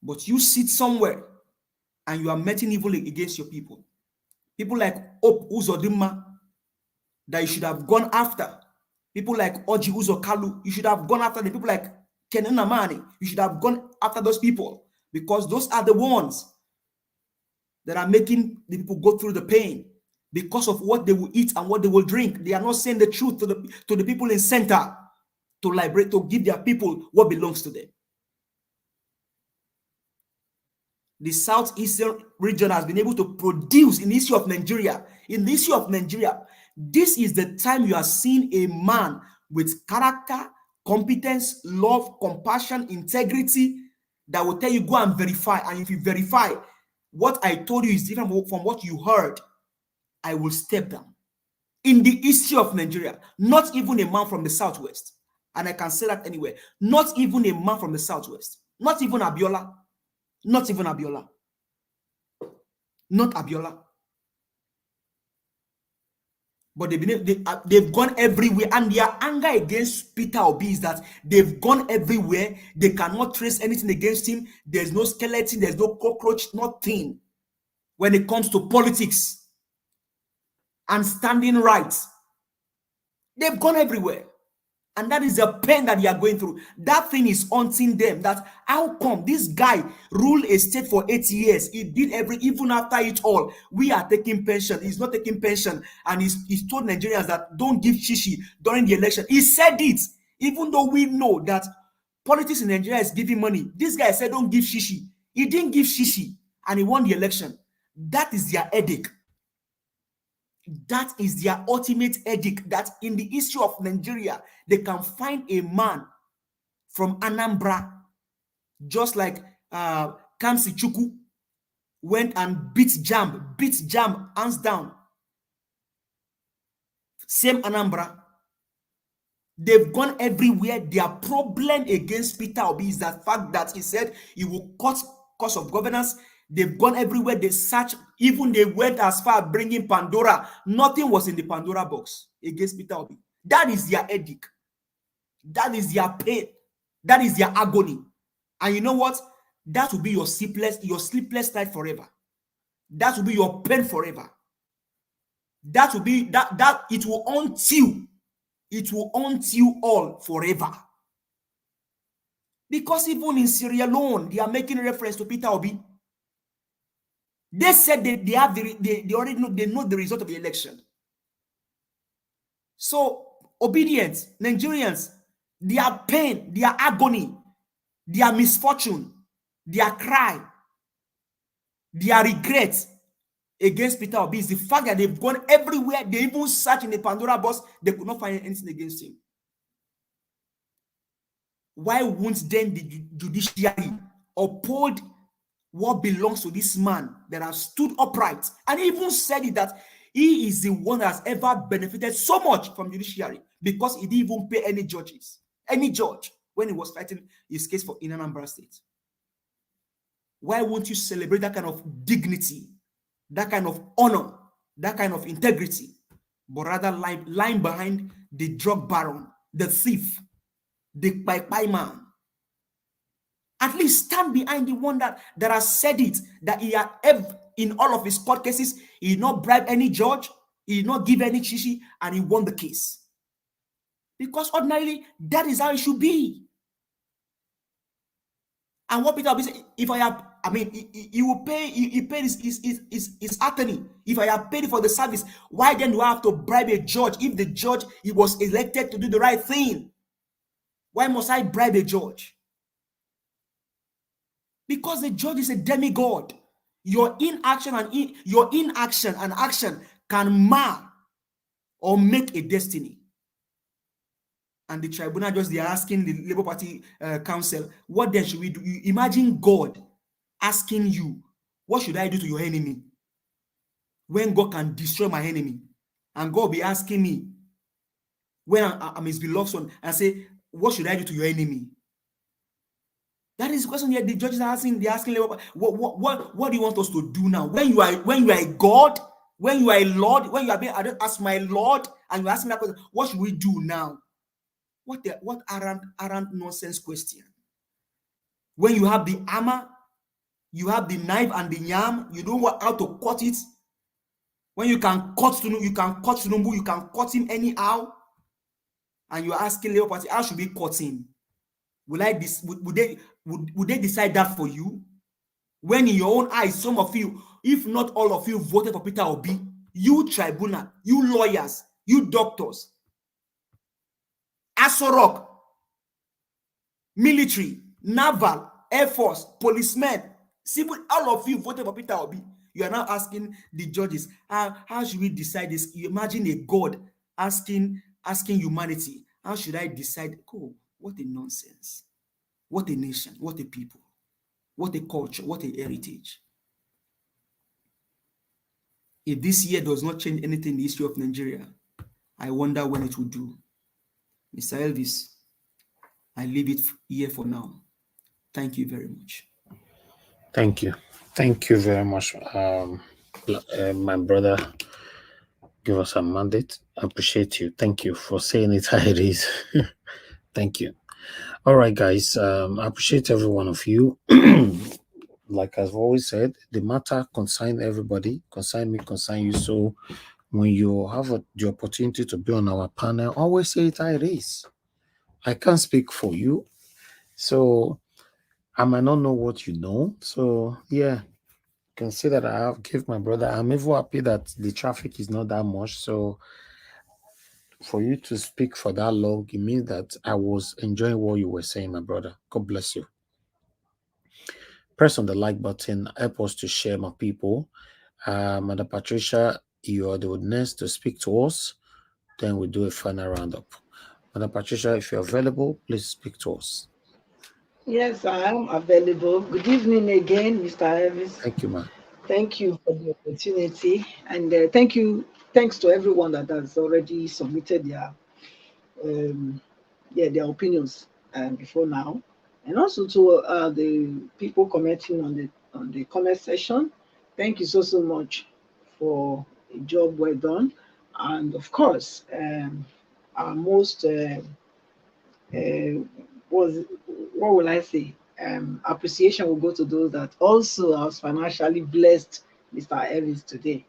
But you sit somewhere and you are meting evil against your people. People like Op Uzodimma that you should have gone after. People like Oji Uzokalu, you should have gone after them. People like Kenenamani, you should have gone after those people, because those are the ones that are making the people go through the pain because of what they will eat and what they will drink. They are not saying the truth to the people in center to liberate, to give their people what belongs to them. The southeastern region has been able to produce in the issue of Nigeria. In the issue of Nigeria, this is the time you are seeing a man with character, competence, love, compassion, integrity that will tell you, go and verify. And if you verify what I told you is different from what you heard, I will step down. In the history of Nigeria, not even a man from the southwest, and I can say that anywhere, not even a man from the southwest, not even Abiola. Not even Abiola. Not Abiola. But they've gone everywhere, and their anger against Peter Obi is that they've gone everywhere. They cannot trace anything against him. There's no skeleton, there's no cockroach, nothing. When it comes to politics and standing right, they've gone everywhere. And that is the pain that they are going through. That thing is haunting them. That how come this guy ruled a state for 8 years? He did even after it all. We are taking pension. He's not taking pension. And he's told Nigerians that don't give shishi during the election. He said it. Even though we know that politics in Nigeria is giving money. This guy said don't give shishi. He didn't give shishi. And he won the election. That is their headache. That is their ultimate headache, that in the history of Nigeria, they can find a man from Anambra, just like Kamsi Chukwu went and beat Jam, hands down. Same Anambra. They've gone everywhere. Their problem against Peter Obi is that fact that he said he will cut cost of governance. They've gone everywhere. They search. Even they went as far as bringing Pandora. Nothing was in the Pandora box against Peter Obi. That is their headache. That is their pain. That is their agony. And you know what? That will be your sleepless night forever. That will be your pain forever. That will be that it will haunt you. It will haunt you all forever. Because even in Syria alone, they are making reference to Peter Obi. They said they already know, they know the result of the election. So obedience, Nigerians, their pain, their agony, their misfortune, their cry, their regret against Peter Obi is the fact that they've gone everywhere. They even searched in the Pandora box. They could not find anything against him. Why won't then the judiciary uphold what belongs to this man that has stood upright and even said it that he is the one that has ever benefited so much from judiciary because he didn't even pay any judge when he was fighting his case for in Anambra State? Why won't you celebrate that kind of dignity, that kind of honor, that kind of integrity, but rather lying behind the drug baron, the thief, the pai man? At least stand behind the one that has said it, that he had in all of his court cases, he did not bribe any judge, he did not give any chichi, and he won the case. Because ordinarily, that is how it should be. And what Peter Obi said, if I have, I mean, he will pay, he paid his attorney. If I have paid for the service, why then do I have to bribe a judge? If the judge, he was elected to do the right thing, why must I bribe a judge? Because the judge is a demigod. Your inaction and action can mar or make a destiny. And the tribunal they are asking the Labour Party council, what then should we do? You imagine God asking you, what should I do to your enemy? When God can destroy my enemy and God will be asking me when I'm his beloved son and say, what should I do to your enemy? That is the question here. The judges are asking. They're asking, what do you want us to do now? When you are a God, when you are a Lord, when you are being asked my Lord, and you ask me that question, what should we do now? What arrant nonsense question? When you have the armor, you have the knife and the yam, you don't know how to cut it. When you can cut Tinubu, you can cut him anyhow. And you're asking Labour Party, how should we cut him? Would they decide that for you? When in your own eyes, some of you, if not all of you, voted for Peter Obi, you tribunal, you lawyers, you doctors, Aso Rock, military, naval, air force, policemen, civil, all of you voted for Peter Obi. You are now asking the judges, how should we decide this? You imagine a God asking humanity, how should I decide? Oh, what a nonsense. What a nation, what a people, what a culture, what a heritage. If this year does not change anything in the history of Nigeria, I wonder when it will do. Mr. Elvis, I leave it here for now. Thank you very much. Thank you. Thank you very much, my brother. Give us a mandate. I appreciate you. Thank you for saying it how it is. Thank you. All right, guys. I appreciate every one of you. Like I've always said, the matter concern everybody, concern me, concern you. So when you have the opportunity to be on our panel, always say it how it is. I can't speak for you, so I might not know what you know. So yeah, you can see that I have give my brother. I'm even happy that the traffic is not that much. So for you to speak for that long, it means that I was enjoying what you were saying, my brother. God bless you. Press on the like button, help us to share, my people. Madam Patricia, you are the next to speak to us. Then we'll do a final roundup. Madam Patricia, if you're available, please speak to us. Yes, I am available. Good evening again, Mr. Elvis. Thank you, ma'am. Thank you for the opportunity, and thanks to everyone that has already submitted their opinions before now, and also to the people commenting on the comment section. Thank you so much for a job well done, and of course, our most what will I say? Appreciation will go to those that also are financially blessed, Mr. Elvis, today.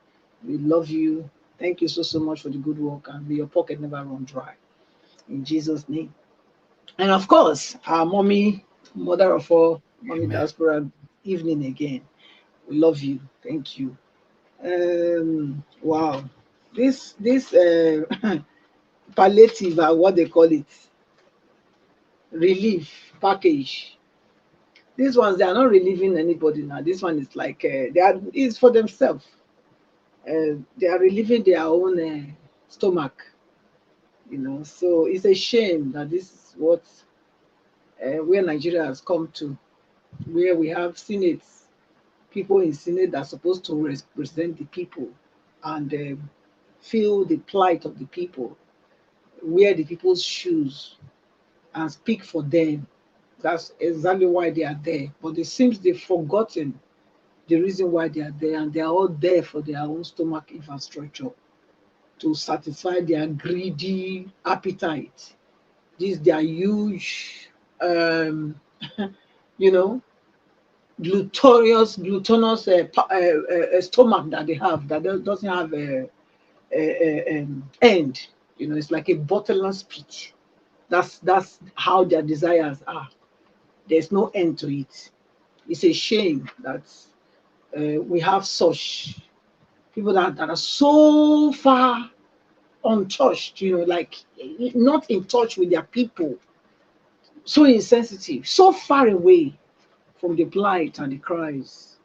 We love you. Thank you so much for the good work, and may your pocket never run dry. In Jesus' name. And of course, our mommy, mother of all, mommy diaspora, evening again. We love you. Thank you. Wow. This palliative, what they call it, relief package. These ones, they are not relieving anybody now. This one is like it's for themselves. They are relieving their own stomach, So it's a shame that this is what where Nigeria has come to, where we have senates, people in Senate that are supposed to represent the people and feel the plight of the people, wear the people's shoes, and speak for them. That's exactly why they are there. But it seems they've forgotten the reason why they are there, and they are all there for their own stomach infrastructure to satisfy their greedy appetite. This their huge, glutinous stomach that they have that doesn't have a end. It's like a bottomless pit. That's how their desires are. There's no end to it. It's a shame that we have such people that are so far untouched, like not in touch with their people, so insensitive, so far away from the plight and the cries.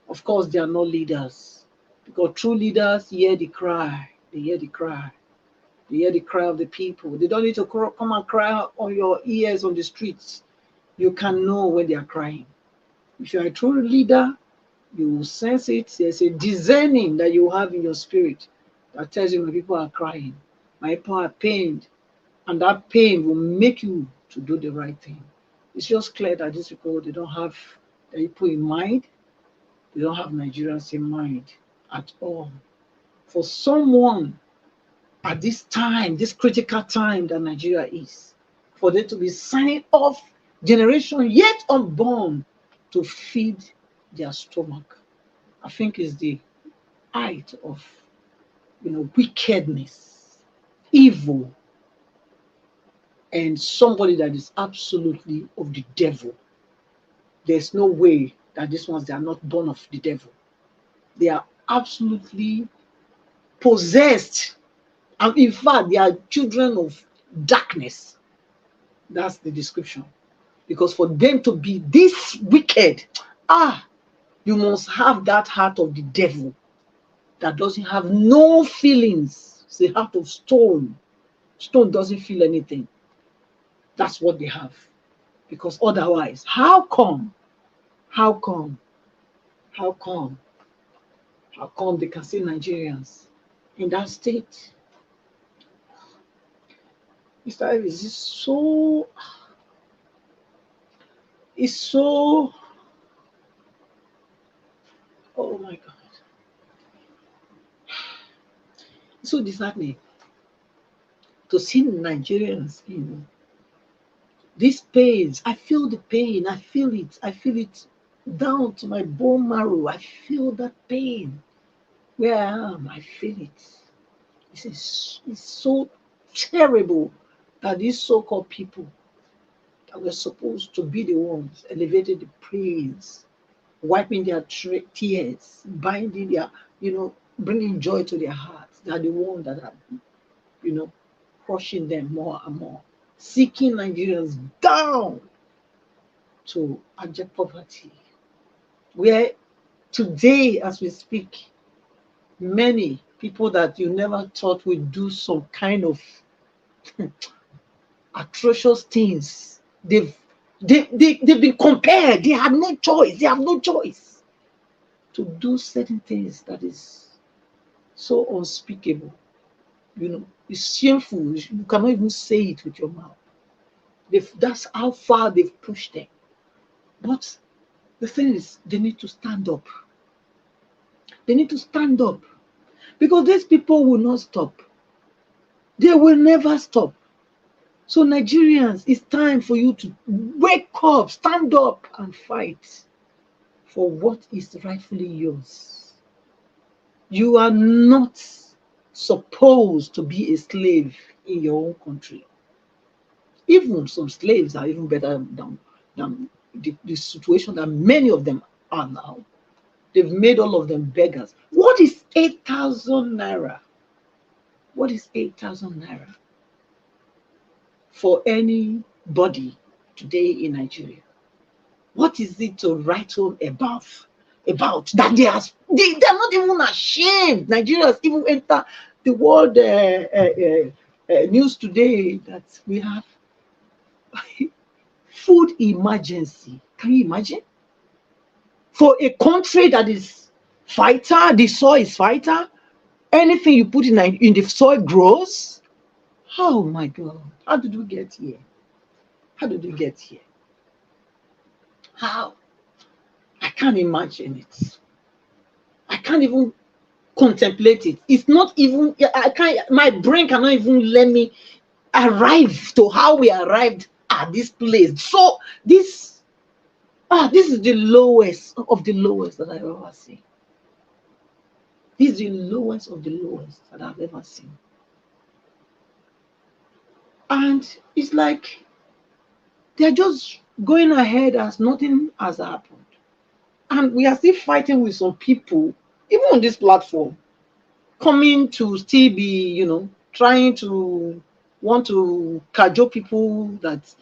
Of course, they are not leaders, because true leaders hear the cry. They hear the cry. They hear the cry of the people. They don't need to come and cry on your ears on the streets. You can know when they are crying. If you are a true leader, you will sense it. There's a discerning that you have in your spirit that tells you my people are crying, my people are pained, and that pain will make you to do the right thing. It's just clear that these people, they don't have the people in mind. They don't have Nigerians in mind at all. For someone at this time, this critical time that Nigeria is, for them to be signing off generation yet unborn to feed their stomach, I think is the height of, wickedness, evil, and somebody that is absolutely of the devil. There's no way that these ones, they are not born of the devil. They are absolutely possessed. And in fact, they are children of darkness. That's the description. Because for them to be this wicked, you must have that heart of the devil that doesn't have no feelings. It's a heart of stone. Stone doesn't feel anything. That's what they have. Because otherwise, how come they can see Nigerians in that state? Mr. Elvis, it's so, oh my God. It's so disheartening to see Nigerians in these pains. I feel the pain. I feel it down to my bone marrow. I feel that pain. Where I am, I feel it. It's so terrible that these so-called people that were supposed to be the ones elevated the praise, wiping their tears, binding their, bringing joy to their hearts, they are the ones that are, crushing them more and more, seeking Nigerians down to abject poverty, where today, as we speak, many people that you never thought would do some kind of atrocious things, they've been compared. They have no choice. They have no choice to do certain things that is so unspeakable. It's shameful. You cannot even say it with your mouth. That's how far they've pushed them. But the thing is, they need to stand up. They need to stand up. Because these people will not stop. They will never stop. So Nigerians, it's time for you to wake up, stand up and fight for what is rightfully yours. You are not supposed to be a slave in your own country. Even some slaves are even better than the situation that many of them are now. They've made all of them beggars. What is 8,000 naira? What is 8,000 naira for anybody today in Nigeria? What is it to write home about that they're not even ashamed? Nigerians even enter the world news today that we have food emergency. Can you imagine? For a country that is fighter, the soil is fighter, anything you put in the soil grows. Oh my God, how did we get here? How did we get here? How? I can't imagine it. I can't even contemplate it. It's not even, my brain cannot even let me arrive to how we arrived at this place. So this is the lowest of the lowest that I've ever seen. This is the lowest of the lowest that I've ever seen. And it's like they're just going ahead as nothing has happened. And we are still fighting with some people, even on this platform, coming to still be, trying to want to cajole people that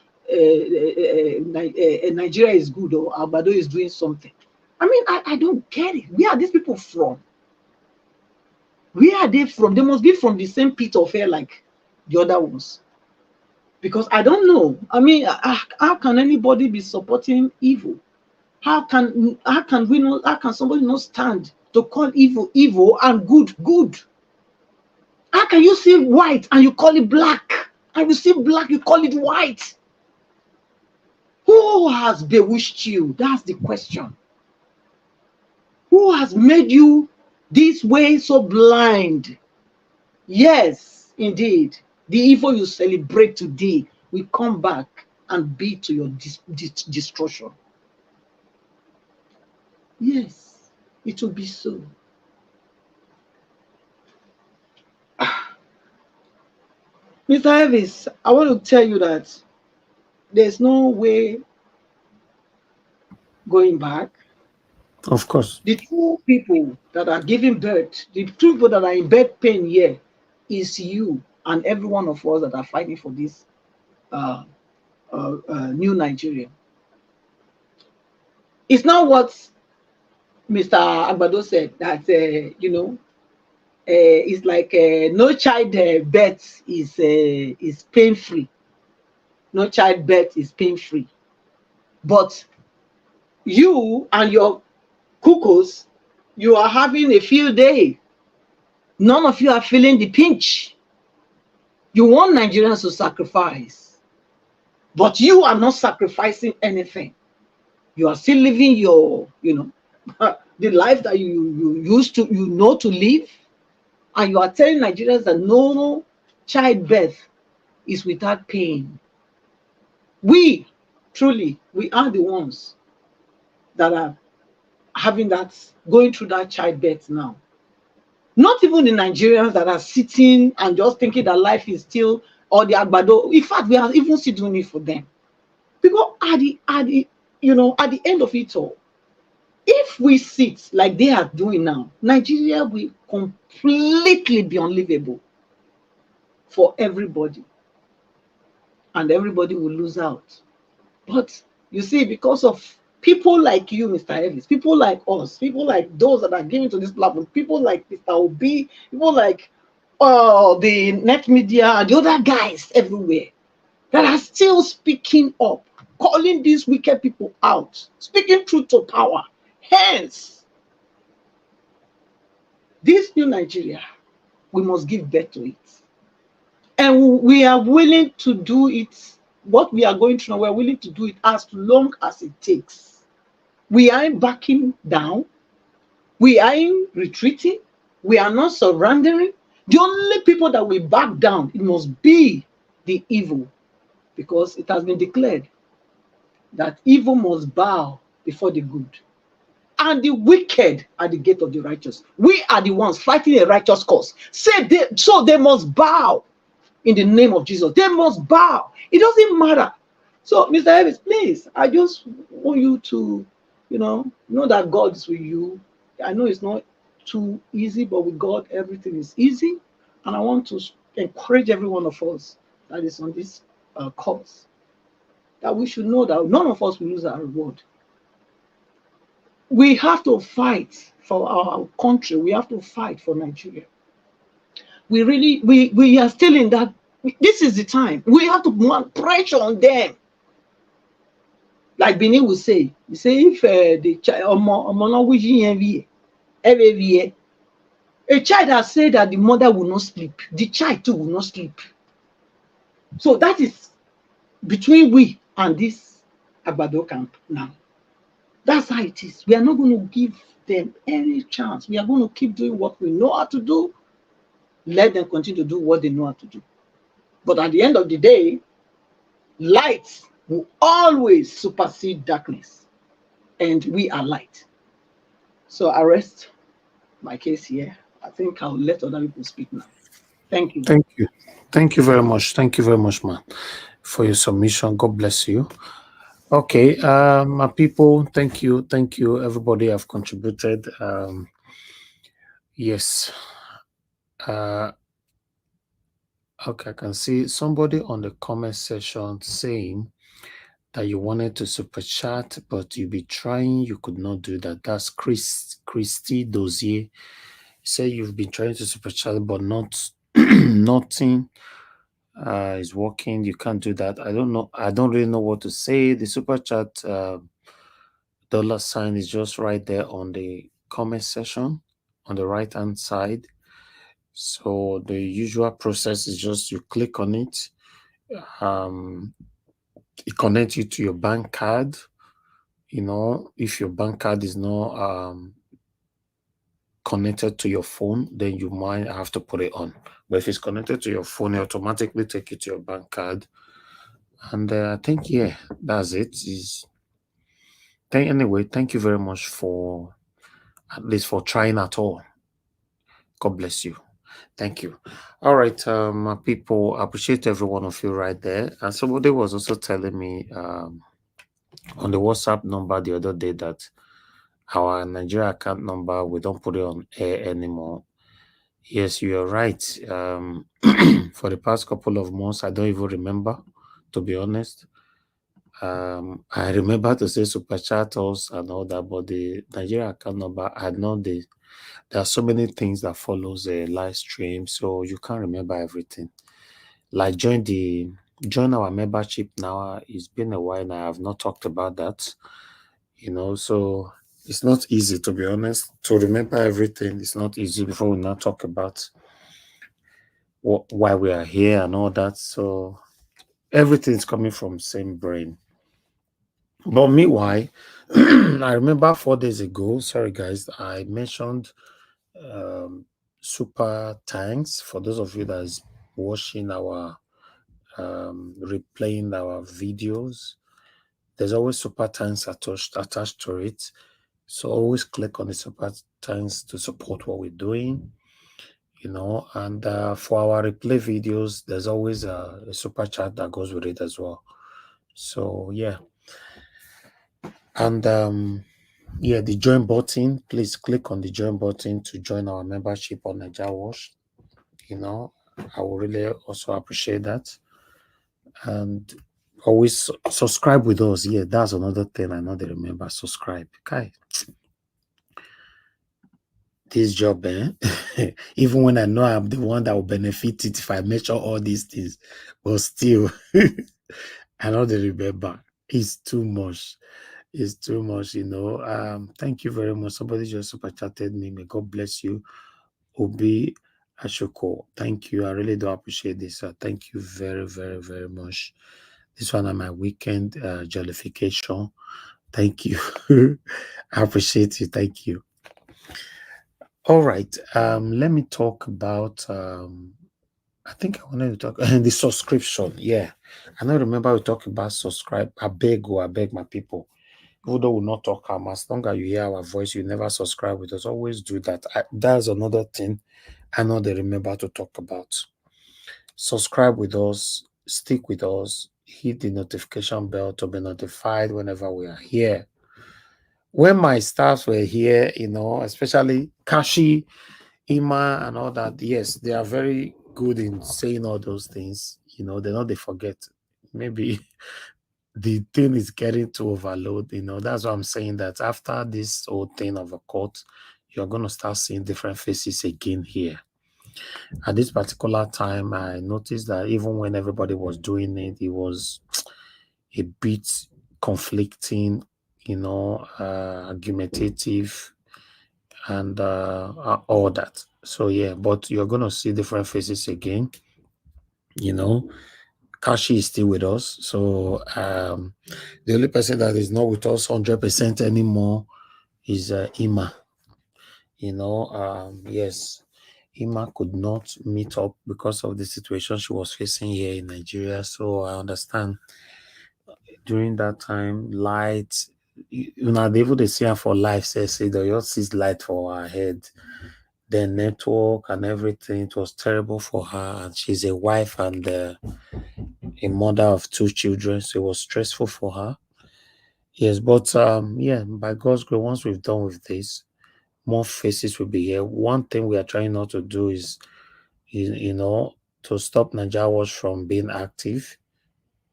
Nigeria is good or Albado is doing something. I mean, I don't get it. Where are these people from? Where are they from? They must be from the same pit of hell like the other ones. Because I don't know. I mean, how can anybody be supporting evil? How can somebody not stand to call evil evil and good good? How can you see white and you call it black? And you see black, you call it white? Who has bewitched you? That's the question. Who has made you this way so blind? Yes, indeed. The evil you celebrate today will come back and be to your destruction. Yes, it will be so. Mr. Elvis, I want to tell you that there's no way going back. Of course. The two people that are giving birth, the two people that are in birth pain here is you and every one of us that are fighting for this new Nigeria. It's not what Mr. Agbado said that, it's like no child birth is pain-free. No child birth is pain-free. But you and your cuckoos, you are having a field day. None of you are feeling the pinch. You want Nigerians to sacrifice, but you are not sacrificing anything. You are still living your, the life that you used to, to live, and you are telling Nigerians that no childbirth is without pain. We, truly, we are the ones that are having that, going through that childbirth now. Not even the Nigerians that are sitting and just thinking that life is still, or the Agbado. In fact, we are even still doing it for them. Because at the end of it all, if we sit like they are doing now, Nigeria will completely be unlivable for everybody. And everybody will lose out. But you see, because of people like you, Mr. Elvis, people like us, people like those that are giving to this platform, people like Mr. Obi, people like the net media and the other guys everywhere that are still speaking up, calling these wicked people out, speaking truth to power. Hence, this new Nigeria, we must give birth to it. And we are willing to do it. What we are going through now, we're willing to do it as long as it takes. We aren't backing down. We aren't retreating. We are not surrendering. The only people that will back down, it must be the evil, because it has been declared that evil must bow before the good, and the wicked at the gate of the righteous. We are the ones fighting a righteous cause. So they must bow in the name of Jesus. They must bow. It doesn't matter. So, Mr. Elvis, please, I just want you to, know that God is with you. I know it's not too easy, but with God, everything is easy. And I want to encourage every one of us that is on this course, that we should know that none of us will lose our reward. We have to fight for our country. We have to fight for Nigeria. We are still in that. This is the time. We have to put pressure on them. Like Bini will say, you say if the child, a child has said that the mother will not sleep, the child too will not sleep. So that is between we and this Agbado camp now. That's how it is. We are not going to give them any chance. We are going to keep doing what we know how to do. Let them continue to do what they know how to do. But at the end of the day, light will always supersede darkness. And we are light. So I rest my case here. I think I'll let other people speak now. Thank you. Thank you. Thank you very much. Thank you very much, man, for your submission. God bless you. Okay, my people, thank you. Thank you. Everybody have contributed. Yes. Okay, I can see somebody on the comment section saying that you wanted to super chat, but you be trying, you could not do that. That's Christy Dozier. You say you've been trying to super chat, but nothing is working. You can't do that. I don't know. I don't really know what to say. The super chat $sign is just right there on the comment section on the right hand side. So the usual process is just you click on it. It connects you to your bank card. You know, if your bank card is not connected to your phone, then you might have to put it on. But if it's connected to your phone, it automatically take you to your bank card. And I think, yeah, that's it. Anyway, thank you very much for at least for trying at all. God bless you. Thank you. All right, people, I appreciate every one of you right there. And somebody was also telling me on the WhatsApp number the other day that our Nigeria account number, we don't put it on air anymore. Yes, you are right. For the past couple of months, I don't even remember, to be honest. I remember to say super chatters and all that, but the Nigeria account number, I know there are so many things that follows a live stream, so you can't remember everything. Like join our membership now. It's been a while now. I have not talked about that, so it's not easy, to be honest, to remember everything. It's not easy before we now talk about why we are here and all that. So everything's coming from same brain. But meanwhile, I remember 4 days ago, sorry guys, I mentioned super thanks for those of you that is watching our replaying our videos. There's always super thanks attached to it. So always click on the super thanks to support what we're doing. And for our replay videos, there's always a super chat that goes with it as well. So yeah. And the join button, please click on the join button to join our membership on Nigeria Watch. I will really also appreciate that. And always subscribe with us. Yeah, that's another thing I know they remember. Subscribe. Okay. This job, even when I know I'm the one that will benefit it if I measure all these things, but still, I know they remember. It's too much. It's too much, Thank you very much. Somebody just super chatted me. May God bless you. Obi Ashoko. Thank you. I really do appreciate this. Thank you very, very, very much. This one on my weekend jollification. Thank you. I appreciate you. Thank you. All right. Let me talk about I think I wanted to talk the subscription. Yeah. I don't remember we talked about subscribe. I beg my people. Even though we'll not talk as long as you hear our voice, you never subscribe with us. Always do that. That's another thing I know they remember to talk about. Subscribe with us, stick with us, hit the notification bell to be notified whenever we are here. When my staffs were here, especially Kashi, Ima, and all that, yes, they are very good in saying all those things. They forget. Maybe the thing is getting to overload. That's why I'm saying that after this whole thing of a court, you're going to start seeing different faces again here. At this particular time, I noticed that even when everybody was doing it, it was a bit conflicting, argumentative, and all that. So yeah, but you're going to see different faces again. Kashi is still with us. So the only person that is not with us 100% anymore is Ima. Yes, Ima could not meet up because of the situation she was facing here in Nigeria. So I understand during that time, light, they able to see her for life, say they just see light for her head. The network and everything, it was terrible for her. And she's a wife and a mother of 2 children. So it was stressful for her. Yes, but by God's grace, once we've done with this, more faces will be here. One thing we are trying not to do is to stop Nigeria Watch from being active.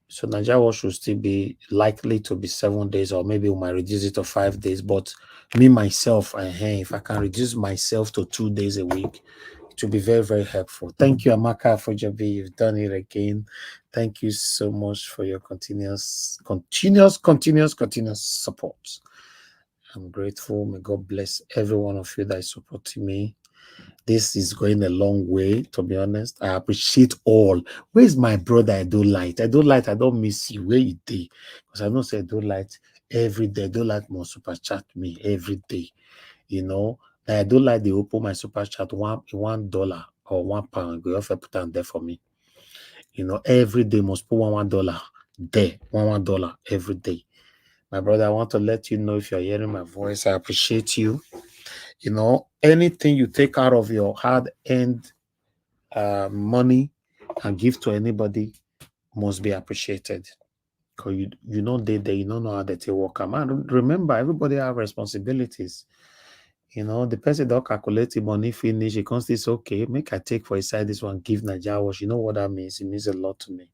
So Nigeria Watch will still be likely to be 7 days, or maybe we might reduce it to 5 days. But me, myself, if I can reduce myself to 2 days a week, it will be very, very helpful. Thank you, Amaka Fojabi. You've done it again. Thank you so much for your continuous support. I'm grateful. May God bless every one of you that is supporting me. This is going a long way, to be honest. I appreciate all. Where's my brother? I don't like. I don't miss you. Where you day? Because I know say I don't like every day. I don't like more super chat me every day. You know, I don't like they open my super chat $1 or £1. Go off put down there for me. You know, every day must put $1 there. $1 every day. My brother, I want to let you know if you're hearing my voice, I appreciate you. You know, anything you take out of your hard-earned money and give to anybody must be appreciated. Because you know they you don't know how they take work. Man, remember, everybody have responsibilities. You know, the person that calculate the money finish, it comes this okay, make I take for a side this one, give Nigeria wash. You know what that means? It means a lot to me.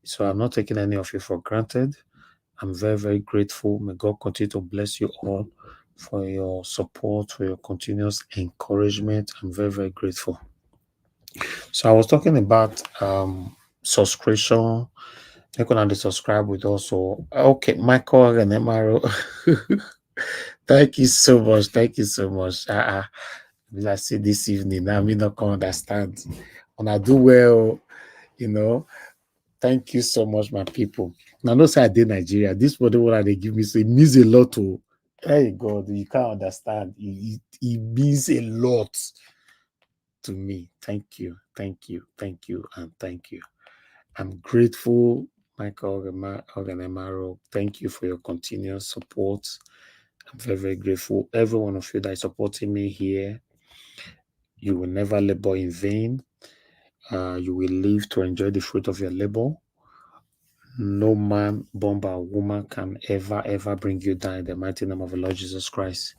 So I'm not taking any of you for granted. I'm very, very grateful. May God continue to bless you all for your support, for your continuous encouragement. I'm very, very grateful. So I was talking about subscription. You can only subscribe with also. Okay, Michael and Emaro. Thank you so much. Thank you so much. I say this evening, I may not understand. When I do well, you know. Thank you so much, my people. Now, no say I did Nigeria. This body what they give me, so it means a lot to. Hey God, you can't understand. It means a lot to me. Thank you, thank you, thank you, and thank you. I'm grateful, Michael Organemaro. Thank you for your continuous support. I'm very, very grateful. Every one of you that is supporting me here, you will never labor in vain. You will live to enjoy the fruit of your labor. No man, born by a woman, can ever bring you down in the mighty name of the Lord Jesus Christ.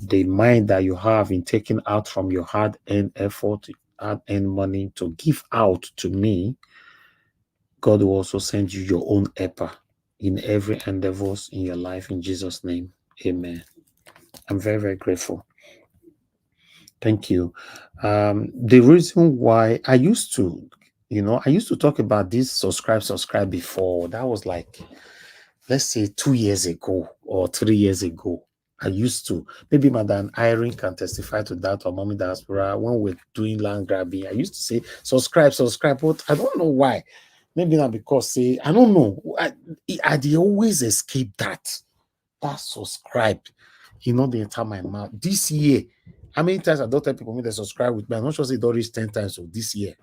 The mind that you have in taking out from your hard-earned effort, hard-earned money to give out to me, God will also send you your own helper in every endeavors in your life in Jesus' name. Amen. I'm very, very grateful. Thank you. The reason why I used to talk about this subscribe before. That was like, let's say 2 years ago or 3 years ago. I used to. Maybe Madam Irene can testify to that, or Mommy Diaspora. When we're doing land grabbing, I used to say, subscribe. But I don't know why. Maybe not because, I don't know. I always escape that subscribe. They enter my mouth. This year, how many times I don't tell people they subscribe with me? I'm not sure it don't reach 10 times of this year.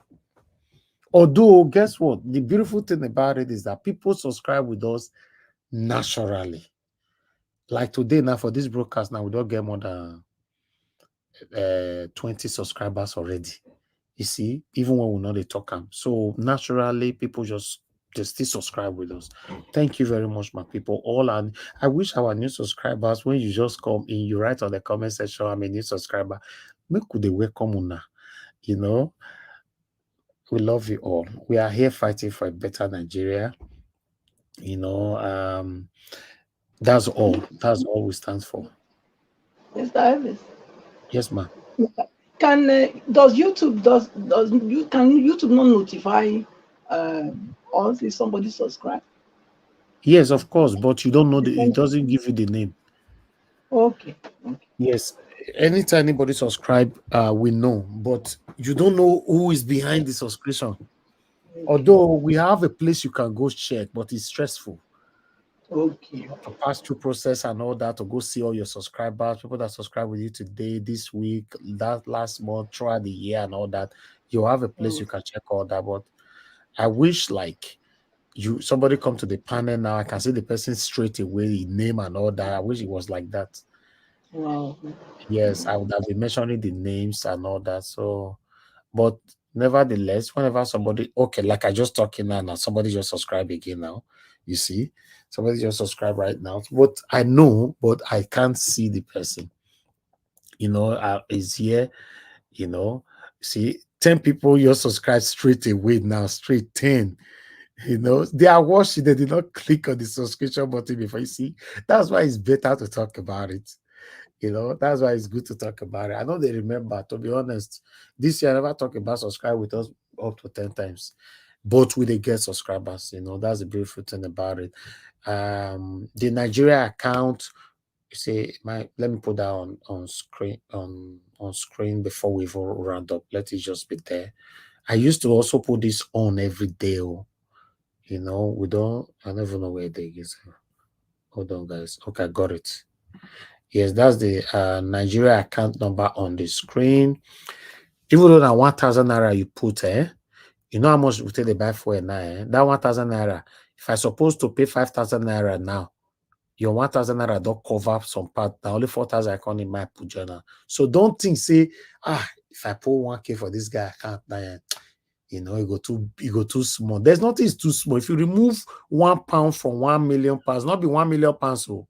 Although, guess what? The beautiful thing about it is that people subscribe with us naturally. Like today now for this broadcast now, we don't get more than 20 subscribers already. You see, even when we're not a talker. So naturally, people they still subscribe with us. Thank you very much, my people. All, and I wish our new subscribers, when you just come in, you write on the comment section, I'm a new subscriber. Make they welcome una. We love you all. We are here fighting for a better Nigeria. That's all. That's all we stand for. Mr. Elvis. Yes, ma'am. Can YouTube not notify us if somebody subscribe? Yes, of course, but you don't know it doesn't give you the name. Okay. Yes, anytime anybody subscribe, we know, but you don't know who is behind the subscription. Okay. Although we have a place you can go check, but it's stressful. Okay. To pass through process and all that, to go see all your subscribers, people that subscribe with you today, this week, that last month, throughout the year and all that. You have a place you can check all that. But I wish like somebody come to the panel now, I can see the person straight away, name and all that. I wish it was like that. Wow. Yes, I would have been mentioning the names and all that. So, but nevertheless, whenever somebody, okay, like I just talking now, somebody just subscribe again now. You see, somebody just subscribe right now. But I know, but I can't see the person. Is here. See, 10 people just subscribe straight away now. Straight 10. They are watching. They did not click on the subscription button before. You see, that's why it's better to talk about it. That's why it's good to talk about it. I know they remember, to be honest, this year I never talked about subscribe with us up to 10 times. But we get subscribers, that's the beautiful thing about it. The Nigeria account, you see, let me put that on screen, on on screen before we even round up. Let it just be there. I used to also put this on every day. Oh. You know, I don't even know where they is. Hold on, guys. Okay, I got it. Yes, that's the Nigeria account number on the screen. Even though that 1,000 naira you put, you know how much we take the buy for now, That 1,000 naira, if I supposed to pay 5,000 naira now, your 1,000 naira don't cover some part. Now only 4,000 I can't in my put journal. So don't think, say, if I put 1K for this guy, I can't buy. You know, it go too small. There's nothing is too small. If you remove £1 from 1 million pounds, not be 1 million pounds. So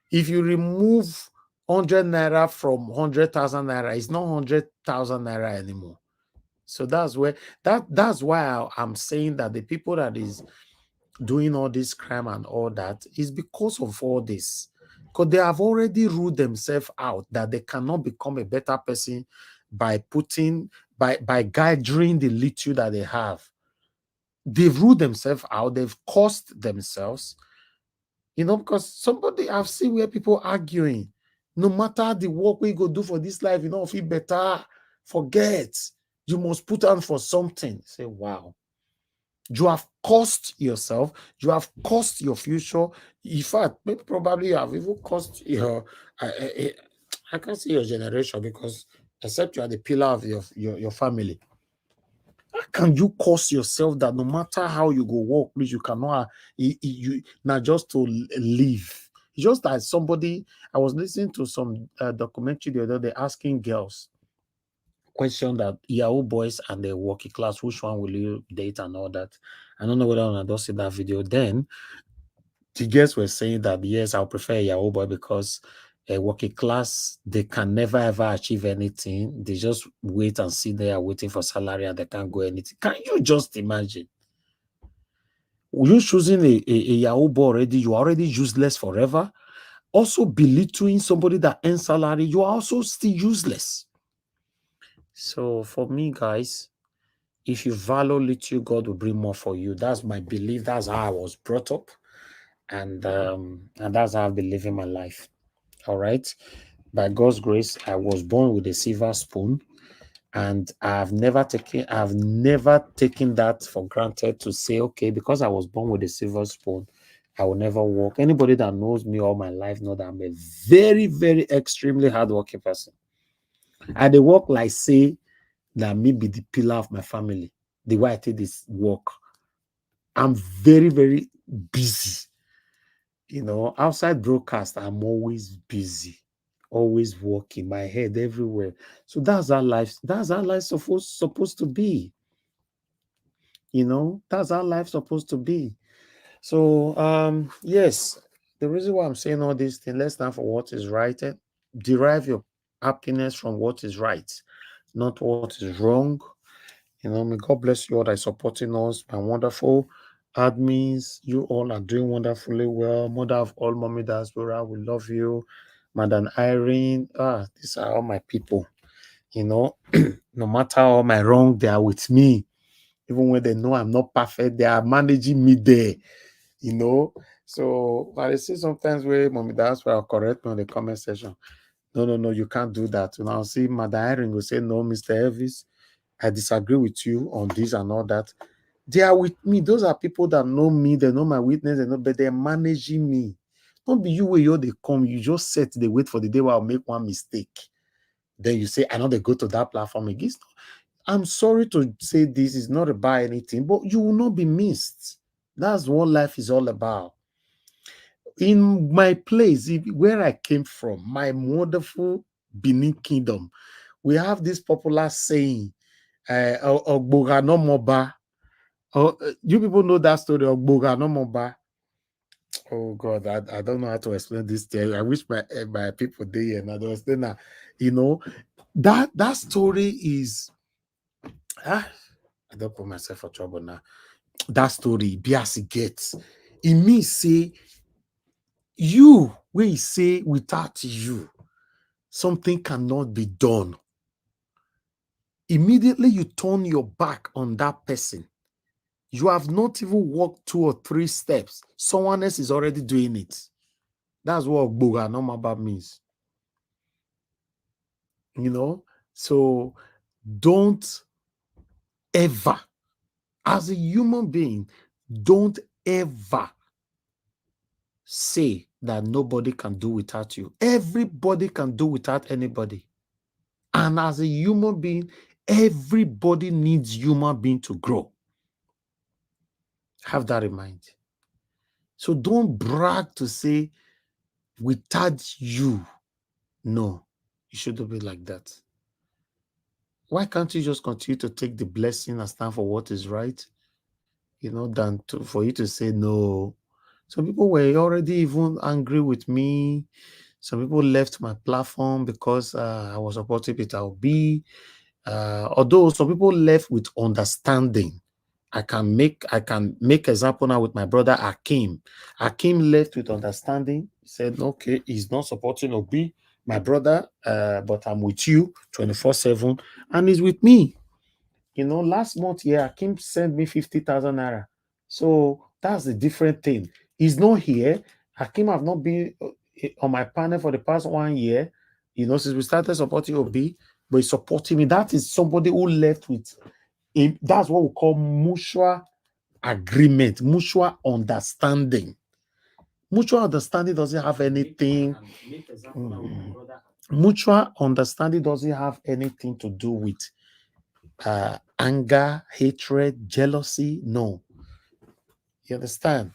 if you remove 100 naira from 100,000 naira, it's not 100,000 naira anymore. So that's where that's why I'm saying that the people that is doing all this crime and all that is because of all this. Because they have already ruled themselves out that they cannot become a better person by gathering the little that they have. They've ruled themselves out, they've cost themselves, you know, because somebody I've seen where people arguing, no matter the work we go do for this life, you know, feel better, forget. You must put on for something. Say, wow. You have cost yourself. You have cost your future. In fact, maybe probably you have even cost your, I can't say your generation, because except you are the pillar of your family. How can you cost yourself that no matter how you go work, please, you cannot, you not just to live. It's just that somebody, I was listening to some documentary the other day asking girls question that Yahoo boys and the working class, which one will you date and all that. I don't know whether I don't see that video. Then the girls were saying that yes, I'll prefer a Yahoo boy because a working class, they can never ever achieve anything. They just wait and sit there waiting for salary and they can't go anything. Can you just imagine? You choosing a Yahoo boy already, you are already useless forever. Also belittling somebody that earns salary, you are also still useless. So for me, guys, if you value little, God will bring more for you. That's my belief. That's how I was brought up. And that's how I've been living my life. All right. By God's grace, I was born with a silver spoon. And I've never taken that for granted to say, okay, because I was born with a silver spoon, I will never work. Anybody that knows me all my life know that I'm a very, very extremely hardworking person. I dey work like say that me be the pillar of my family. The way I take this work, I'm very, very busy. You know, outside broadcast, I'm always busy, always working, my head everywhere. So that's how life supposed to be. You know, that's how life's supposed to be. So yes, the reason why I'm saying all these things, let's stand for what is right. Derive your happiness from what is right, not what is wrong. You know, may God bless you all that are supporting us. My wonderful admins, you all are doing wonderfully well. Mother of all, Mommy Diaspora, we love you. Madam Irene, these are all my people. You know, no matter all my wrong, they are with me. Even when they know I'm not perfect, they are managing me there. You know, so I see sometimes where Mommy Diaspora correct me on the comment section. No, you can't do that. You know, see, Madam Irene will say, no, Mr. Elvis, I disagree with you on this and all that. They are with me. Those are people that know me. They know my weakness. They know, but they're managing me. Don't be you where they come. You just set the wait for the day where I'll make one mistake. Then you say, I know they go to that platform again. I'm sorry to say this is not about anything, but you will not be missed. That's what life is all about. In my place, where I came from, my wonderful Benin Kingdom, we have this popular saying, Ogboga no moba. You people know that story, Ogboga no moba. Oh God, I don't know how to explain this thing. I wish my people did and I don't understand that. You know, that story is I don't put myself for trouble now. That story, Biasi gets. It means say you, when you say without you, something cannot be done. Immediately you turn your back on that person. You have not even walked 2 or 3 steps. Someone else is already doing it. That's what Ogboga no Maba means. You know, so don't ever, as a human being, don't ever say that nobody can do without you. Everybody can do without anybody. And as a human being, everybody needs human being to grow. Have that in mind. So don't brag to say, without you. No, you shouldn't be like that. Why can't you just continue to take the blessing and stand for what is right? Than for you to say no. Some people were already even angry with me. Some people left my platform because I was supporting Peter Obi. Although some people left with understanding. I can make example now with my brother Akim. Akim left with understanding. He said, okay, he's not supporting Obi, my brother, but I'm with you 24/7, and he's with me. Last month, Akim sent me 50,000 naira. So that's a different thing. He's not here. Akim have not been on my panel for the past 1 year, since we started supporting Obi, but he's supporting me. That is somebody who left with him. That's what we call mutual agreement, mutual understanding. Mutual understanding doesn't have anything. Mutual understanding doesn't have anything to do with anger, hatred, jealousy. No. You understand?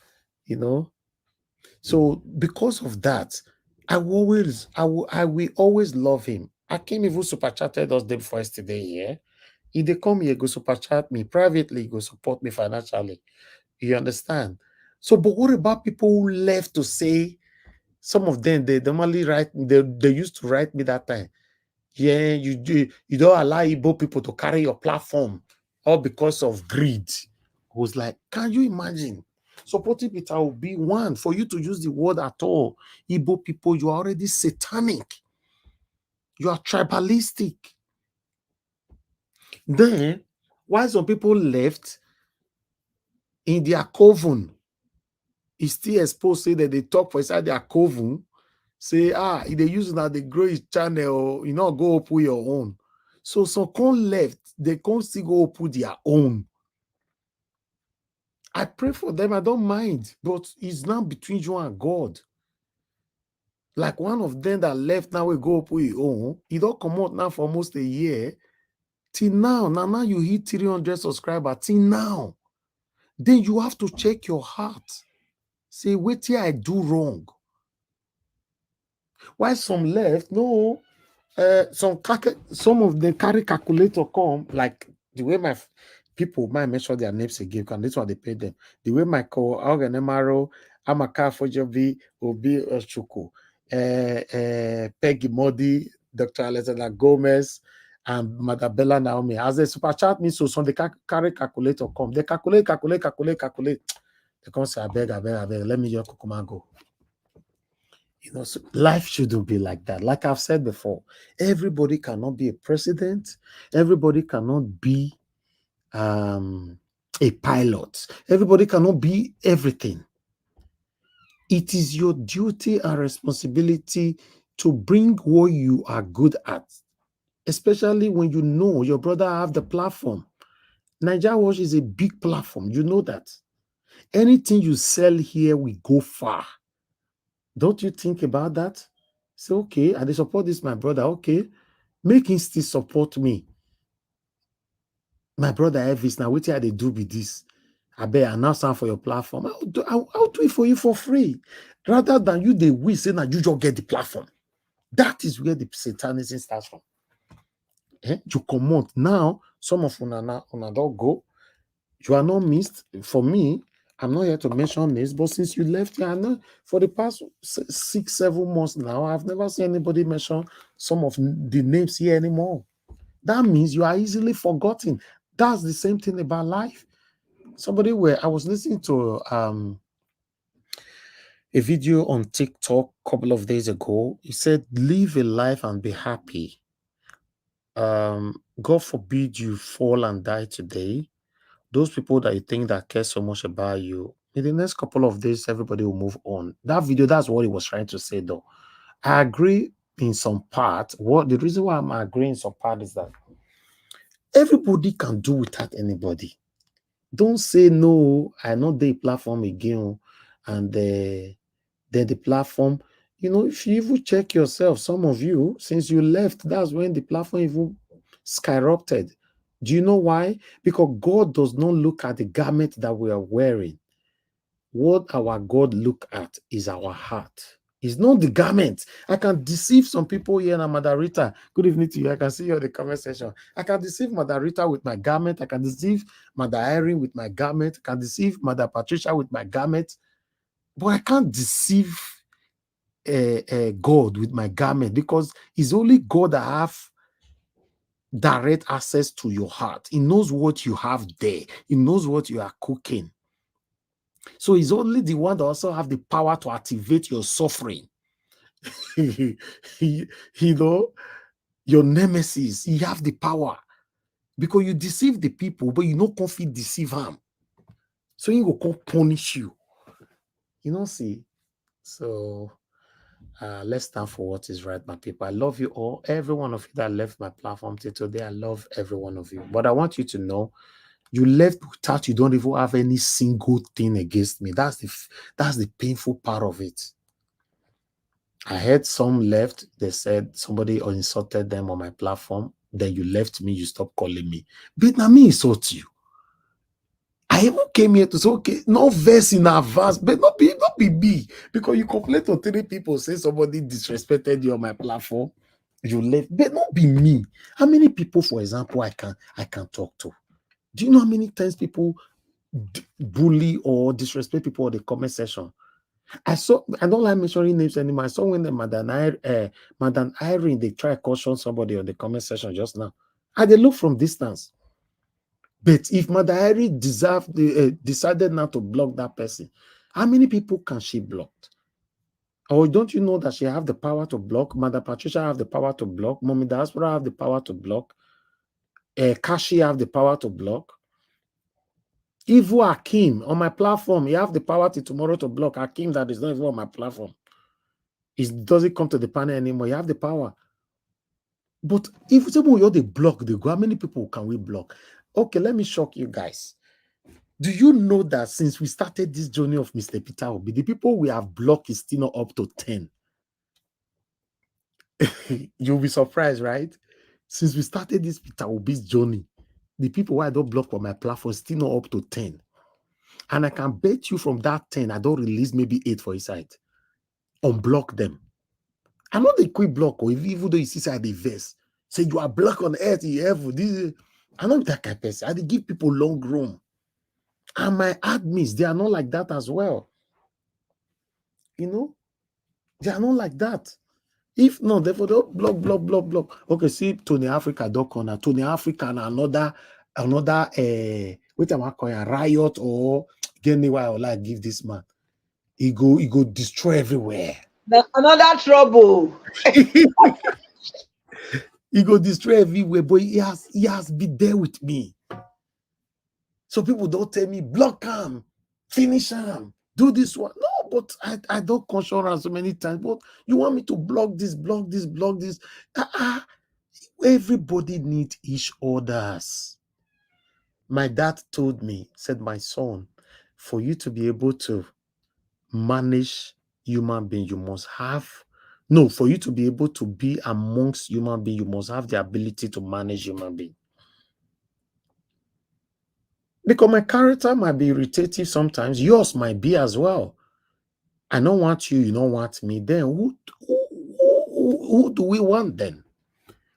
So because of that, I will always love him. Akim even super chatted us day before yesterday here. If they come here, go super chat me privately, go support me financially. You understand? So, but what about people who left to say, some of them, they normally write, they used to write me that time. Yeah, you don't allow Igbo people to carry your platform, all because of greed. I was like, can you imagine? Supporting Peter will be one for you to use the word at all. Igbo people, you are already satanic. You are tribalistic. Then, why some people left in their coven, is still exposed, say that they talk for inside their coven, say, if they use now, they grow his channel, go open your own. So some come left, they can't still go open their own. I pray for them, I don't mind, but it's now between you and God. Like one of them that left now will go open his own. He don't come out now for almost a year. Till now you hit 300 subscribers. Till now. Then you have to check your heart. Say, wait till I do wrong. Why some left? No. Some of them carry calculator come, like the way my people might mention their names again, because this one they pay them. The way my co-organemaro, Amaka Fojobi, Obi Oshuku, Peggy Modi, Dr. Alexander Gomez, and Madabella Naomi. As they super chat me, so some they carry calculator come. They calculate. They come say, I beg, let me just go. So life shouldn't be like that. Like I've said before, everybody cannot be a president. Everybody cannot be a pilot. Everybody cannot be everything. It is your duty and responsibility to bring what you are good at, especially when you know your brother have the platform. Nigeria Watch is a big platform. You know that. Anything you sell here will go far. Don't you think about that? Say, okay, and they support this, my brother. Okay, make him still support me. My brother Elvis, now what they do with this? I bet I now sign for your platform. I'll do it for you for free. Rather than you, they will say that you just get the platform. That is where the satanism starts from. You come out. Now, some of you don't go. You are not missed. For me, I'm not here to mention this, but since you left here, for the past 6-7 months now, I've never seen anybody mention some of the names here anymore. That means you are easily forgotten. That's the same thing about life. I was listening to a video on TikTok a couple of days ago. He said, live a life and be happy. God forbid you fall and die today. Those people that you think that care so much about you, in the next couple of days, everybody will move on. That video, that's what he was trying to say, though. I agree in some part, what the reason why I'm agreeing in some part is that everybody can do without anybody. Don't say no, I know the platform again, and then the platform, you know, if you even check yourself, some of you, since you left, that's when the platform even skyrocketed. Do you know why? Because God does not look at the garment that we are wearing. What our God look at is our heart. It's not the garment. I can deceive some people here in Madarita. Good evening to you. I can see you in the comment section. I can deceive Madarita with my garment. I can deceive Mother Irene with my garment. I can deceive Mother Patricia with my garment. But I can't deceive God with my garment, because it's only God that have direct access to your heart. He knows what you have there. He knows what you are cooking. So he's only the one that also have the power to activate your suffering. You know, your nemesis, he have the power, because you deceive the people, but you no confident deceive him. So he will come punish you. You know, see. So let's stand for what is right, my people. I love you all. Every one of you that left my platform till today, I love every one of you. But I want you to know, you left without, you don't even have any single thing against me. That's the painful part of it. I heard some left. They said somebody insulted them on my platform. Then you left me. You stopped calling me. But now me insult you. I even came here to say, okay, no verse in advance, but not be me, because you complain to 3 people, say somebody disrespected you on my platform. You left, but not be me. How many people, for example, I can talk to? Do you know how many times people bully or disrespect people in the comment section? I don't like mentioning names anymore. I saw when the Madam Irene, they try to caution somebody on the comment section just now. And they look from distance. But if Madam Irene decided not to block that person, how many people can she block? Or don't you know that she have the power to block? Madam Patricia have the power to block. Mommy Diaspora have the power to block. Kashi have the power to block. Even Hakim on my platform, you have the power to tomorrow to block Hakim that is not even on my platform. It doesn't come to the panel anymore. You have the power. But if you're the block, they go, how many people can we block? Okay, let me shock you guys. Do you know that since we started this journey of Mr. Peter Obi, the people we have blocked is still not up to 10? You'll be surprised, right? Since we started this Peter Obi's journey, the people who I don't block on my platform is still not up to 10. And I can bet you from that 10, I don't release maybe 8 for his side. Unblock them. I'm not a quick block, or even though you see side the verse, say you are black on earth, you have this. I'm not that kind of person. I give people long room. And my admins, they are not like that as well. You know, they are not like that. If not, therefore don't block. Okay, see Tony Africa don't corner. Tony Africa and another what am I calling a riot, or get me why I like give this man. He go destroy everywhere. That's another trouble. He go destroy everywhere, but he has been there with me. So people don't tell me block him, finish him, do this one. No, but I don't caution her so many times. But you want me to block this. Everybody needs each other's. My dad told me, said, my son, for you to be able to manage human being, you must have, no, for you to be able to be amongst human being, you must have the ability to manage human being. Because my character might be irritative sometimes, yours might be as well. I don't want you, you don't want me. Then who do we want then?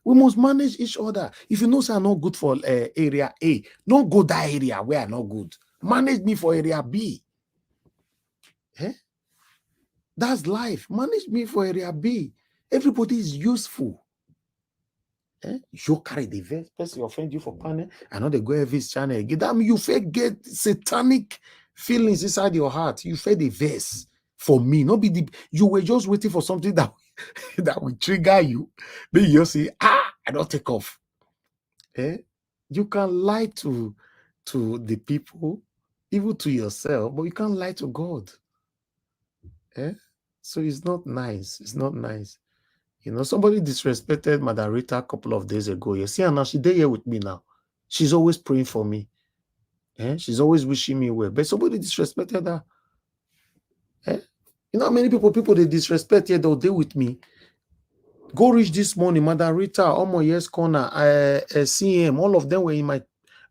We must manage each other. If you know say I'm not good for area A, don't go that area where I'm not good. Manage me for area B. Eh? That's life. Manage me for area B. Everybody is useful. You carry the verse, person offend you for panel. I know they go every channel again. That mean you get satanic feelings inside your heart. You fed the verse for me. Not be you were just waiting for something that that will trigger you. Then you say, I don't take off. You can lie to the people, even to yourself, but you can't lie to God. So it's not nice. It's not nice. You know, somebody disrespected Madam Rita a couple of days ago. You see her now, she's here with me now. She's always praying for me. She's always wishing me well. But somebody disrespected her. You know how many people they disrespect here, they'll deal with me. Go reach this morning, Madam Rita, Omo Yes Corner, CM, all of them were in my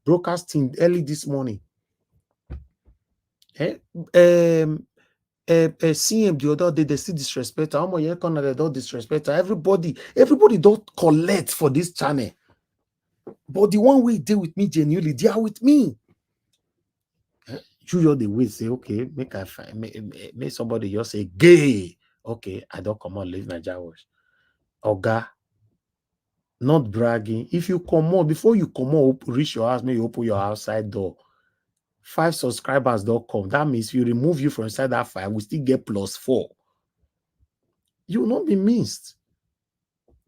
broadcasting early this morning. CM the other day, they still disrespect her. Omo Yes Corner, they don't disrespect her. Everybody don't collect for this channel. But the one way deal with me genuinely, they are with me. You the way say, okay, make somebody just say gay. Okay, I don't come on, leave Nigeria. Oga, not bragging. If you come on, before you come on, reach your house, maybe you open your outside door. 5 subscribers don't come. That means if you remove you from inside that 5, we still get +4. You will not be missed.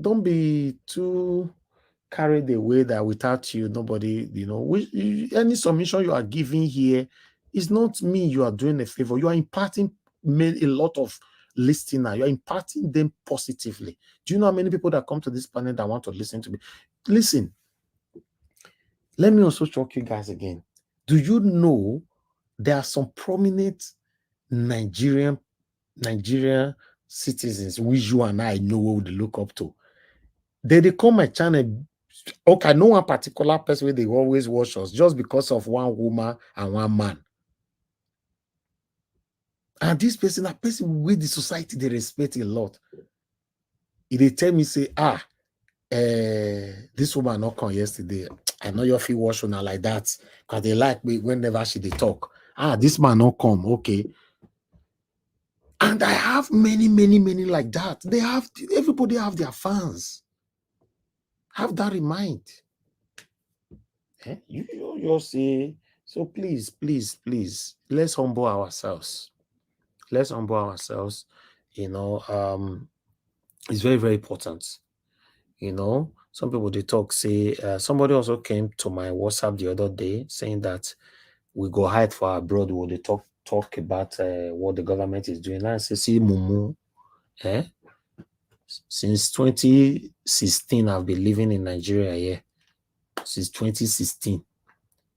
Don't be too carried away that without you, nobody, any submission you are giving here is not me. You are doing a favor. You are imparting a lot of listeners. You are imparting them positively. Do you know how many people that come to this panel that want to listen to me? Listen, let me also shock you guys again. Do you know there are some prominent Nigerian citizens which you and I know what they look up to? They come my channel. Okay, I know one particular person where they always watch us just because of one woman and one man. And this person, a person with the society they respect a lot. If they tell me, say, this woman not come yesterday. I know your feet wash on her like that because they like me whenever they talk. This man not come. Okay. And I have many like that. Everybody have their fans. Have that in mind. You say, so please, let's humble ourselves. Let's humble ourselves. It's very, very important. Some people they talk, say, somebody also came to my WhatsApp the other day saying that we go hide for abroad. Will they talk about what the government is doing? And I say, see, Mumu, since 2016, I've been living in Nigeria here. Since 2016.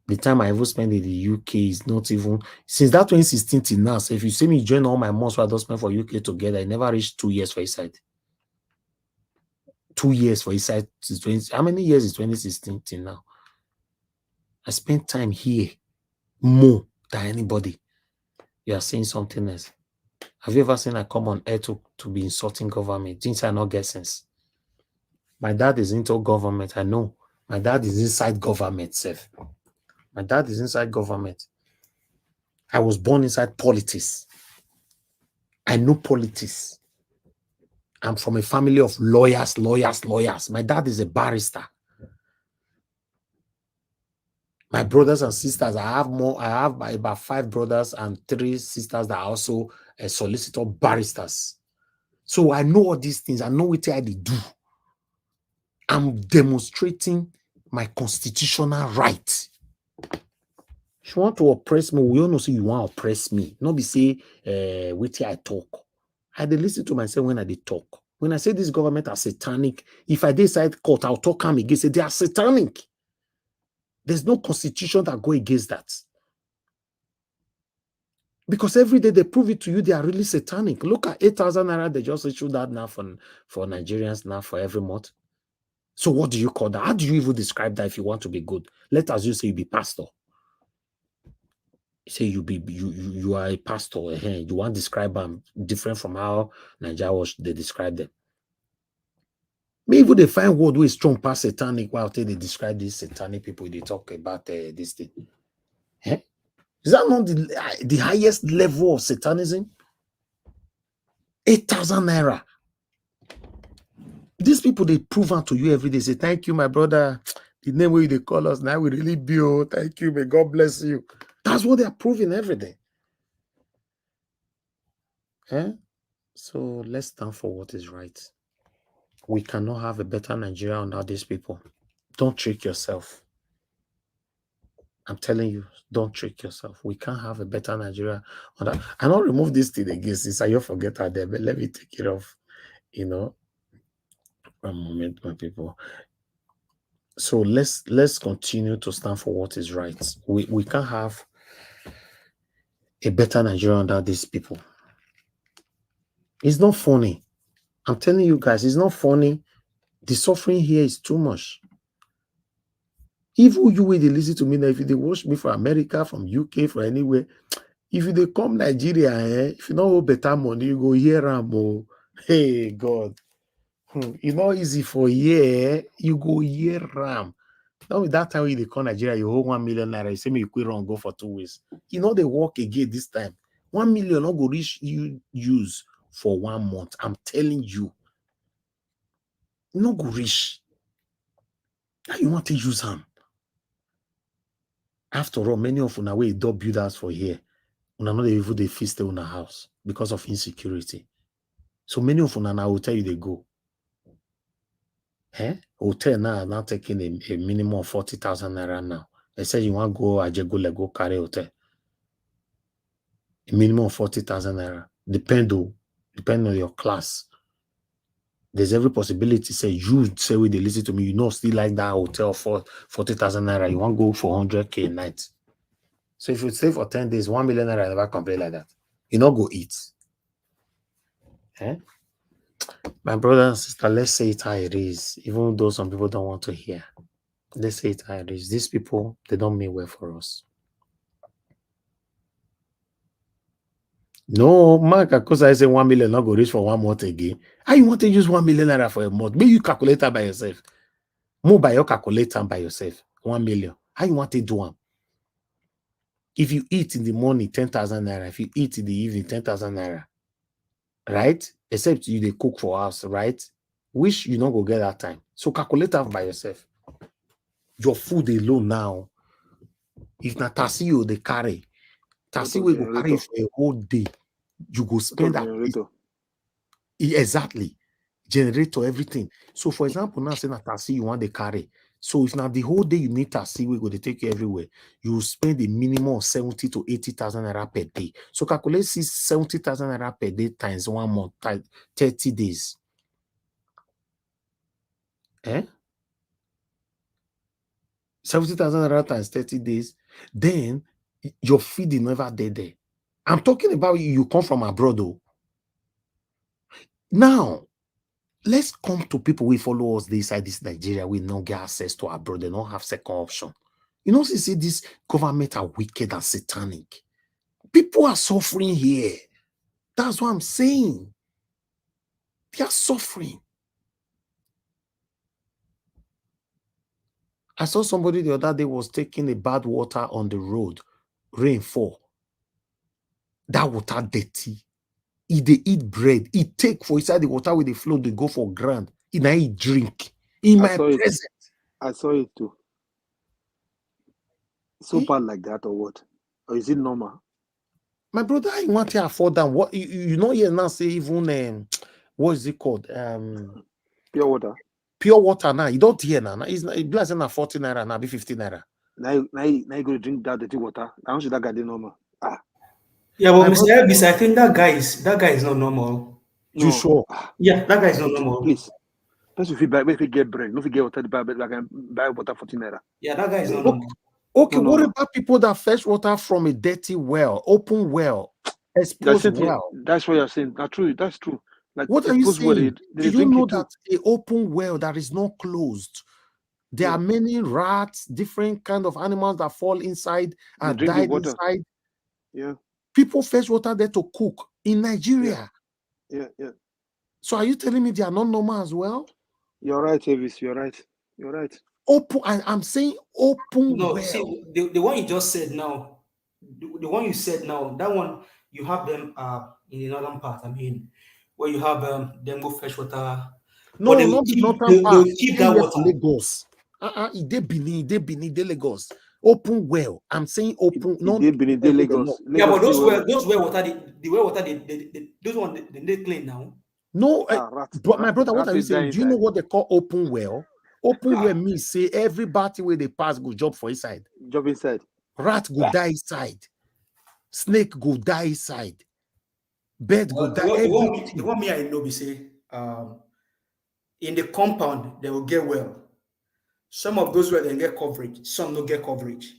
The time I ever spent in the UK is not even since that 2016 till now. So if you see me join all my months I don't spend for UK together, I never reached 2 years for his side. 2 years for his side. How many years is 2016 till now? I spent time here more than anybody. You are saying something else. Have you ever seen I come on air to be insulting government? Things I not get sense. My dad is into government. I know. My dad is inside government, Seth. My dad is inside government. I was born inside politics. I know politics. I'm from a family of lawyers. My dad is a barrister. My brothers and sisters, I have about 5 brothers and 3 sisters that are also a solicitor barristers. So I know all these things. I know what I do. I'm demonstrating my constitutional right. If you want to oppress me, we all know say you want to oppress me. Not be say, wait till I talk. I dey listen to myself when I dey talk. When I say this government are satanic, if I decide court, I'll talk them against it. They are satanic. There's no constitution that go against that. Because every day they prove it to you, they are really satanic. Look at 8,000 naira, they just issued that now for Nigerians now for every month. So what do you call that? How do you even describe that if you want to be good? Let us just say you be pastor. Say you are a pastor. You want to describe them different from how Nigerians they describe them. Maybe they find word with strong past satanic while they describe these satanic people. They talk about this thing. Is that not the highest level of satanism? 8,000 naira. These people they prove out to you every day. Say thank you, my brother. The name where they call us now we really be. Oh, thank you. May God bless you. That's what they are proving every day. So let's stand for what is right. We cannot have a better Nigeria under these people. Don't trick yourself. I'm telling you, don't trick yourself. We can't have a better Nigeria under. I don't remove this thing again since I forget her there, but let me take it off. One moment, my people. So let's continue to stand for what is right. We can't have a better Nigeria under these people. It's not funny. I'm telling you guys, it's not funny. The suffering here is too much. Even you will listen to me now, if they watch me from America, from UK, from anywhere, if they come Nigeria, if you don't hold better money, you go hear them. Hey God. It's not easy for you. You go hear them. Now that time when they come Nigeria, you hold 1 million naira. You say me you quit run, go for 2 weeks. You know they work again this time. 1 million not go reach you use for 1 month. I'm telling you. No go reach. Now you want to use them. After all, many of you now we don't build house for here. Una know even they feast in a house because of insecurity. So many of you now will tell you they go. Hotel now taking a minimum of 40,000 naira now. They say you want to go Lego carry hotel. A minimum of 40,000 naira. Depend on your class. There's every possibility. Say you say when they listen to me, you know still like that hotel for 40,000 naira. You want to go for 100k a night. So if you stay for 10 days, 1 million naira never complain like that. You not go eat. My brother and sister, let's say it how it is. Even though some people don't want to hear. Let's say it how it is. These people, they don't mean well for us. No, Mark, because I say 1 million not go reach for 1 month again. How you want to use 1 million naira for a month? Maybe you calculate that by yourself. Move by your calculator by yourself. 1 million. How you want to do one? If you eat in the morning, 10,000 naira. If you eat in the evening, 10,000 naira. Right? Except you they cook for us, right? Which you not go get that time. So calculate that by yourself. Your food alone now. If not taxi you they carry. Taxi will go carry for a whole day. You go spend that. Exactly. Generator, everything. So for example, now say that taxi you want to carry. So if now the whole day you need taxi, we go to take you everywhere. You spend a minimum of 70 to 80,000 naira per day. So calculate 70,000 naira per day times 1 month, 30 days. 70,000 naira times 30 days. Then your feeding never dead there. I'm talking about you come from abroad though. Now, let's come to people who follow us inside this Nigeria. We don't get access to abroad. They don't have second option. You know, see this government are wicked and satanic. People are suffering here. That's what I'm saying. They are suffering. I saw somebody the other day was taking a bad water on the road. Rainfall. That water dirty. If they eat bread, it take for inside the water with the flow, they go for ground. And I eat drink. In my presence. I saw it too. So bad like that or what? Or is it normal? My brother, I want to afford them. What you know here now say even what is it called? Pure water. Pure water now. You don't hear now. It's not it 40 naira now, be 50 naira. Now you go to drink that dirty water. How should that guy do normal? Yeah, but Mr. Elvis, I think that guy is not normal. You sure? Yeah, that guy is not normal. Please. That's if you get bread. No, if you get water, buy water 14 naira. Yeah, that guy is not normal. Okay, what about people that fetch water from a dirty well, open well, exposed well? That's what you're saying. That's true. That's true. Like, what are you saying? Do you know that an open well that is not closed, there are many rats, different kind of animals that fall inside and died inside. Yeah. People fetch water there to cook in Nigeria. Yeah. So are you telling me they are not normal as well? You're right, Elvis. You're right. Open, I'm saying open well. See, the one you just said now, the one you said now, that one, you have them in the northern part. I mean, where you have them go fresh water. No, they not the northern part. They keep that water. Lagos. They Benin, Lagos. Open well. I'm saying open. No, Benin, Lagos. Yeah, but those well water, the well water, those ones they clean now. No, but my brother, what are you saying? Do you know what they call open well? Open well means say everybody where they pass go job for inside. Job inside. Rat go die inside. Snake go die inside. Bird go die. The one me I know, we say, in the compound, they will get well. Some of those well, they get coverage. Some don't get coverage.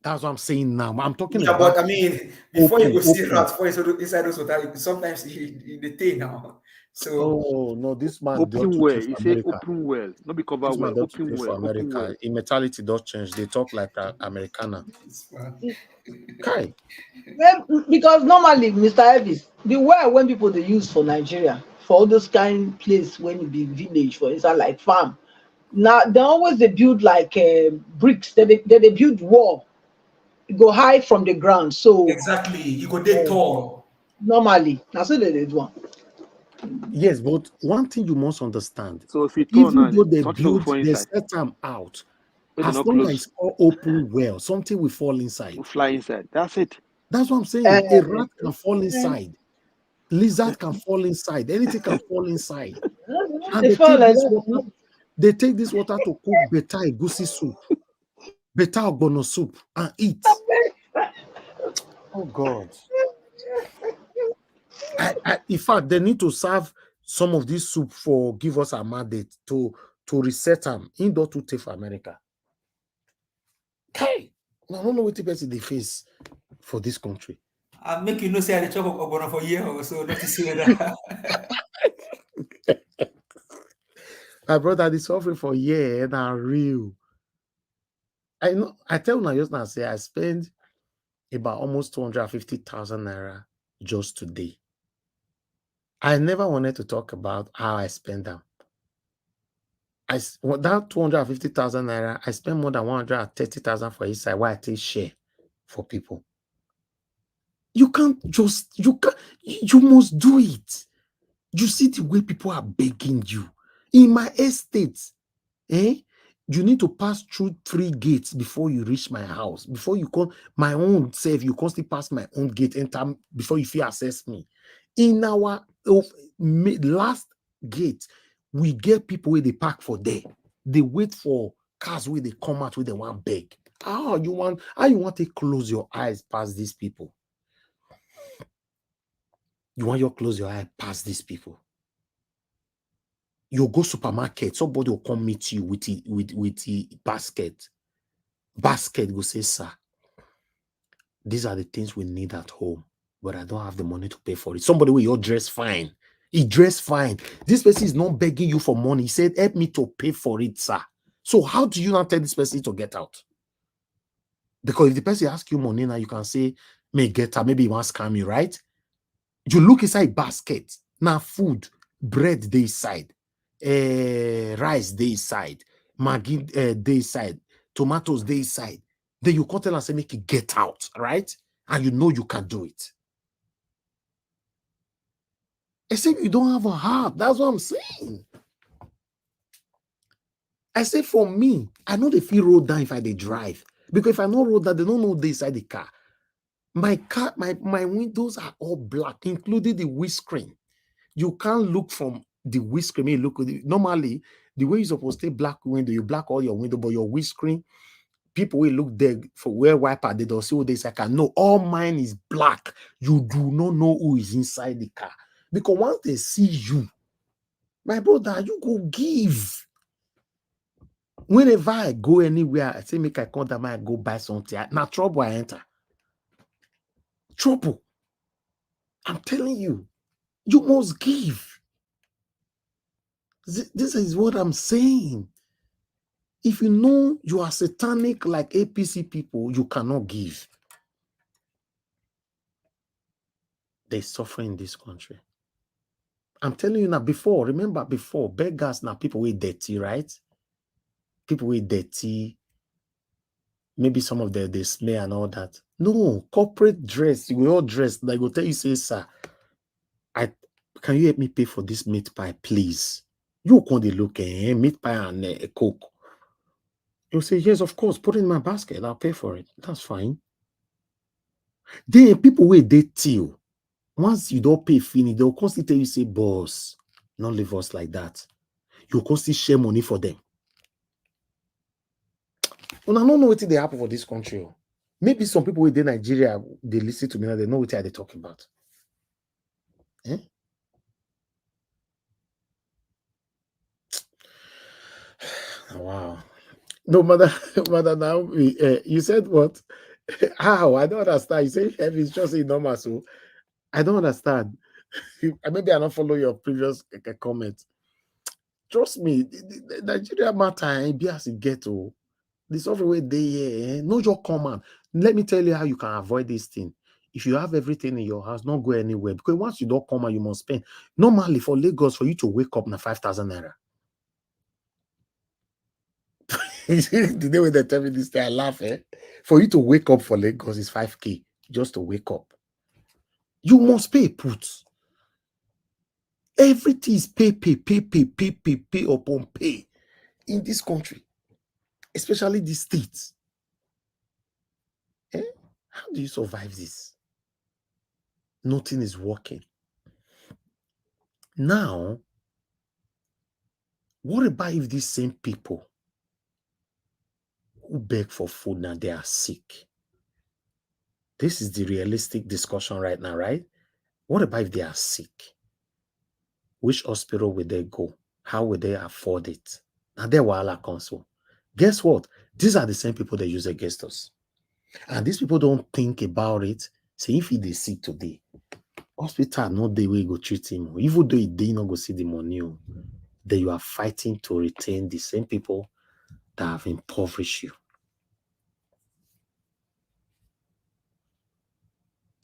That's what I'm saying now. I'm talking Yeah, about. but I mean, before you go see open. rats, before you inside those hotel, sometimes in the thing now. So Oh no, this man Open to well. take He for say America. open well. Not be cover This well. man to Open take well. for Open America. well. In mentality does change. They talk like Americana. Kai. Well, because normally, Mr. Elvis, the well when people they use for Nigeria, for all those kind place when it be village, for inside like farm. Now they always they build like bricks. They build wall. It go high from the ground. So exactly, you go there tall. normally, that's what they do. Yes, but one thing you must understand, So if you turn even and though they something will build, fall they inside. set them out, But they as not long as close. it's all open well, something will fall inside. Will fly inside. That's it. That's what I'm saying. A rat can fall inside. Lizard can fall inside. Anything can fall inside. And They fall like that. they take this water to cook better egusi soup, better ogbono soup, and eat. Oh God. In fact, they need to serve some of this soup for give us a mandate to reset them indoor to take for America. Okay. I don't know what the person they face for this country. I make you know say I chop ogbono for a year or so, not to say that. My brother, the suffering for a year and are real. I know. I tell you just now, say I spend about almost 250,000 naira just today. I never wanted to talk about how I spend them. That 250,000 naira, I spend more than 130,000 for each side. Why I take share for people? You must do it. You see the way people are begging you. In my estate, you need to pass through 3 gates before you reach my house. Before you come, my own self, you constantly pass my own gate enter before you feel access me. In our last gate, we get people where they park for there. They wait for cars where they come out where they want beg. How you want to close your eyes past these people? You want to close your eye past these people? You go supermarket, somebody will come meet you with the basket. Basket will say, sir, these are the things we need at home, but I don't have the money to pay for it. Somebody will dress fine. He dressed fine. This person is not begging you for money. He said, help me to pay for it, sir. So how do you not tell this person to get out? Because if the person asks you money now, you can say, may get out. Maybe he wants to scam you, right? You look inside basket. Now food, bread they side, rice they side, Maggi they side, tomatoes they side. Then you come tell and say, make it get out, right? And you know you can do it. Except you don't have a heart. That's what I'm saying. I say for me, I know they feel road down if I they drive. Because if I know road down, they don't know they inside the car. My car, my windows are all black, including the windscreen. You can't look from the windscreen. Look, normally, the way you're supposed to black window, you black all your window, but your windscreen, people will look there for where wiper, they don't see what they say. No, all mine is black. You do not know who is inside the car. Because once they see you, my brother, you go give. Whenever I go anywhere, I say, make I come down, I go buy something. Now, trouble I enter. Trouble. I'm telling you, you must give. This is what I'm saying. If you know you are satanic like APC people, you cannot give. They suffer in this country. I'm telling you now, remember before, beggars now, people with dirty, right? People with dirty, maybe some of them, they smell and all that. No, corporate dress, we all dress. They go tell you, say, sir, can you help me pay for this meat pie, please? You can't look at meat pie and a Coke. You say, yes, of course, put it in my basket, I'll pay for it. That's fine. Then people wait, they till. Once you don't pay finish, they'll constantly tell you, say, boss, not leave us like that. You'll constantly share money for them. Well, I don't know what they happen for this country. Maybe some people within Nigeria, they listen to me now, they know what they're talking about. 'Eh? Wow. No, Mother Naomi, you said what? How? I don't understand. You say heavy is just normal, so I don't understand. Maybe I don't follow your previous comment. Trust me, the Nigeria matter be as it get to. This everywhere they here. No your command. Let me tell you how you can avoid this thing. If you have everything in your house, not go anywhere. Because once you don't come out, you must spend. Normally for Lagos, for you to wake up na 5,000 naira. The day when they tell me this thing, I laugh. For you to wake up for Lagos is 5K just to wake up. You must pay put. Everything is pay upon pay in this country, especially the states. How do you survive this? Nothing is working. Now, what about if these same people who beg for food now they are sick? This is the realistic discussion right now, right? What about if they are sick? Which hospital will they go? How will they afford it? Now they're Wahala Council. Guess what? These are the same people that use against us. And these people don't think about it. Say if they sick today, hospital no day we go treat him. Even though they not go see the money, that you are fighting to retain the same people that have impoverished you.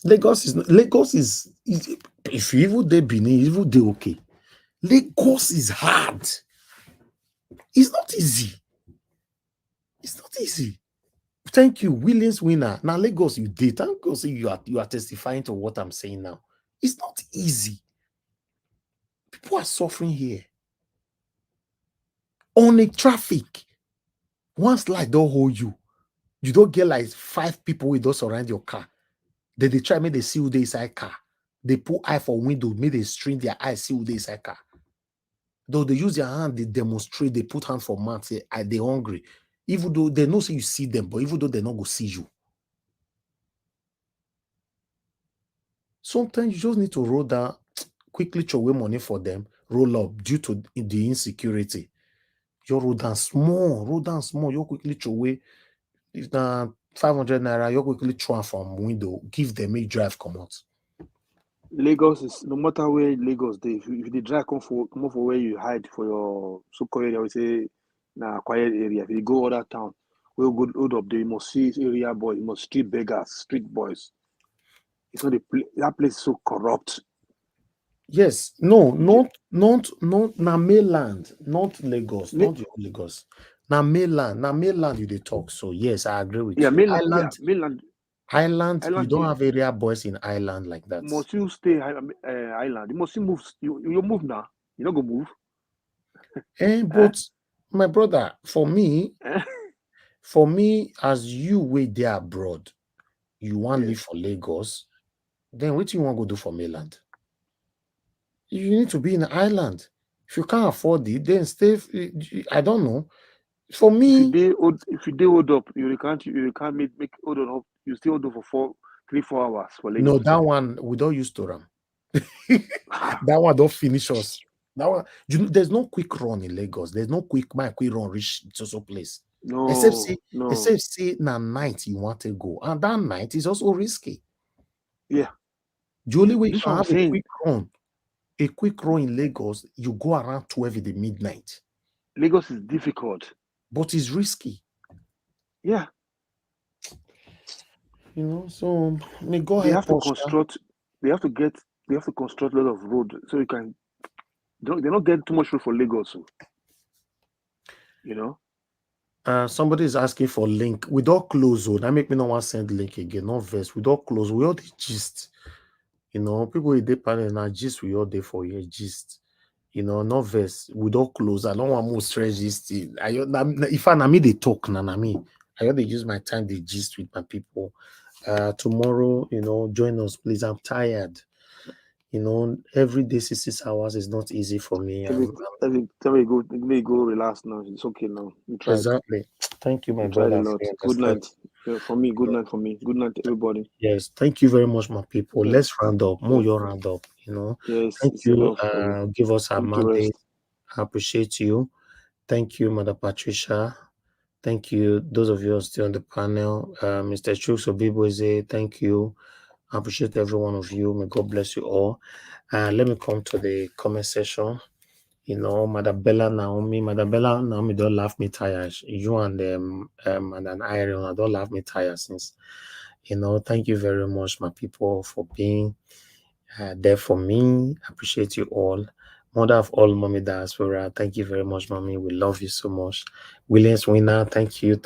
Lagos is if you even they Benin, even they okay. Lagos is hard. It's not easy. It's not easy. Thank you, Williams winner. Now Lagos, you did. Thank God you are testifying to what I'm saying now. It's not easy. People are suffering here. On a traffic, once light don't hold you, you don't get like 5 people with those around your car. Then they try make they see who they inside car. They put eye for window, make they strain their eyes, see who they inside car. Though they use their hand, they demonstrate, they put hand for mouth, say, are they hungry? Even though they know say you see them, but even though they not go see you. Sometimes you just need to roll down, quickly throw away money for them, roll up due to the insecurity. You roll down small, you quickly throw away. If na 500 naira, you quickly throw from window, give them a drive, come out. Lagos is no matter where Lagos they if they drive come for where you hide for your so-called area, we say na quiet area. If you go other town, we'll go hold up there, you must see area boys, you must street beggars, street boys. It's not that place is so corrupt. Yes, no, not na mainland, not Lagos, not your Lagos. Na mainland you they talk. So yes, I agree with you. Mainland. Island, you don't have area boys in island like that. Must you stay island? You must you move. You move now. You not go move. But my brother, for me, as you wait there abroad, you want to live for Lagos, then what you want to go do for mainland? You need to be in an island. If you can't afford it, then stay. I don't know. For me, if you do hold up, you can't make hold up. You still hold up for 3-4 hours for Lagos. No, that one we don't use to run. That one don't finish us. That one, there's no quick run in Lagos. There's no quick run reach to place. No, except say na night you want to go, and that night is also risky. Yeah. The only way you can have a quick run in Lagos, you go around 12 in the midnight. Lagos is difficult, but it's risky. Yeah. You know, so may God they help have to us, construct. They have to construct a lot of road so you can. They're not getting too much road for Lagos. You know. Somebody is asking for link. We don't close. That make me not want to send link again. Not verse. We don't close. We all the gist. You know, people with the panel now gist. We all there for your gist. You know, not verse. We don't close. I don't want more stress this thing. If I me they talk, I ought to use my time to gist with my people. Tomorrow, you know, join us, please. I'm tired. You know, every day 6 hours is not easy for me. Tell me go relax now. It's okay now. You tried. Exactly. Thank you, my you brother. Tried a lot. Good night. For me, good night for me. Good night to everybody. Yes, thank you very much, my people. Yeah. Let's round up. More your round up, you know. Yes, Thank you. Give us our mandate. I appreciate you. Thank you, Mother Patricia. Thank you, those of you who are still on the panel. Mr. Chuks Obiboze, thank you. I appreciate every one of you. May God bless you all. Let me come to the comment section. Madam Bella Naomi don't laugh me tired. You and an Iron, I don't laugh me tired since. Thank you very much, my people, for being there for me. I appreciate you all. Mother of all, Mommy Diaspora, thank you very much, Mommy. We love you so much. Williams Winner, thank you.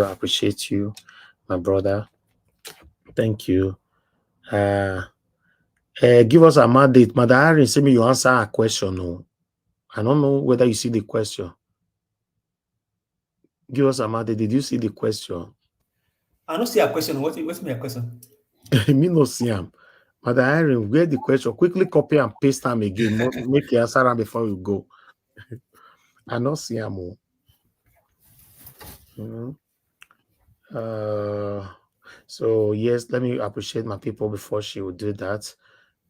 I appreciate you, my brother. Thank you. Give us a mandate. Mother Irene, send me you answer a question. No, I don't know whether you see the question. Give us a mandate. Did you see the question? I don't see a question. What's my question? Me no see him. Mother Irene, where the question? Quickly copy and paste them again. Make you answer them before you go. I don't see him. So yes, let me appreciate my people before she will do that.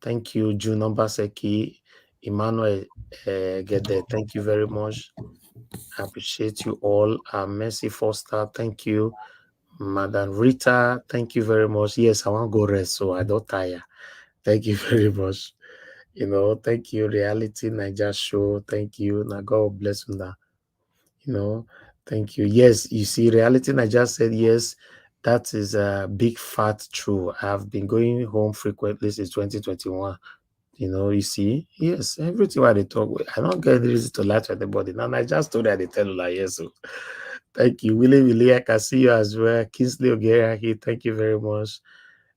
Thank you, June Seki, Emmanuel get there. Thank you very much. I appreciate you all. Mercy Foster, thank you. Madam Rita, thank you very much. Yes, I want to go rest, so I don't tire. Thank you very much. Thank you, Reality Niger Show. Thank you. Now God bless you. Thank you. Yes, you see, Reality Niger said yes. That is a big fat true. I've been going home frequently since 2021. You see, yes, everything while they talk, I don't get the reason to lie to anybody. Now, I just told that they tell you like yes. So, thank you, Willie. I can see you as well. Kingsley Ogeraki, thank you very much.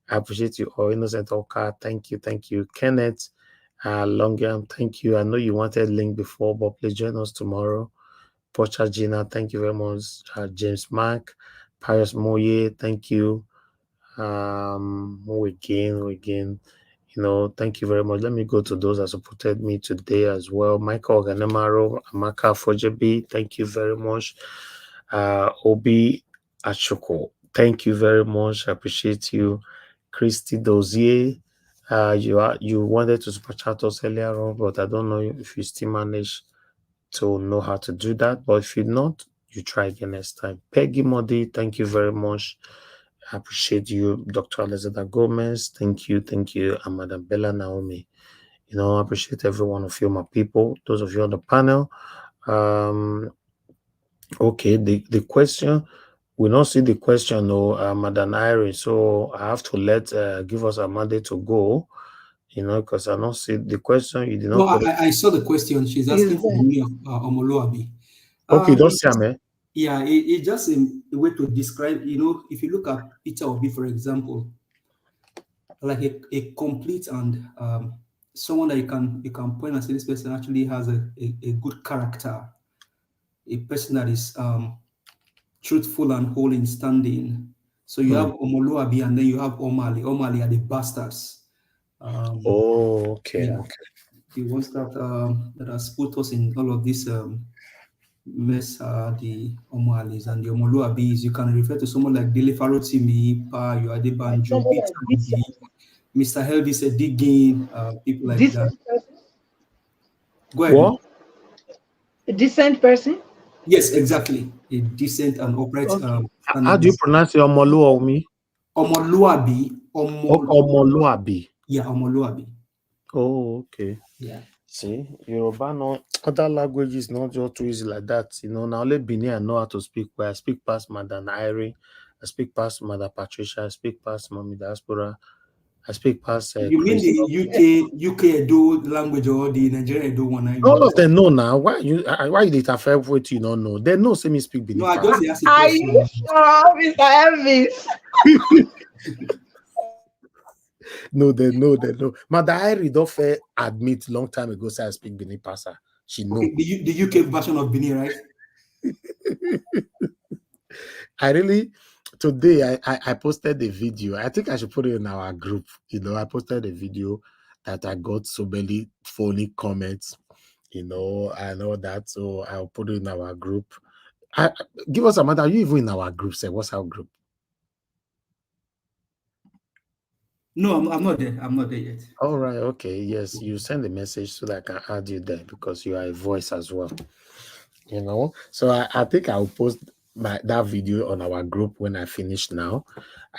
I appreciate you all. Innocent Oka, thank you. Kenneth Longham, thank you. I know you wanted link before, but please join us tomorrow. Pocha Gina, thank you very much. James Mark, Pius Moye, thank you. Again. Thank you very much. Let me go to those that supported me today as well. Michael Ganemaro, Amaka Fojebi, thank you very much. Obi Achoko, thank you very much. I appreciate you. Christy Dozier, you wanted to super chat us earlier on, but I don't know if you still manage to know how to do that. But if you not, you try again next time. Peggy Modi, thank you very much. I appreciate you. Dr. Alexander Gomez, thank you. And Madam Bella Naomi. I appreciate every one of you, my people. Those of you on the panel. Okay, the question, we don't see the question, no, Madam Irene. So I have to give us a mandate to go, because I don't see the question. You did not. No, I saw the question. She's asking for me of Omoluabi. Okay, don't say me. Yeah, it's just a way to describe, if you look at Peter Obi, for example, like a complete and someone that you can point and say this person actually has a good character, a person that is truthful and whole in standing. So you have Omoluabi and then you have Omali. Omali are the bastards. Okay. Yeah, the ones that has put us in all of this mess, the Omalis and the Omoluabis. You can refer to someone like Dele Farotimi, Pa, Yoade Banjo, Mr. Helvis Digging, people like that. Go ahead. What? A decent person? Yes, exactly. A decent and upright. Okay. How do you pronounce it? Omoluabi? Omoluabi. Omoluabi. Yeah, Omoluabi. Oh, okay. Yeah. See, Yoruba, no other languages not just too easy like that. Now only Benin I know how to speak. Where I speak past Madam Irene, I speak past Mother Patricia, I speak past Mommy Diaspora, I speak past. You mean the UK Edo language or the Nigerian Edo one? All of them know now. Why you did affair with you don't know? They know. Say me speak Benin. No, I just asked a Are you sure, Mr. Elvis? No, they know. Mother Irene don't fair admit long time ago say I speak Benin Pasa. She know. Okay, the UK version of Benin, right? I really today I posted the video. I think I should put it in our group. I posted a video that I got so many funny comments, and all that. So I'll put it in our group. Give us a matter. Are you even in our group? Say what's our group? No, I'm not there. I'm not there yet. All right. Okay. Yes, you send a message so that I can add you there because you are a voice as well. You know, so I think I'll post that video on our group when I finish now.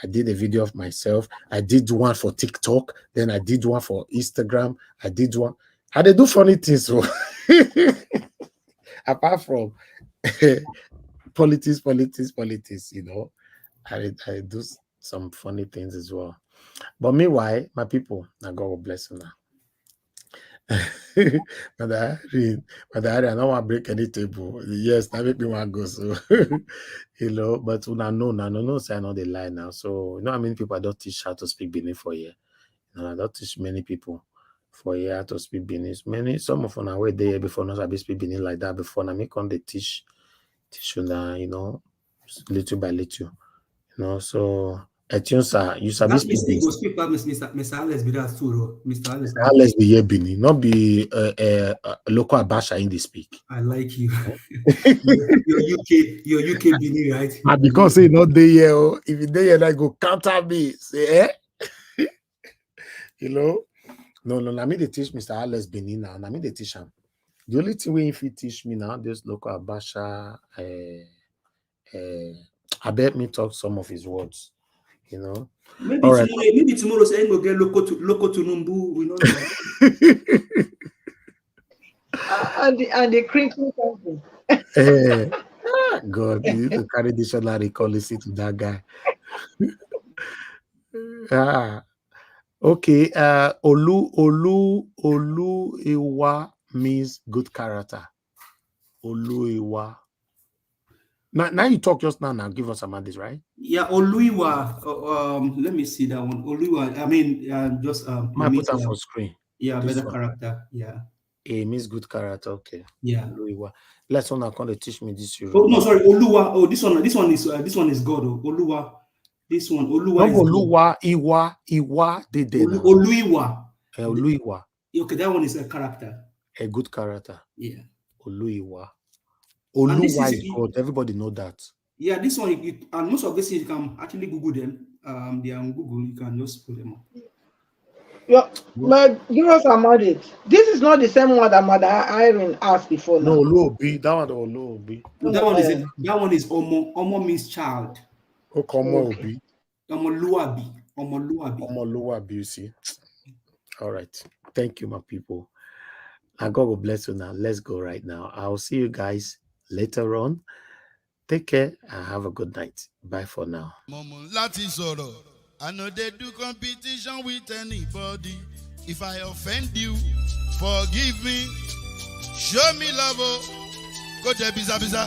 I did a video of myself. I did one for TikTok. Then I did one for Instagram. I did one. I did do funny things. So apart from politics, you know, I do some funny things as well. But meanwhile, my people, now God will bless you now. Mother Harry, I don't want to break any table. Yes, that make me want to go. So, you know, but no, say I know the lie now. So, you know how many people I don't teach how to speak Benin for here. You know, I don't teach many people for here how to speak Benin. Some of them are way there before not I speak Benin like that before. Now, me come they teach you now, you know, little by little. You know, so you sabi speak Benin. Go speak about Mr. Alex be that too, Mr. Alex. Alex be here Benin, not be local Abasha in the speak. I like you. You're UK Benin, right? And because he not there here, if you there here, like go counter me. Say, you know? No, I mean they teach Mr. Alex Benin now. I mean they teach him. The only thing we if he teach me now, this local Abasha, I bet me talk some of his words. You know, maybe tomorrow say go get local Tinubu. We know that. and the crinkle something. God, you need to carry dictionary policy to that guy. Okay. Olu Iwa means good character. Olu Iwa. Now you talk just now. Give us some of this, right? Yeah, Oluiwa. Let me see that one. Oluiwa. I mean, just might put that for screen. Yeah, better character. Yeah. It means good character. Okay. Yeah. Oluiwa. Let's one come to teach me this. Oh no, sorry, Oluwa. Oh, this one is God. Oh, Oluwa. This one, Oluwa. No, Oluwa, Iwa, Oluiwa. Oluiwa. Okay, that one is a character. A good character. Yeah. Oluiwa. Oluwa is God. Everybody know that. Yeah, this one, and most of these you can actually Google them. They are on Google. You can just put them up. Yeah, but give us a model. This is not the same one that Mother Irene asked before. No, Oluobi. That one, Oluobi. That one is Omo. Omo means child. Omo Omoluabi. Omoluabi. You see. All right. Thank you, my people. And God will bless you now. Let's go right now. I'll see you guys later on. Take care and have a good night. Bye for now. I know they do competition with anybody. If I offend you, forgive me. Show me love. Go there, biza.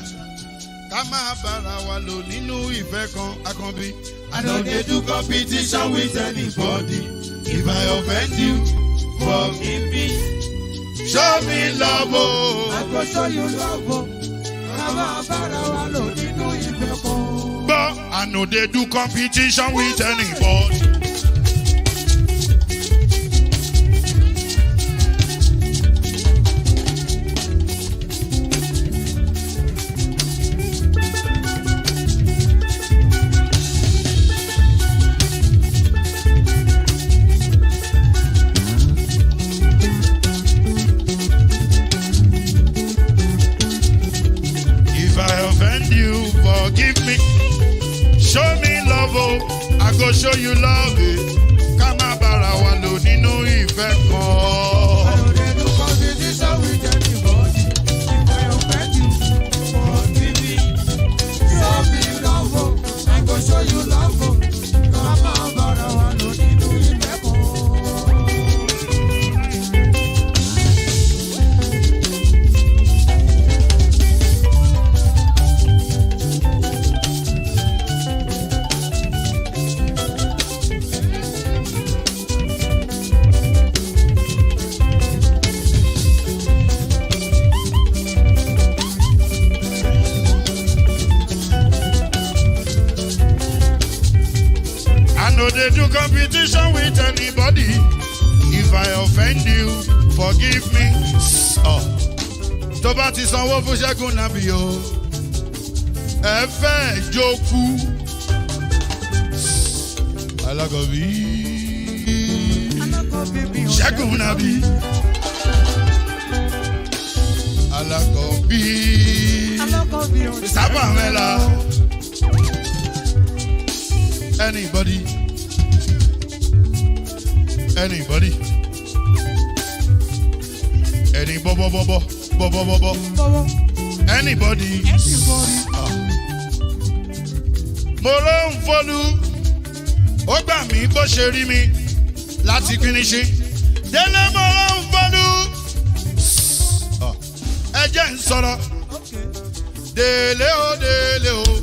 Kama bara wa lo ninu ife kan akanbi. I know they do competition with anybody. If I offend you, forgive me. Show me love. I go show you love. Kama bara wa lo ninu ife kan. But I know they do competition with anybody. If I offend you, forgive me. Show me love, oh, I go show you love, eh. Kama bara wa lo ninu ife kan. I know they do competition with anybody. If I offend you, forgive me. Show me love, oh, I go show you love, oh. Kama bara wa lo ninu ife kan. They do competition with anybody. If I offend you, forgive me. Tó bá ti sanwó fún Ṣẹ́gun Nàbí o, ẹ fẹ́ jókù. Alákọ̀bí Ṣẹ́gun Nàbí. Alákọ̀bí. Mr. Pamela. Anybody? Any bobo. Anybody? Mo ló ń fọlú, ó gbà mí bó ṣe rí mi láti finishi. Délé mo ló ń fọlú, ẹ jẹ́ ń sọ̀rọ̀. Délé o.